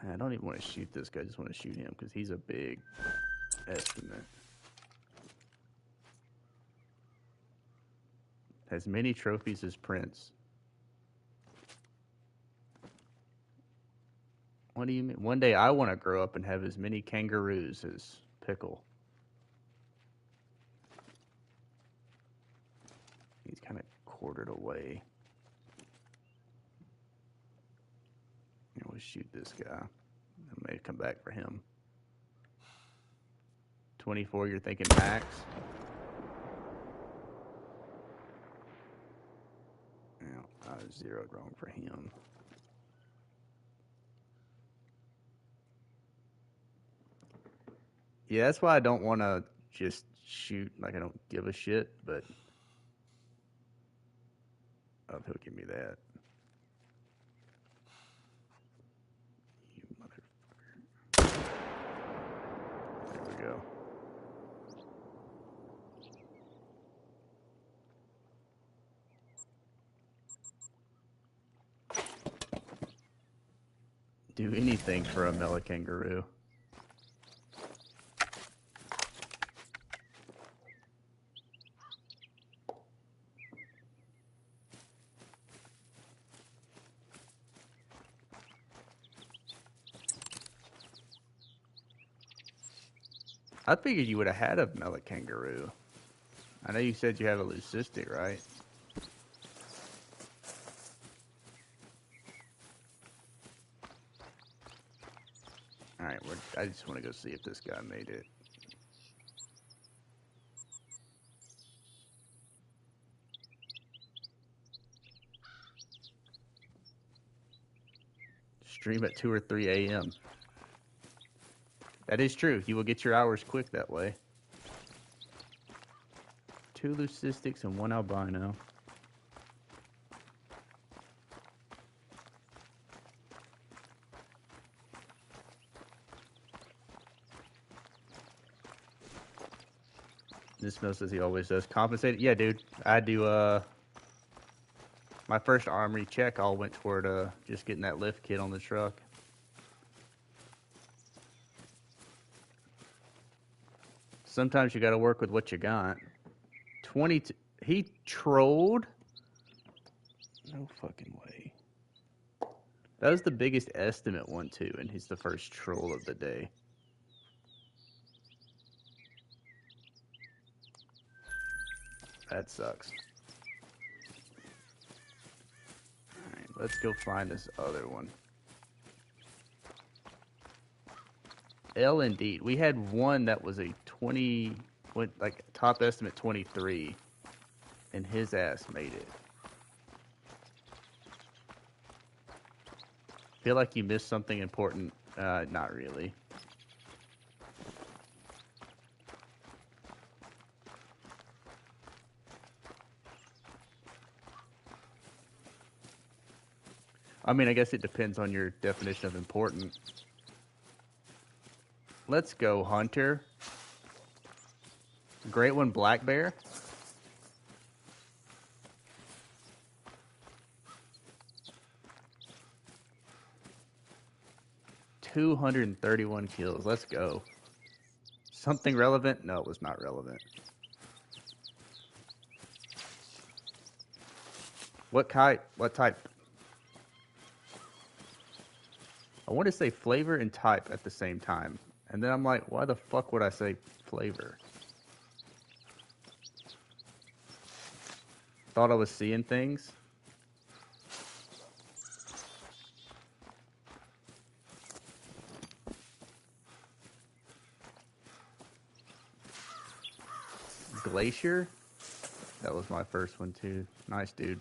I don't even want to shoot this guy. I just want to shoot him because he's a big estimate. Has many trophies as Prince. What do you mean? One day I want to grow up and have as many kangaroos as Pickle. He's kind of quartered away. We'll shoot this guy. I may come back for him. 24, you're thinking max? Yeah, I zeroed wrong for him. Yeah, that's why I don't want to just shoot like I don't give a shit, but oh, he'll give me that. You motherfucker. There we go. do anything for a Mela kangaroo. I figured you would have had a Mela kangaroo. I know you said you have a leucistic, right? Alright, I just want to go see if this guy made it. Stream at 2 or 3 a.m. That is true. You will get your hours quick that way. 2 leucistics and 1 albino. This Mill says he always does. Compensated? Yeah, dude. I do, my first armory check all went toward, just getting that lift kit on the truck. Sometimes you gotta work with what you got. 22. He trolled? No fucking way. That was the biggest estimate one, too, and he's the first troll of the day. That sucks. Alright, let's go find this other one. L indeed. We had one that was a 20, like top estimate 23, and his ass made it. Feel like you missed something important? Not really. I mean, I guess it depends on your definition of important. Let's go, Hunter. Great one, Black Bear. $231 kills. Let's go. Something relevant? No, it was not relevant. What type? What type? I want to say flavor and type at the same time. And then I'm like, why the fuck would I say flavor? Thought I was seeing things. Glacier? That was my first one too. Nice, dude.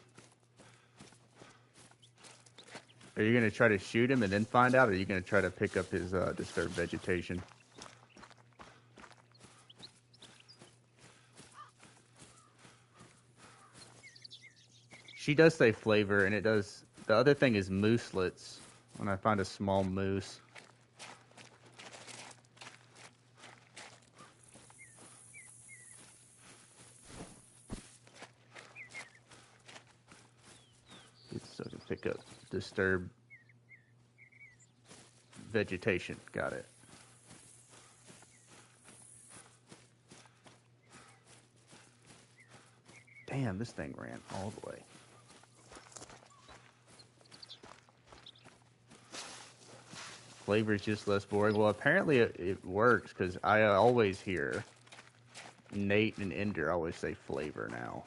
Are you going to try to shoot him and then find out, or are you going to try to pick up his disturbed vegetation? She does say flavor, and it does... The other thing is mooselets, when I find a small moose. So I can pick up disturbed vegetation. Got it. Damn, this thing ran all the way. Flavor is just less boring. Well, apparently it works, because I always hear Nate and Ender always say flavor now.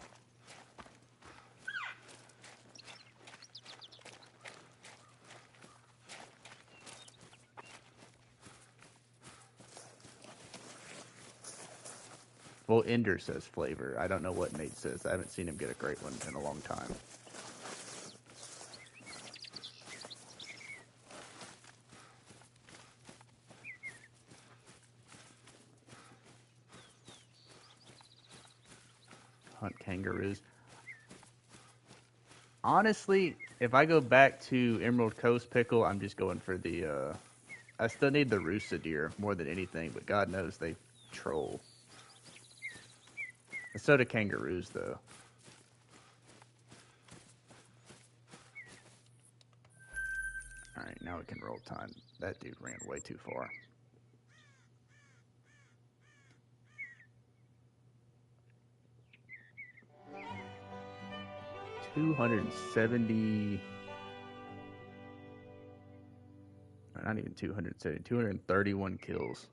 Well, Ender says flavor. I don't know what Nate says. I haven't seen him get a great one in a long time. Hunt kangaroos. Honestly, if I go back to Emerald Coast Pickle, I'm just going for the, I still need the Roosa deer more than anything, but God knows they troll. And so do kangaroos, though. Alright, now we can roll time. That dude ran way too far. $270... Not even 270. 231 kills.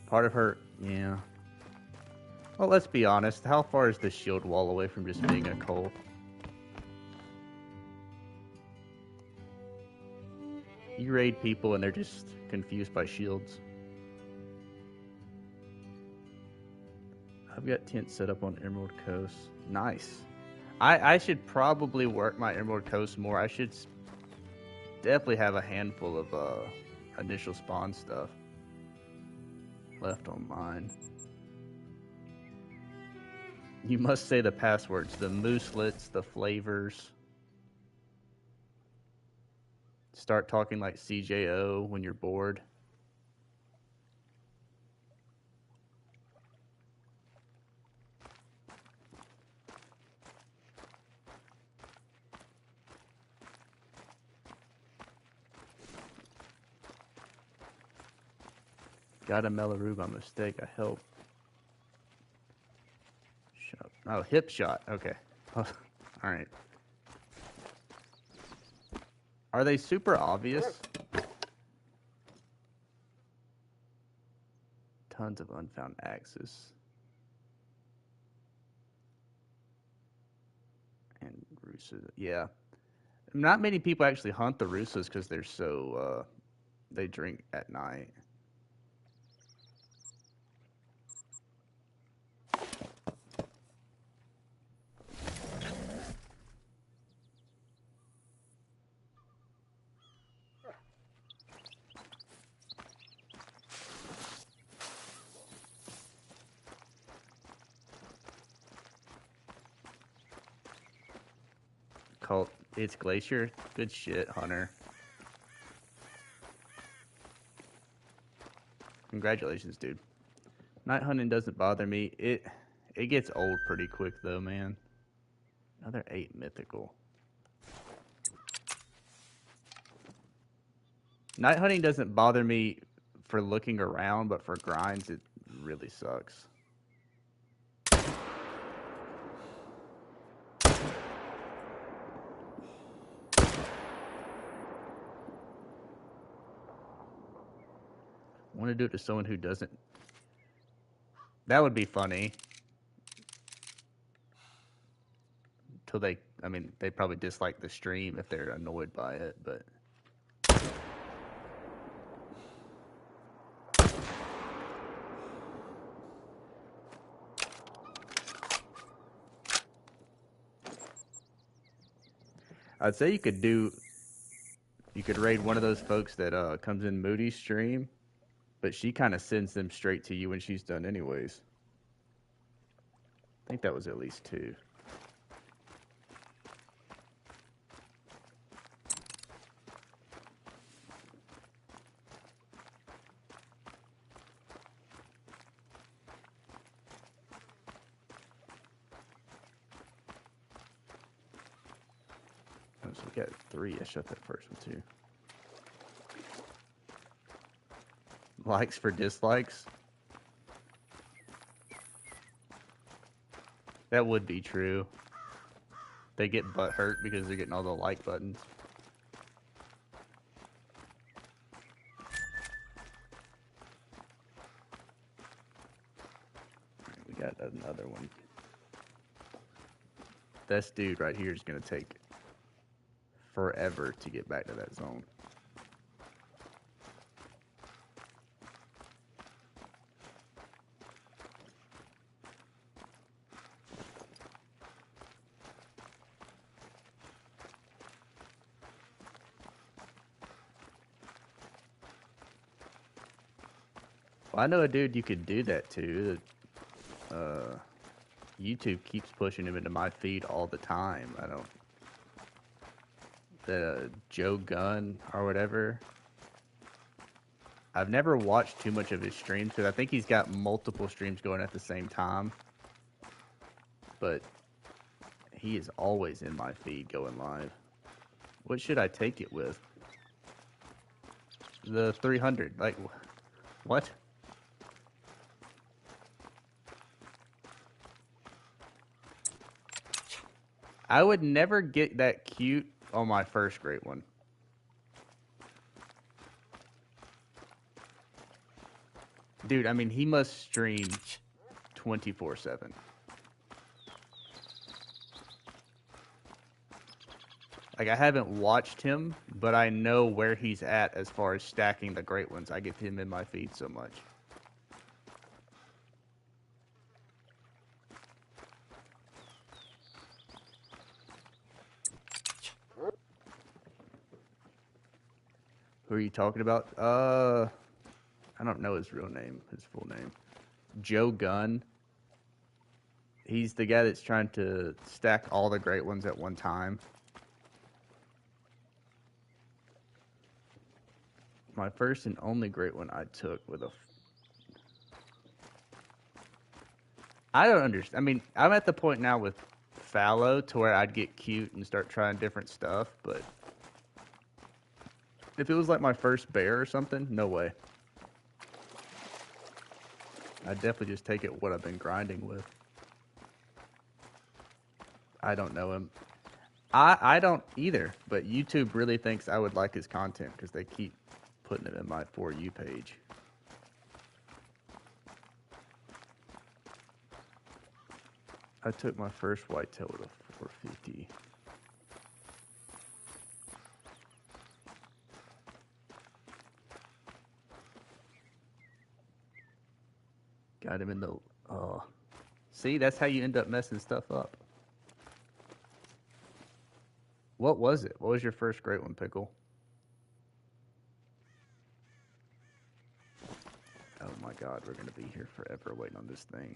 Part of her... Yeah. Well, let's be honest. How far is the shield wall away from just being a cult? You raid people and they're just confused by shields. I've got tents set up on Emerald Coast. Nice. I should probably work my Emerald Coast more. I should definitely have a handful of initial spawn stuff left on mine. You must say the passwords, the mooselets, the flavors. Start talking like CJO when you're bored. Got a Mellaroo by mistake. I help. Oh, hip shot. Okay. All right. Are they super obvious? Tons of unfound axes. And Rusas. Yeah. Not many people actually hunt the Rusas because they're so, they drink at night. Cult, it's Glacier. Good shit, Hunter. Congratulations, dude. Night hunting doesn't bother me. It gets old pretty quick though, man. Another 8 mythical. Night hunting doesn't bother me for looking around, but for grinds, it really sucks. I want to do it to someone who doesn't. That would be funny. Till they, I mean, they probably dislike the stream if they're annoyed by it, but. I'd say you could raid one of those folks that comes in Moody's stream, but she kind of sends them straight to you when she's done anyways. I think that was at least 2. Oh, so we got 3. I shut that first one too. Likes for dislikes? That would be true. They get butt hurt because they're getting all the like buttons. We got another one. This dude right here is going to take forever to get back to that zone. Well, I know a dude you could do that to. YouTube keeps pushing him into my feed all the time. I don't. The Joe Gunn or whatever. I've never watched too much of his streams because I think he's got multiple streams going at the same time. But He is always in my feed going live. What should I take it with? The 300. Like, what? I would never get that cute on my first great one. Dude, I mean, he must stream 24/7. Like, I haven't watched him, but I know where he's at as far as stacking the great ones. I get him in my feed so much. Who are you talking about? I don't know his real name, his full name. Joe Gunn. He's the guy that's trying to stack all the great ones at one time. My first and only great one I took with a... I don't understand. I mean, I'm at the point now with Fallow to where I'd get cute and start trying different stuff, but if it was like my first bear or something, no way. I'd definitely just take it what I've been grinding with. I don't know him. I don't either, but YouTube really thinks I would like his content because they keep putting it in my For You page. I took my first whitetail with a 450. Got him in the... see, that's how you end up messing stuff up. What was it? What was your first great one, Pickle? Oh my god, we're going to be here forever waiting on this thing.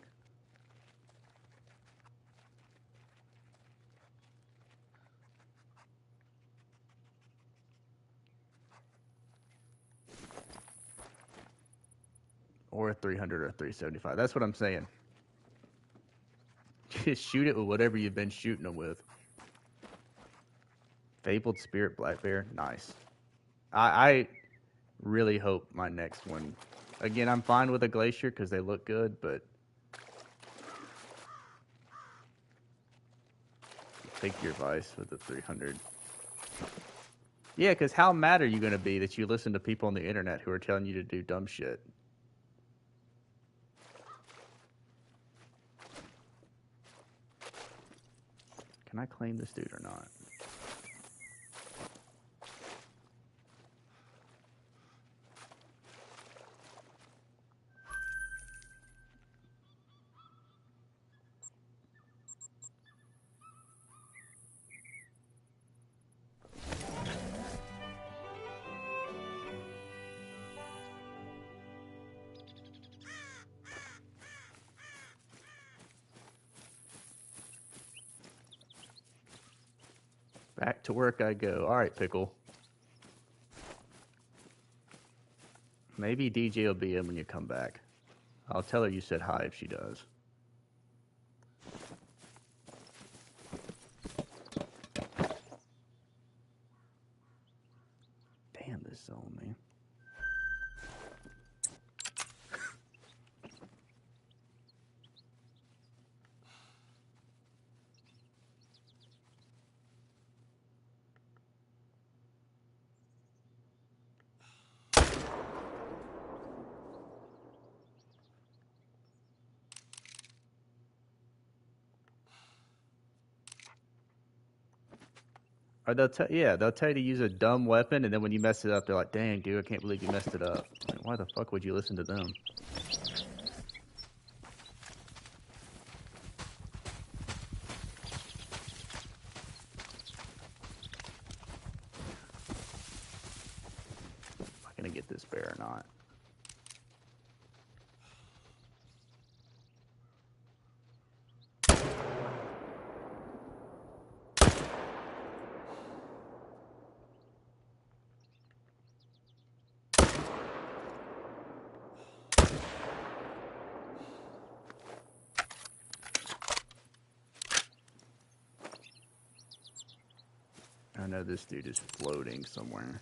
Or 300 or 375. That's what I'm saying. Just shoot it with whatever you've been shooting them with. Fabled Spirit Black Bear. Nice. I really hope my next one... Again, I'm fine with a Glacier because they look good, but... Take your advice with the 300. Yeah, because how mad are you going to be that you listen to people on the internet who are telling you to do dumb shit? Can I claim this dude or not? Back to work I go. All right, Pickle. Maybe DJ will be in when you come back. I'll tell her you said hi if she does. Damn this zone, man. Or they'll tell you to use a dumb weapon, and then when you mess it up, they're like, "Dang, dude, I can't believe you messed it up." Like, why the fuck would you listen to them? Am I gonna get this bear or not? I know this dude is floating somewhere.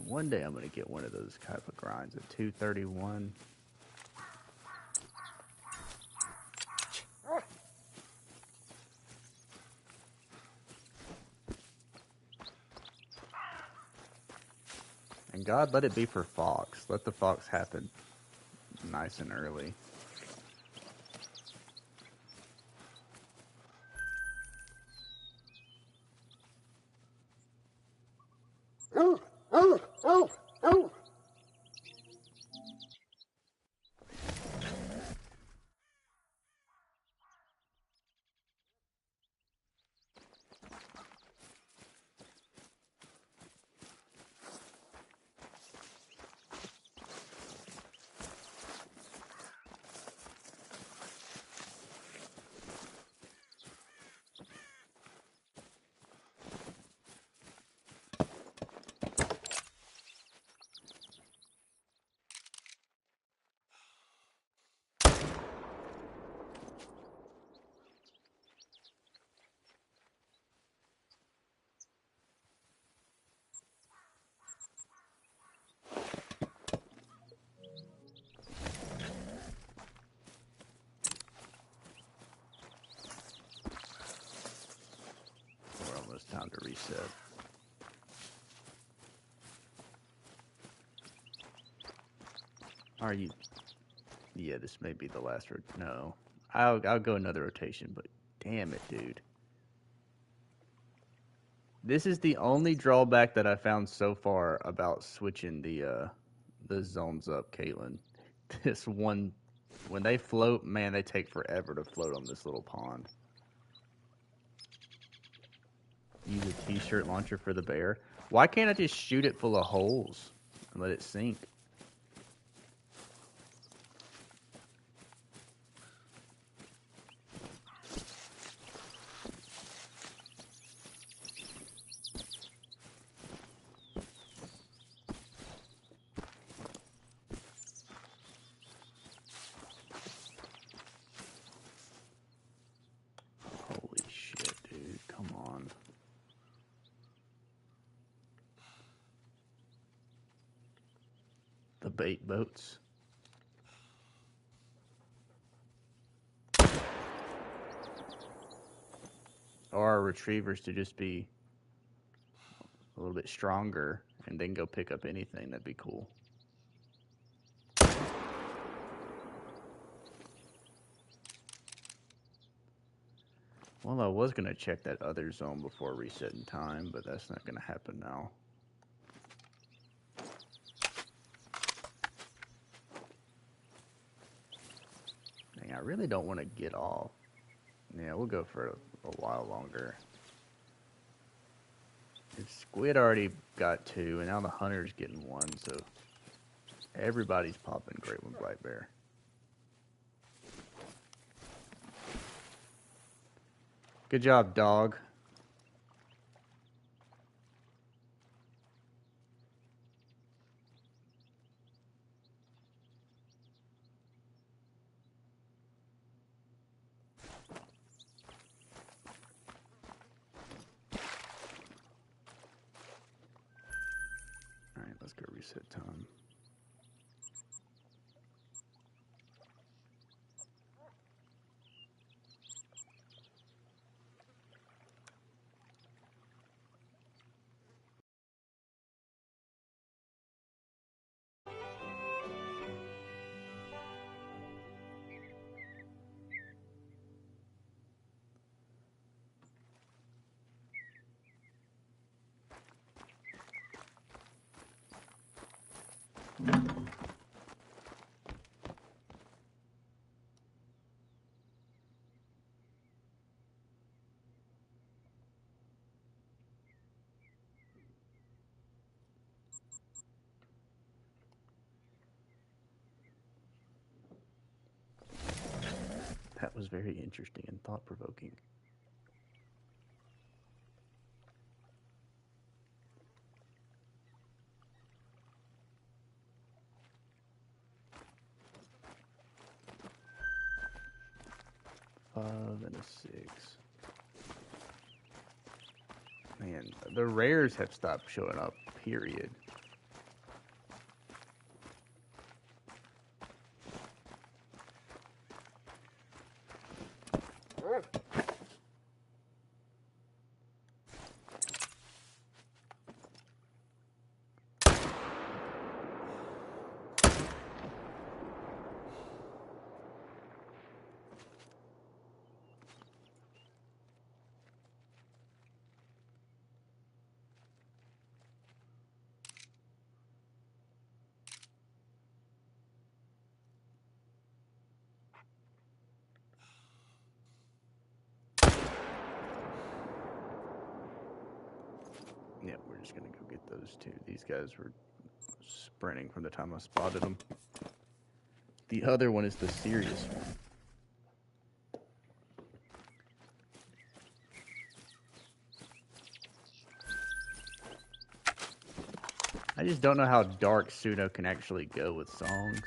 One day I'm going to get one of those type of grinds at 231. And God, let it be for Fox. Let the Fox happen nice and early. Time to reset. Are you? Yeah, this may be the last. No, I'll go another rotation. But damn it, dude. This is the only drawback that I found so far about switching the zones up, Caitlin. This one, when they float, man, they take forever to float on this little pond. Use a t-shirt launcher for the bear. Why can't I just shoot it full of holes and let it sink? Holy shit, dude. Come on. The bait boats. Or our retrievers to just be a little bit stronger and then go pick up anything. That'd be cool. Well, I was going to check that other zone before resetting time, but that's not going to happen now. Dang, I really don't want to get off. Yeah, we'll go for a while longer. The squid already got 2, and now the hunter's getting 1, so everybody's popping Great One Black Bear. Good job, dog. Alright, let's go reset time. That was very interesting and thought-provoking. Five and a 6. Man, the rares have stopped showing up, period. Yeah, we're just going to go get those two. These guys were sprinting from the time I spotted them. The other one is the serious one. I just don't know how dark Suno can actually go with songs.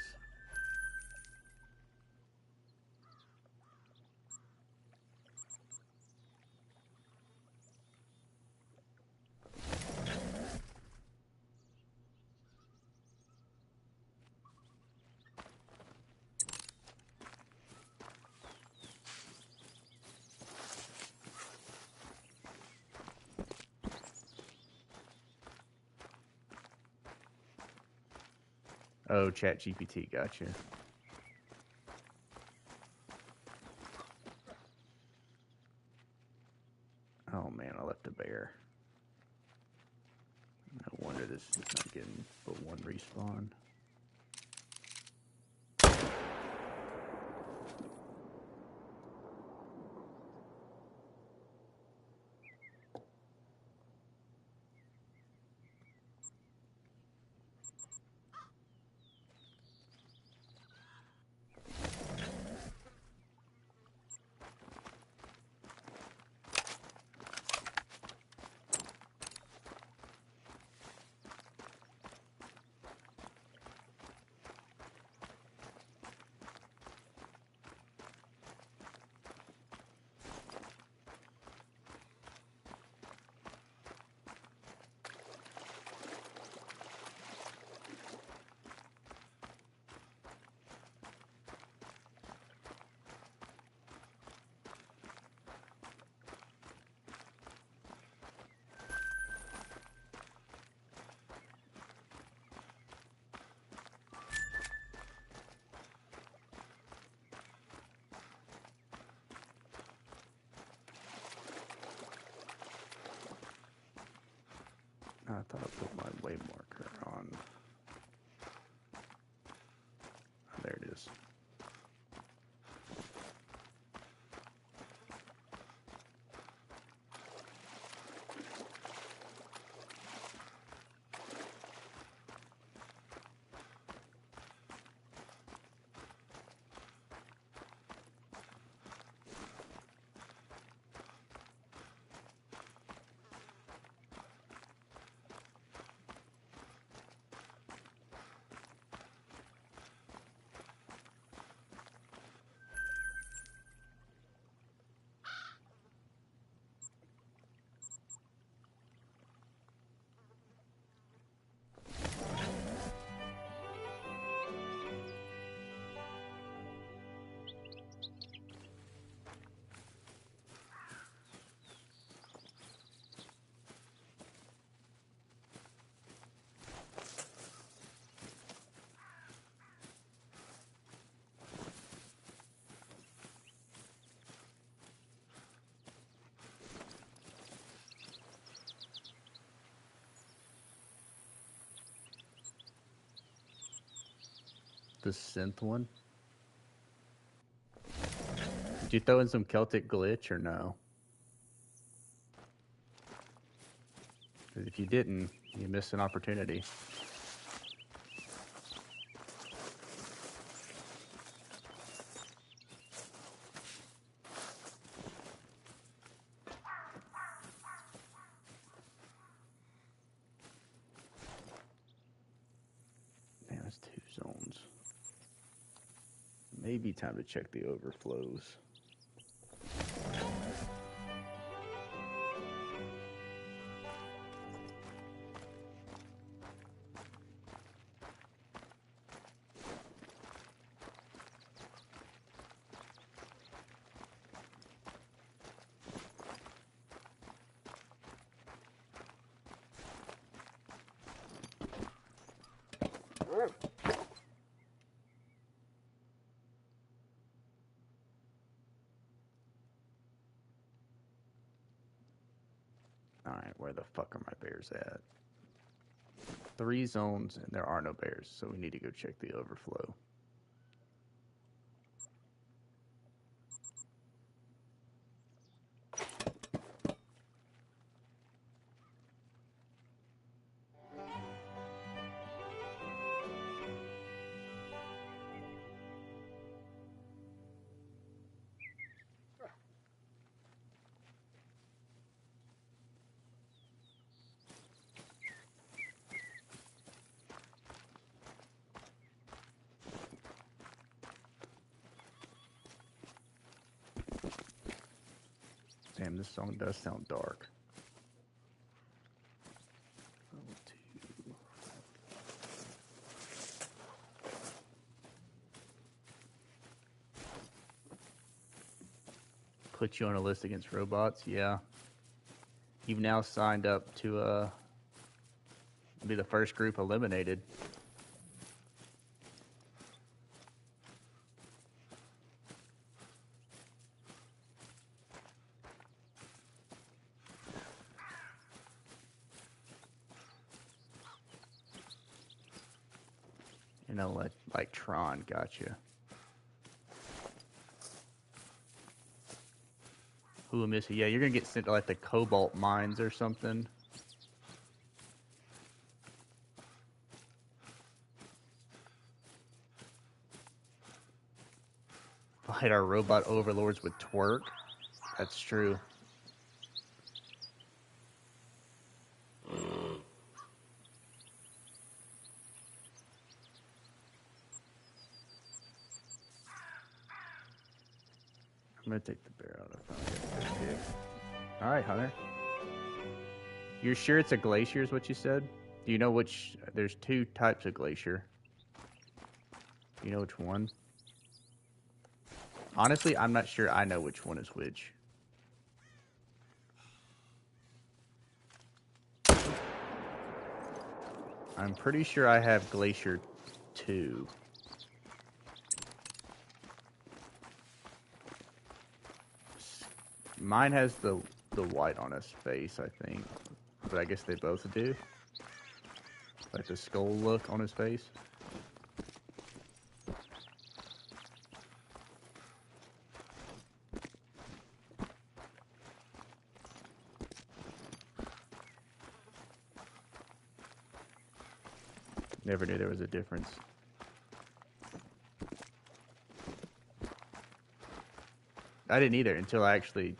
Oh, ChatGPT, gotcha. Oh man, I left a bear. No wonder this is not getting but one respawn. I thought I put my wave marker on. Oh, there it is. The synth one? Did you throw in some Celtic glitch or no? Because if you didn't, you missed an opportunity. Man, that's 2 zones. Maybe time to check the overflows. Alright, where the fuck are my bears at? 3 zones and there are no bears, so we need to go check the overflow. Damn, this song does sound dark. Put you on a list against robots, yeah. You've now signed up to be the first group eliminated. You know, like Tron, gotcha. Who will miss it? Yeah, you're gonna get sent to like the Cobalt Mines or something. Fight our robot overlords with twerk. That's true. I'm gonna take the bear out. I found it. All right, Hunter. You're sure it's a glacier is what you said? Do you know which? There's 2 types of glacier. Do you know which one? Honestly, I'm not sure I know which one is which. I'm pretty sure I have Glacier 2. Mine has the white on his face, I think. But I guess they both do. Like the skull look on his face. Never knew there was a difference. I didn't either until I actually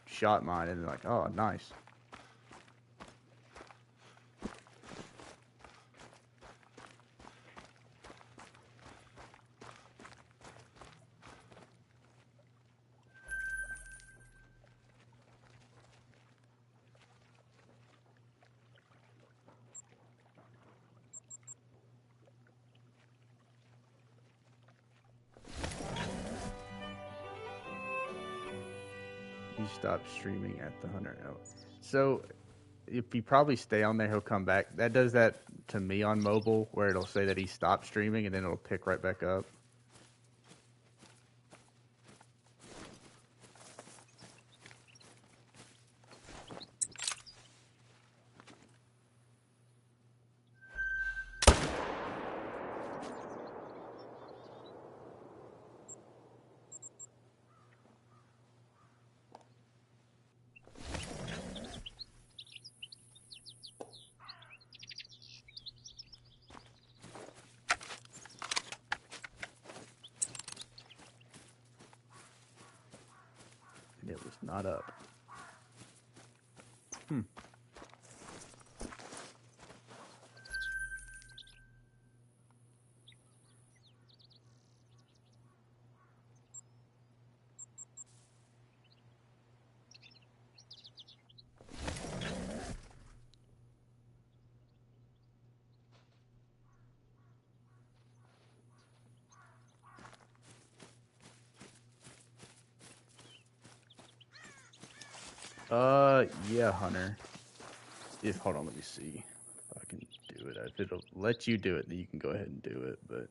shot mine and like, oh, nice. You stopped streaming at the 100 note. So if you probably stay on there, he'll come back. That does that to me on mobile, where it'll say that he stopped streaming and then it'll pick right back up. not up. Hmm. Yeah, Hunter. Hold on, let me see if I can do it. If it'll let you do it, then you can go ahead and do it, but.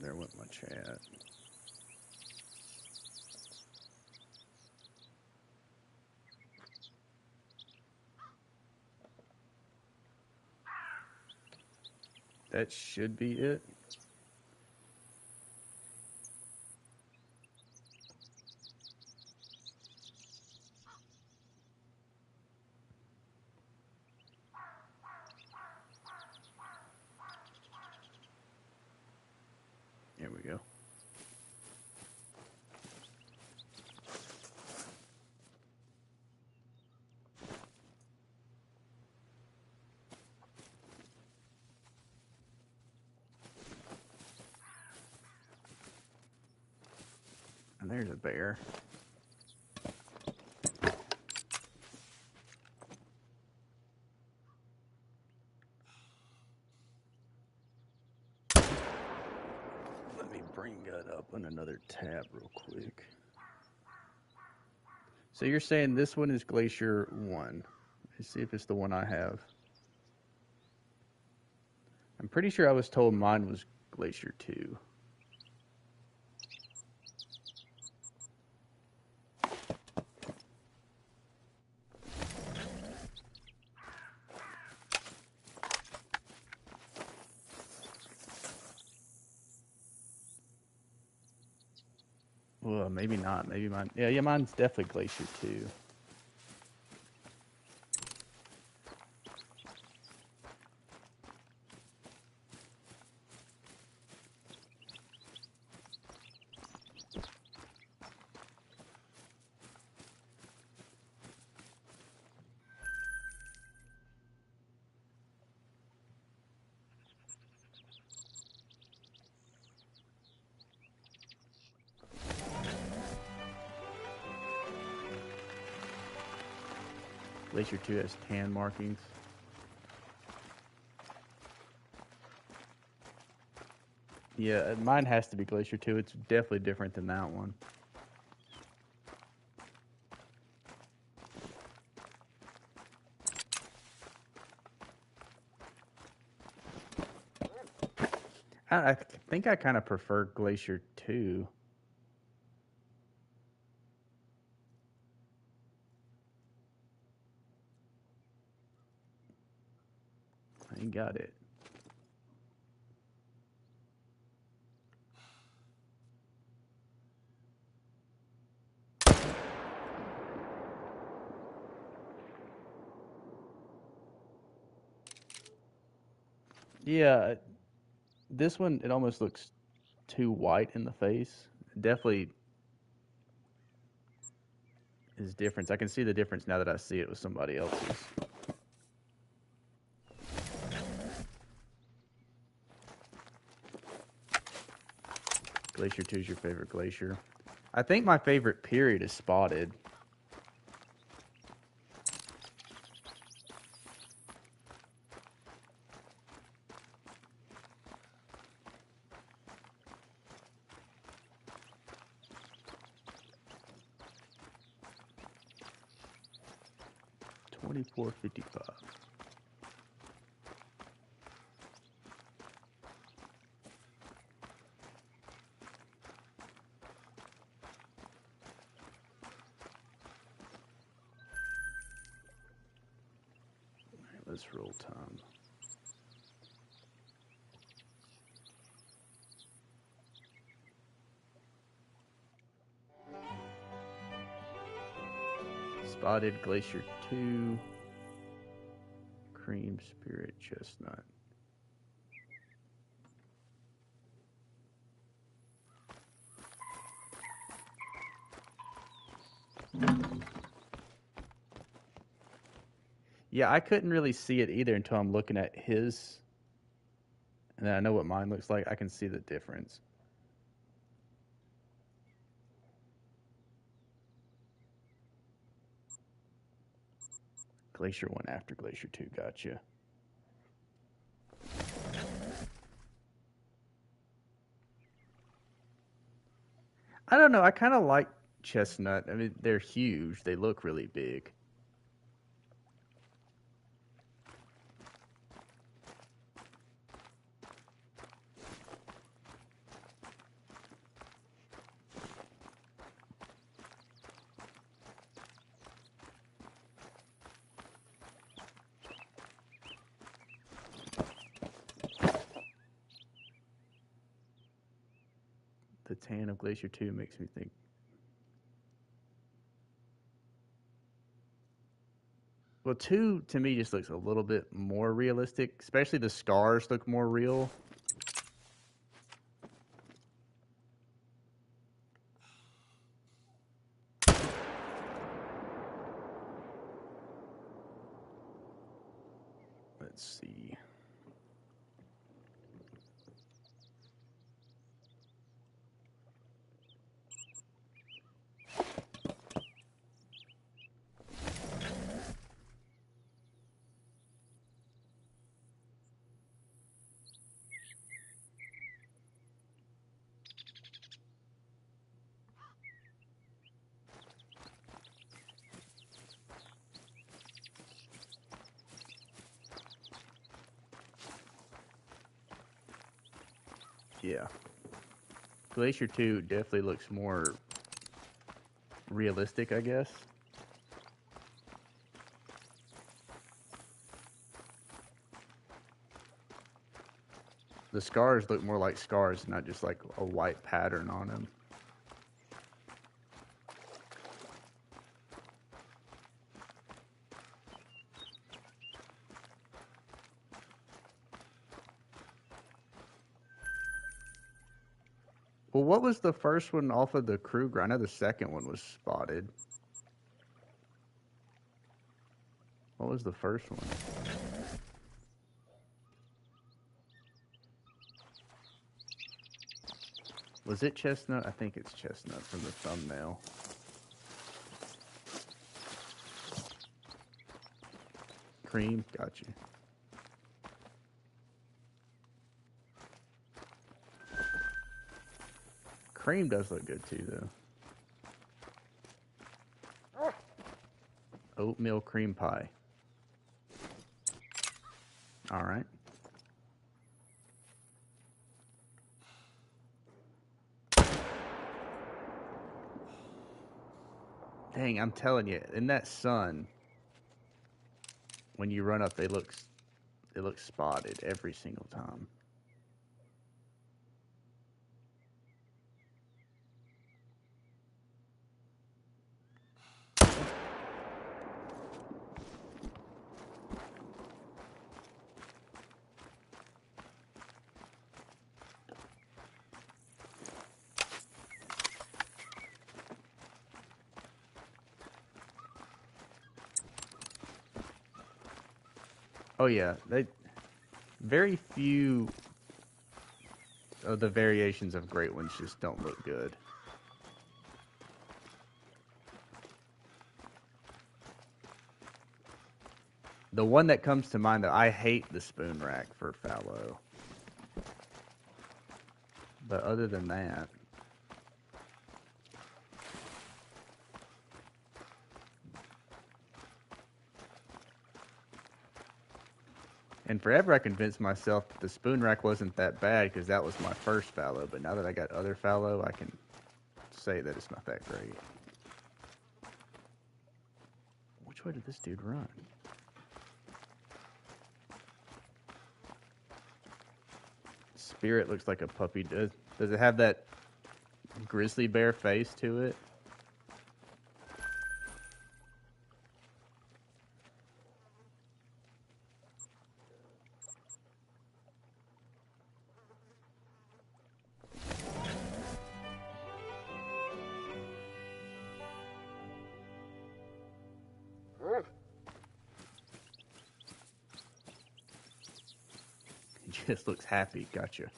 There went my chat. That should be it. Here we go. And there's a bear. Let me bring that up on another tab real quick. So you're saying this one is Glacier 1. Let's see if it's the one I have. I'm pretty sure I was told mine was Glacier 2. Well, maybe not. Maybe mine. Yeah, mine's definitely Glacier 2. Glacier 2 has tan markings. Yeah, mine has to be Glacier 2. It's definitely different than that one. I think I kind of prefer Glacier 2. I got it. Yeah, this one, it almost looks too white in the face. Definitely is difference. I can see the difference now that I see it with somebody else's. Glacier 2 is your favorite Glacier. I think my favorite period is Spotted. $24.55. this roll time. Spotted Glacier 2. Cream Spirit Chestnut. Yeah, I couldn't really see it either until I'm looking at his. And then I know what mine looks like. I can see the difference. Glacier 1 after Glacier 2. Gotcha. I don't know. I kind of like Chestnut. I mean, they're huge. They look really big. The tan of Glacier 2 makes me think. Well, 2 to me just looks a little bit more realistic, especially the scars look more real. Let's see. Yeah. Glacier 2 definitely looks more realistic, I guess. The scars look more like scars, not just like a white pattern on them. Well, what was the first one off of the Kruger? I know the second one was spotted. What was the first one? Was it Chestnut? I think it's Chestnut from the thumbnail. Cream? Got you. Cream does look good too, though. Oatmeal cream pie. All right. Dang, I'm telling you, in that sun, when you run up, they look spotted every single time. Oh yeah, very few of the variations of great ones just don't look good. The one that comes to mind, though, I hate the spoon rack for fallow. But other than that, and forever I convinced myself that the spoon rack wasn't that bad because that was my first fallow. But now that I got other fallow, I can say that it's not that great. Which way did this dude run? Spirit looks like a puppy. Does it have that grizzly bear face to it? He just looks happy. Gotcha.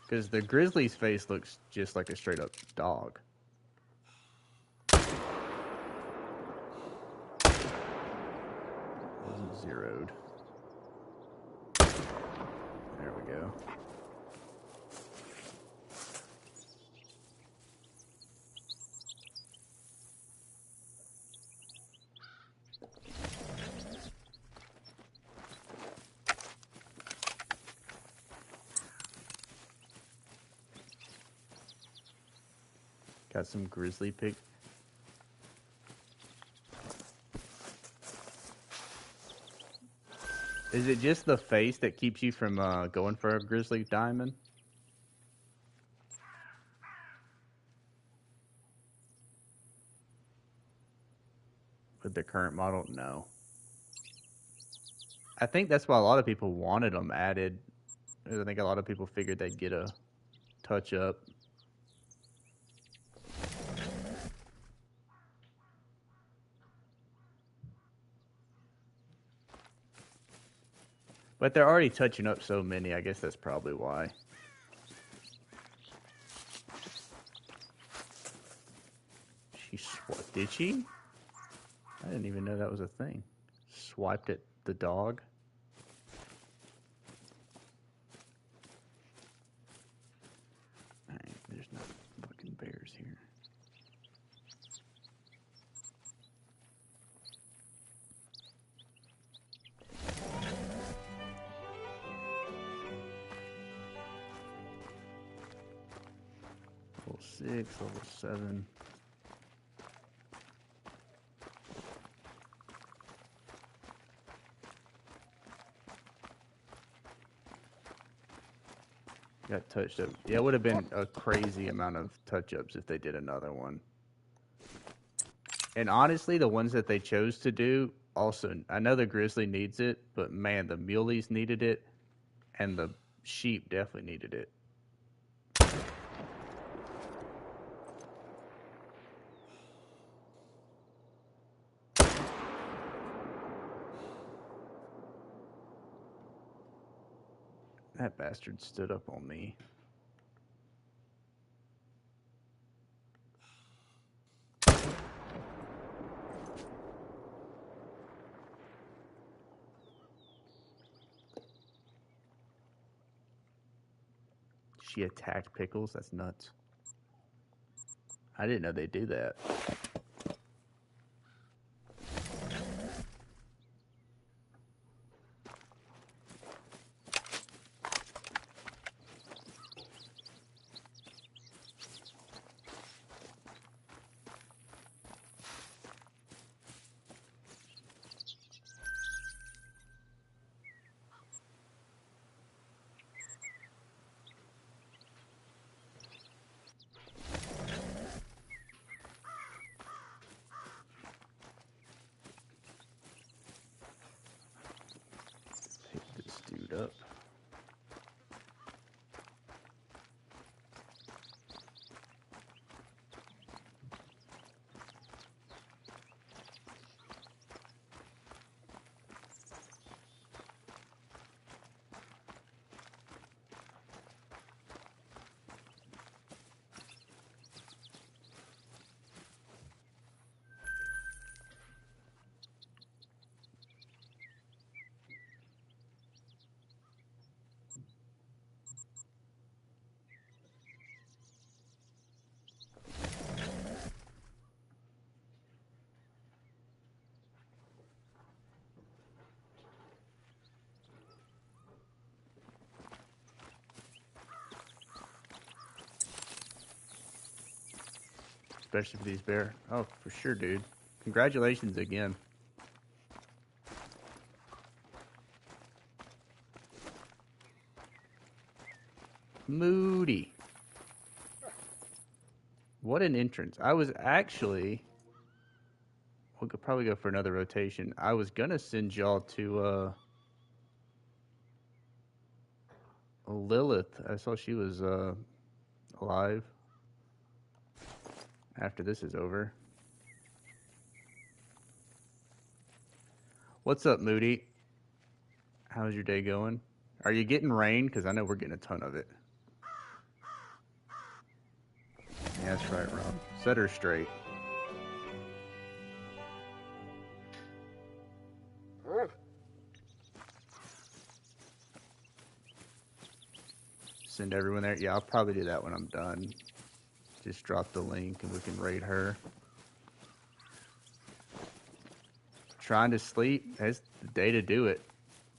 Because the grizzly's face looks just like a straight up dog. Wasn't zeroed. There we go. Got some grizzly pig. Is it just the face that keeps you from going for a grizzly diamond? With the current model? No. I think that's why a lot of people wanted them added. I think a lot of people figured they'd get a touch up. But they're already touching up so many. I guess that's probably why. Did she? I didn't even know that was a thing. Swiped at the dog. Alright, there's no fucking bears here. Level 6, level 7. Got touched up. Yeah, it would have been a crazy amount of touch-ups if they did another one. And honestly, the ones that they chose to do also, I know the grizzly needs it, but man, the muleys needed it, and the sheep definitely needed it. That bastard stood up on me. She attacked Pickles? That's nuts. I didn't know they do that. Up. Especially for these bear. Oh, for sure, dude. Congratulations again. Moody. What an entrance. I was actually... We could probably go for another rotation. I was going to send y'all to Lilith. I saw she was alive after this is over. What's up, Moody? How's your day going? Are you getting rain? Because I know we're getting a ton of it. Yeah, that's right, Rob. Set her straight. Send everyone there. Yeah, I'll probably do that when I'm done. Just drop the link and we can raid her. Trying to sleep. It's the day to do it.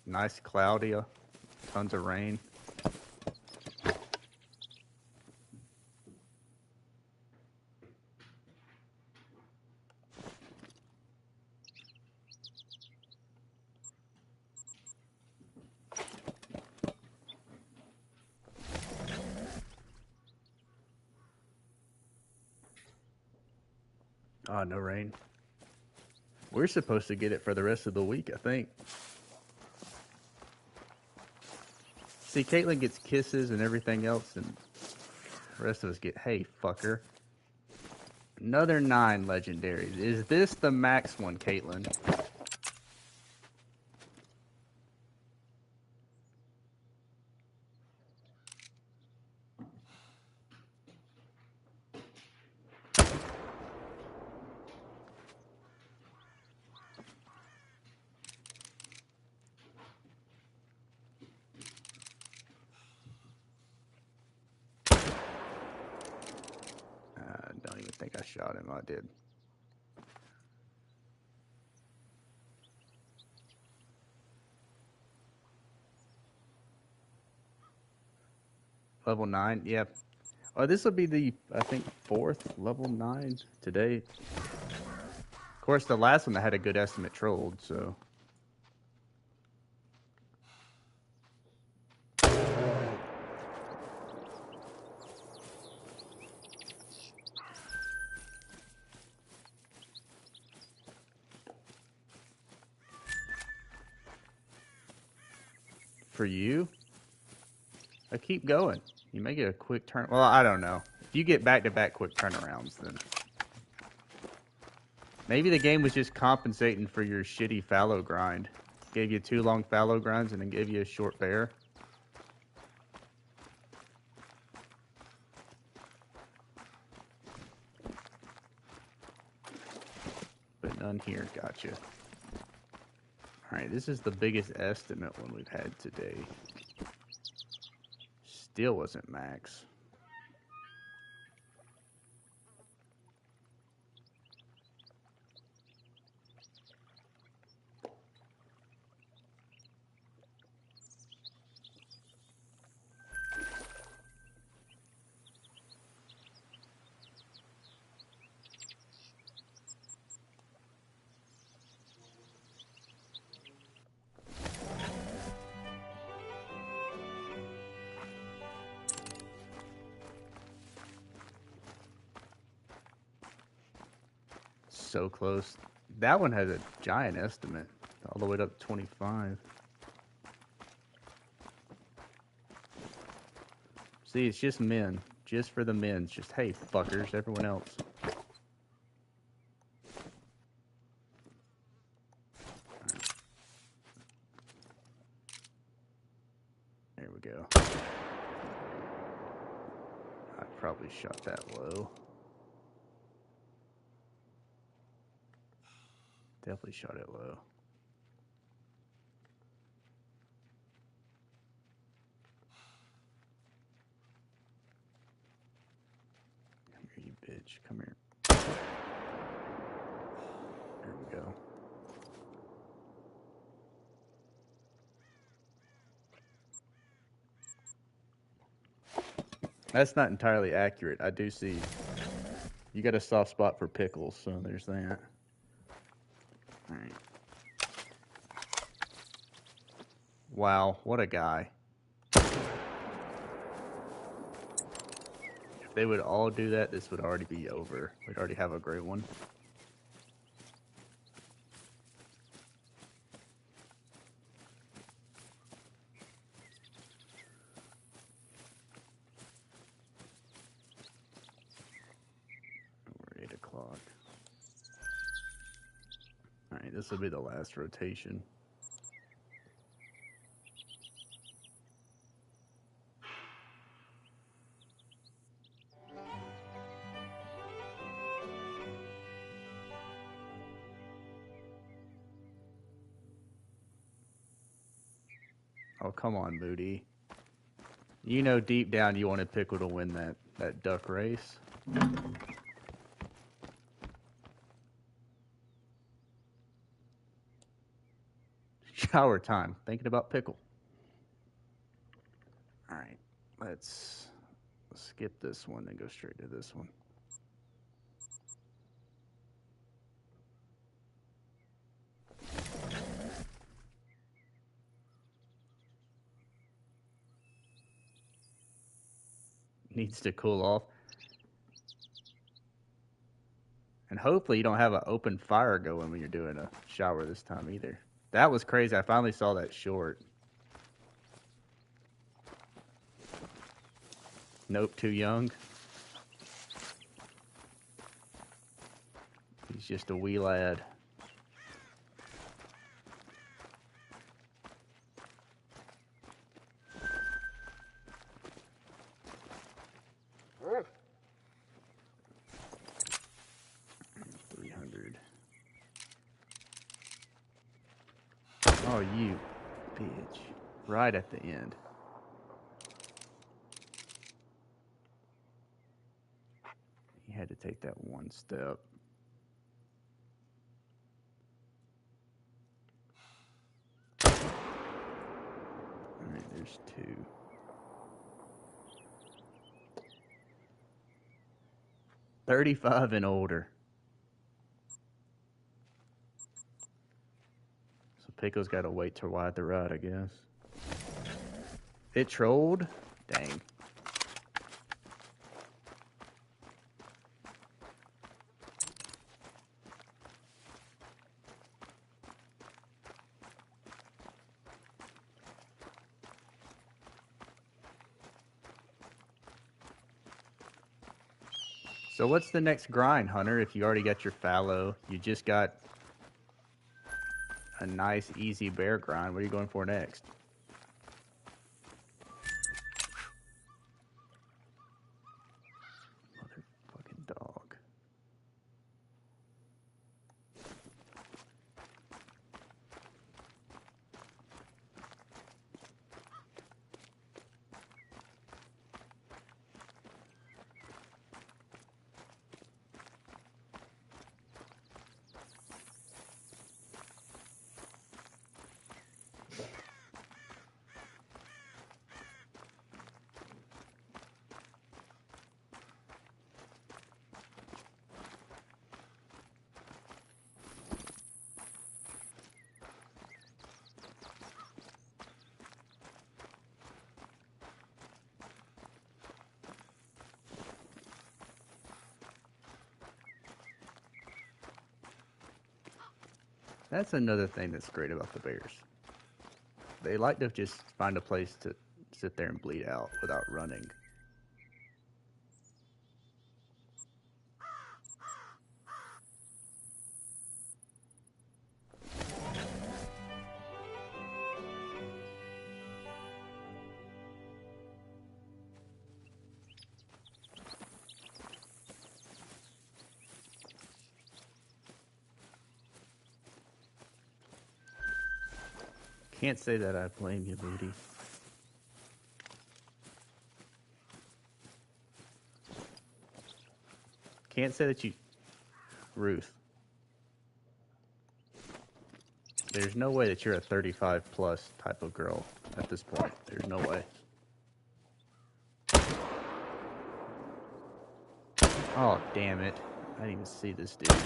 Nice, cloudy, tons of rain. Oh, no rain. We're supposed to get it for the rest of the week, I think. See, Caitlyn gets kisses and everything else, and the rest of us get, hey, fucker. Another 9 legendaries. Is this the max one, Caitlyn? I don't even think I shot him. I did. Level 9, yep. Oh, this will be the, I think, 4th level 9 today. Of course, the last one that had a good estimate trolled, so. For you, I keep going. You may get a quick turn. Well, I don't know. If you get back-to-back quick turnarounds, then maybe the game was just compensating for your shitty fallow grind. Gave you 2 long fallow grinds and then gave you a short bear. But none here. Gotcha. Alright, this is the biggest estimate one we've had today. Still wasn't max. So close. That one has a giant estimate. All the way up to 25. See, it's just men. Just for the men. It's just, hey, fuckers, everyone else. There we go. I probably shot that low. Definitely shot it low. Come here, you bitch. Come here. There we go. That's not entirely accurate. I do see you got a soft spot for pickles, so there's that. All right. Wow, what a guy. they would all do that, this would already be over. We'd already have a great one. We're 8 o'clock. All right, this will be the last rotation. Oh, come on, Moody. You know deep down you wanted Pickle to win that duck race. Shower time. Thinking about Pickle. All right, let's skip this one and go straight to this one. Needs to cool off. And hopefully you don't have an open fire going when you're doing a shower this time either. That was crazy. I finally saw that short. Nope, too young. He's just a wee lad. Oh, you bitch. Right at the end. He had to take that one step. Alright, there's 2. $35 and older. So Pickle's got to wait to ride the ride, I guess. It trolled? Dang. So what's the next grind, Hunter? If you already got your fallow, you just got a nice, easy bear grind. What are you going for next? Motherfucking dog. That's another thing that's great about the Bears. They like to just find a place to sit there and bleed out without running. Can't say that I blame you, Moody. Can't say that you... Ruth. There's no way that you're a 35 plus type of girl at this point. There's no way. Oh, damn it. I didn't even see this dude.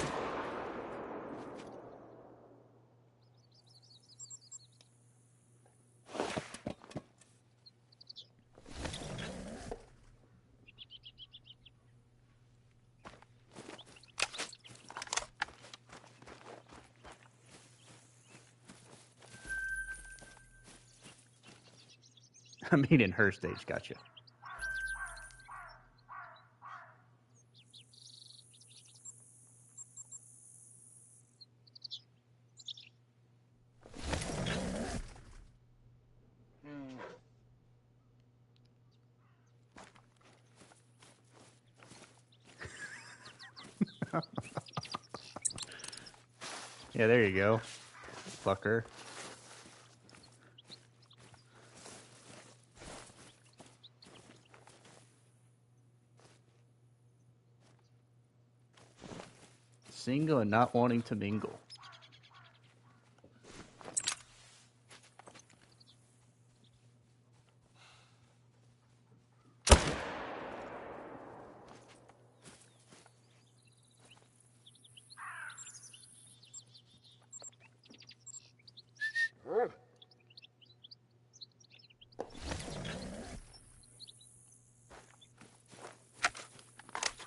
I mean, in her stage, gotcha. Yeah, there you go. Fucker. Single and not wanting to mingle.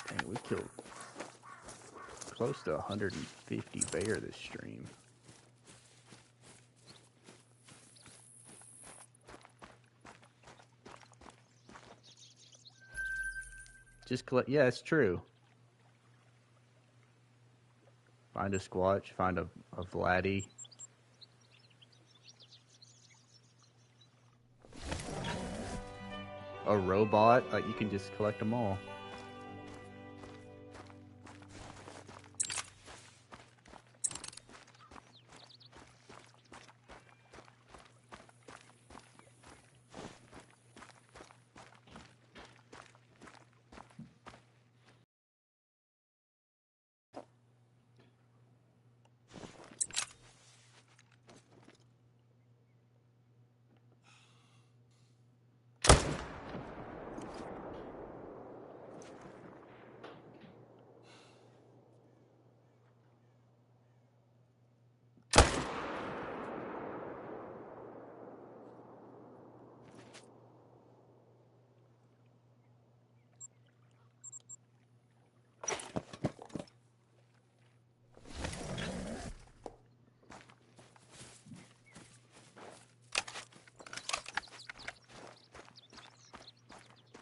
Dang, we killed close to 150 bear this stream. Just collect. Yeah, it's true. Find a Squatch. Find a Vladdy. A robot. Like, you can just collect them all.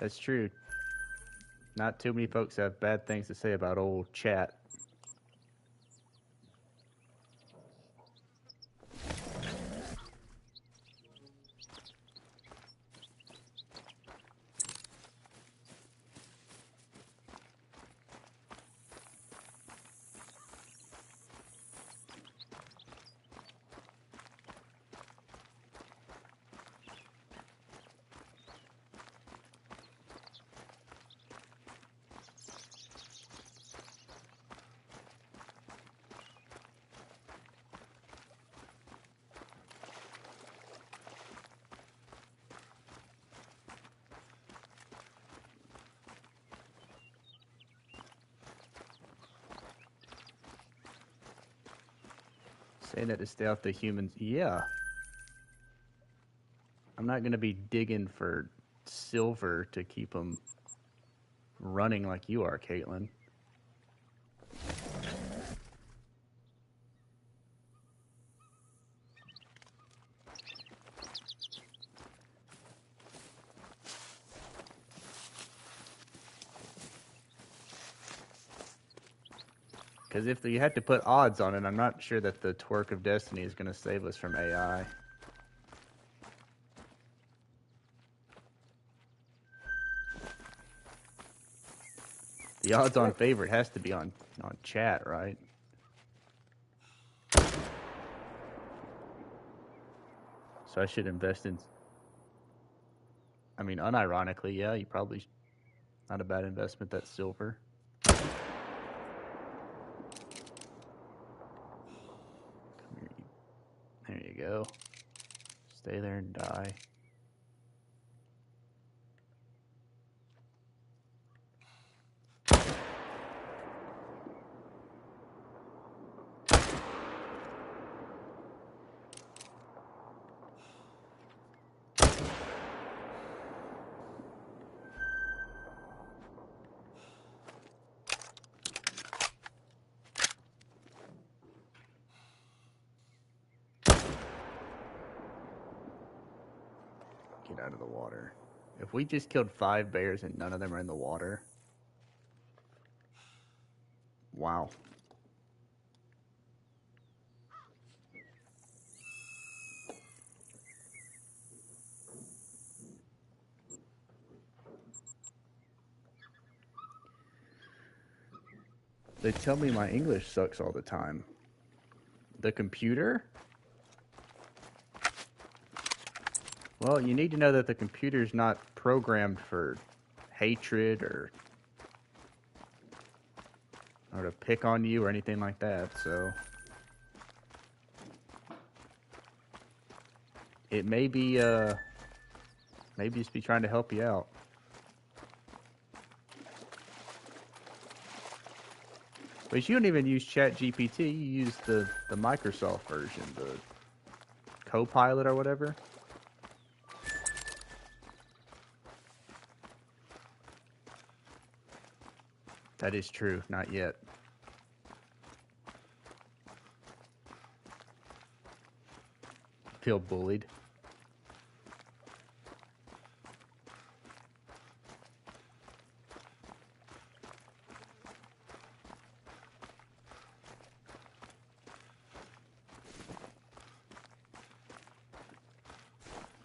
That's true. Not too many folks have bad things to say about old chat. Saying that to stay off the humans. Yeah. I'm not going to be digging for silver to keep them running like you are, Caitlin. Because if you had to put odds on it, I'm not sure that the Twerk of Destiny is going to save us from AI. The odds on favorite has to be on chat, right? So I should invest in... I mean, unironically, yeah, you probably... Not a bad investment, that silver. There you go. Stay there and die. get out of the water. If we just killed 5 bears and none of them are in the water. Wow. They tell me my English sucks all the time. The computer? Well, you need to know that the computer's not programmed for hatred or to pick on you or anything like that, so it may be maybe just be trying to help you out. But you don't even use ChatGPT, you use the Microsoft version, the Copilot or whatever. That is true, not yet. Feel bullied.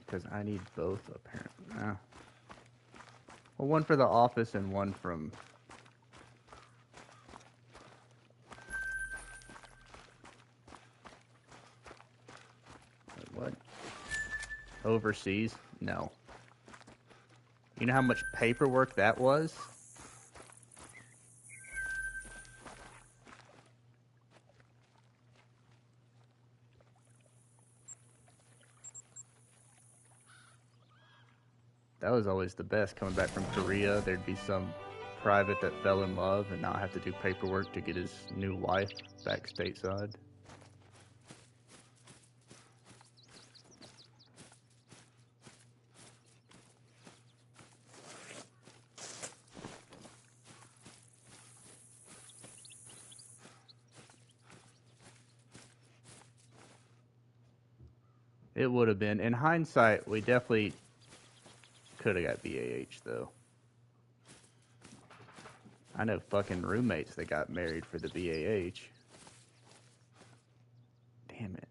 Because I need both, apparently. Well, one for the office and one from... What? Overseas? No. You know how much paperwork that was? That was always the best. Coming back from Korea, there'd be some private that fell in love and now have to do paperwork to get his new wife back stateside. It would have been. In hindsight, we definitely could have got BAH, though. I know fucking roommates that got married for the BAH. Damn it.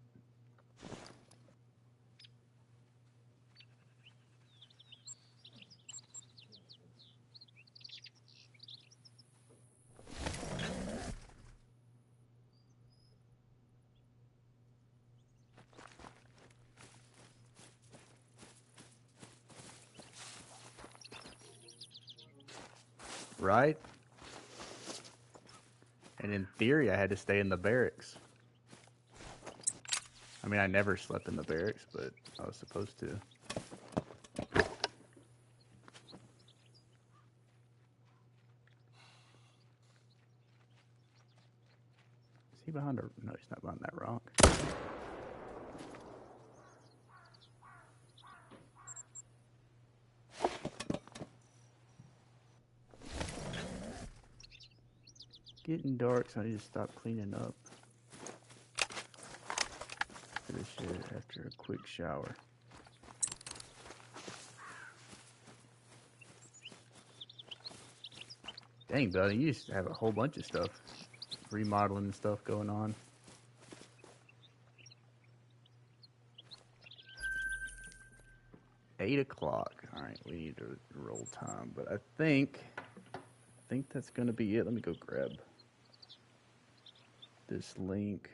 Right? And in theory, I had to stay in the barracks. I mean, I never slept in the barracks, but I was supposed to. Is he behind a... No, he's not behind that rock. Getting dark, so I need to stop cleaning up. This shit after a quick shower. Dang, buddy, you used to have a whole bunch of stuff. Remodeling and stuff going on. $8 o'clock. Alright, we need to roll time, but I think that's gonna be it. Let me go grab this link.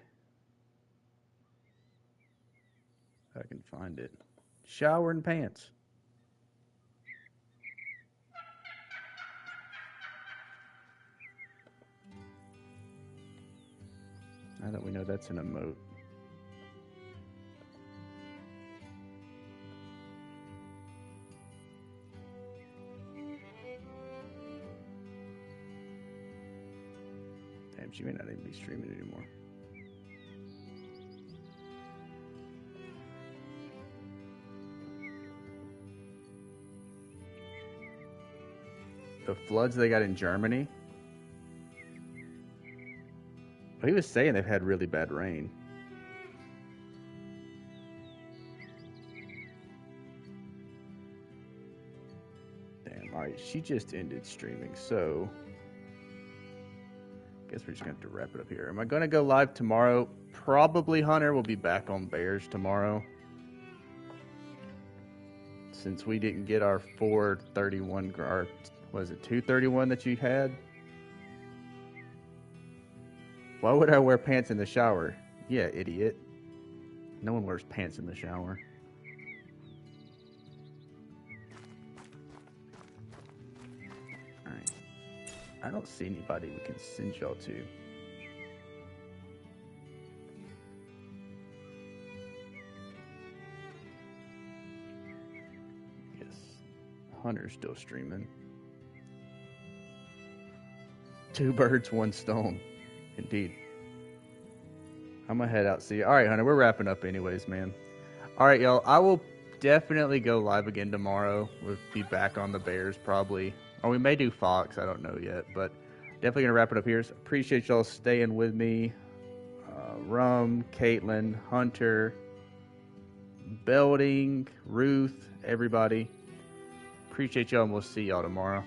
If I can find it. Shower and pants. Now that we know that's an emote. Damn, she may not even be streaming anymore. The floods they got in Germany. He was saying they've had really bad rain. Alright, she just ended streaming, so guess we're just going to have to wrap it up here. Am I going to go live tomorrow? Probably, Hunter. We'll be back on Bears tomorrow. Since we didn't get our 431, or was it 231 that you had? Why would I wear pants in the shower? Yeah, idiot. No one wears pants in the shower. Alright. I don't see anybody we can send y'all to. Yes. Hunter's still streaming. 2 birds, 1 stone. Indeed. I'm gonna head out. See you. All right, Hunter. We're wrapping up, anyways, man. All right, y'all. I will definitely go live again tomorrow. We'll be back on the Bears probably, or we may do Fox. I don't know yet, but definitely gonna wrap it up here. So appreciate y'all staying with me. Rum, Caitlin, Hunter, Belding, Ruth, everybody. Appreciate y'all, and we'll see y'all tomorrow.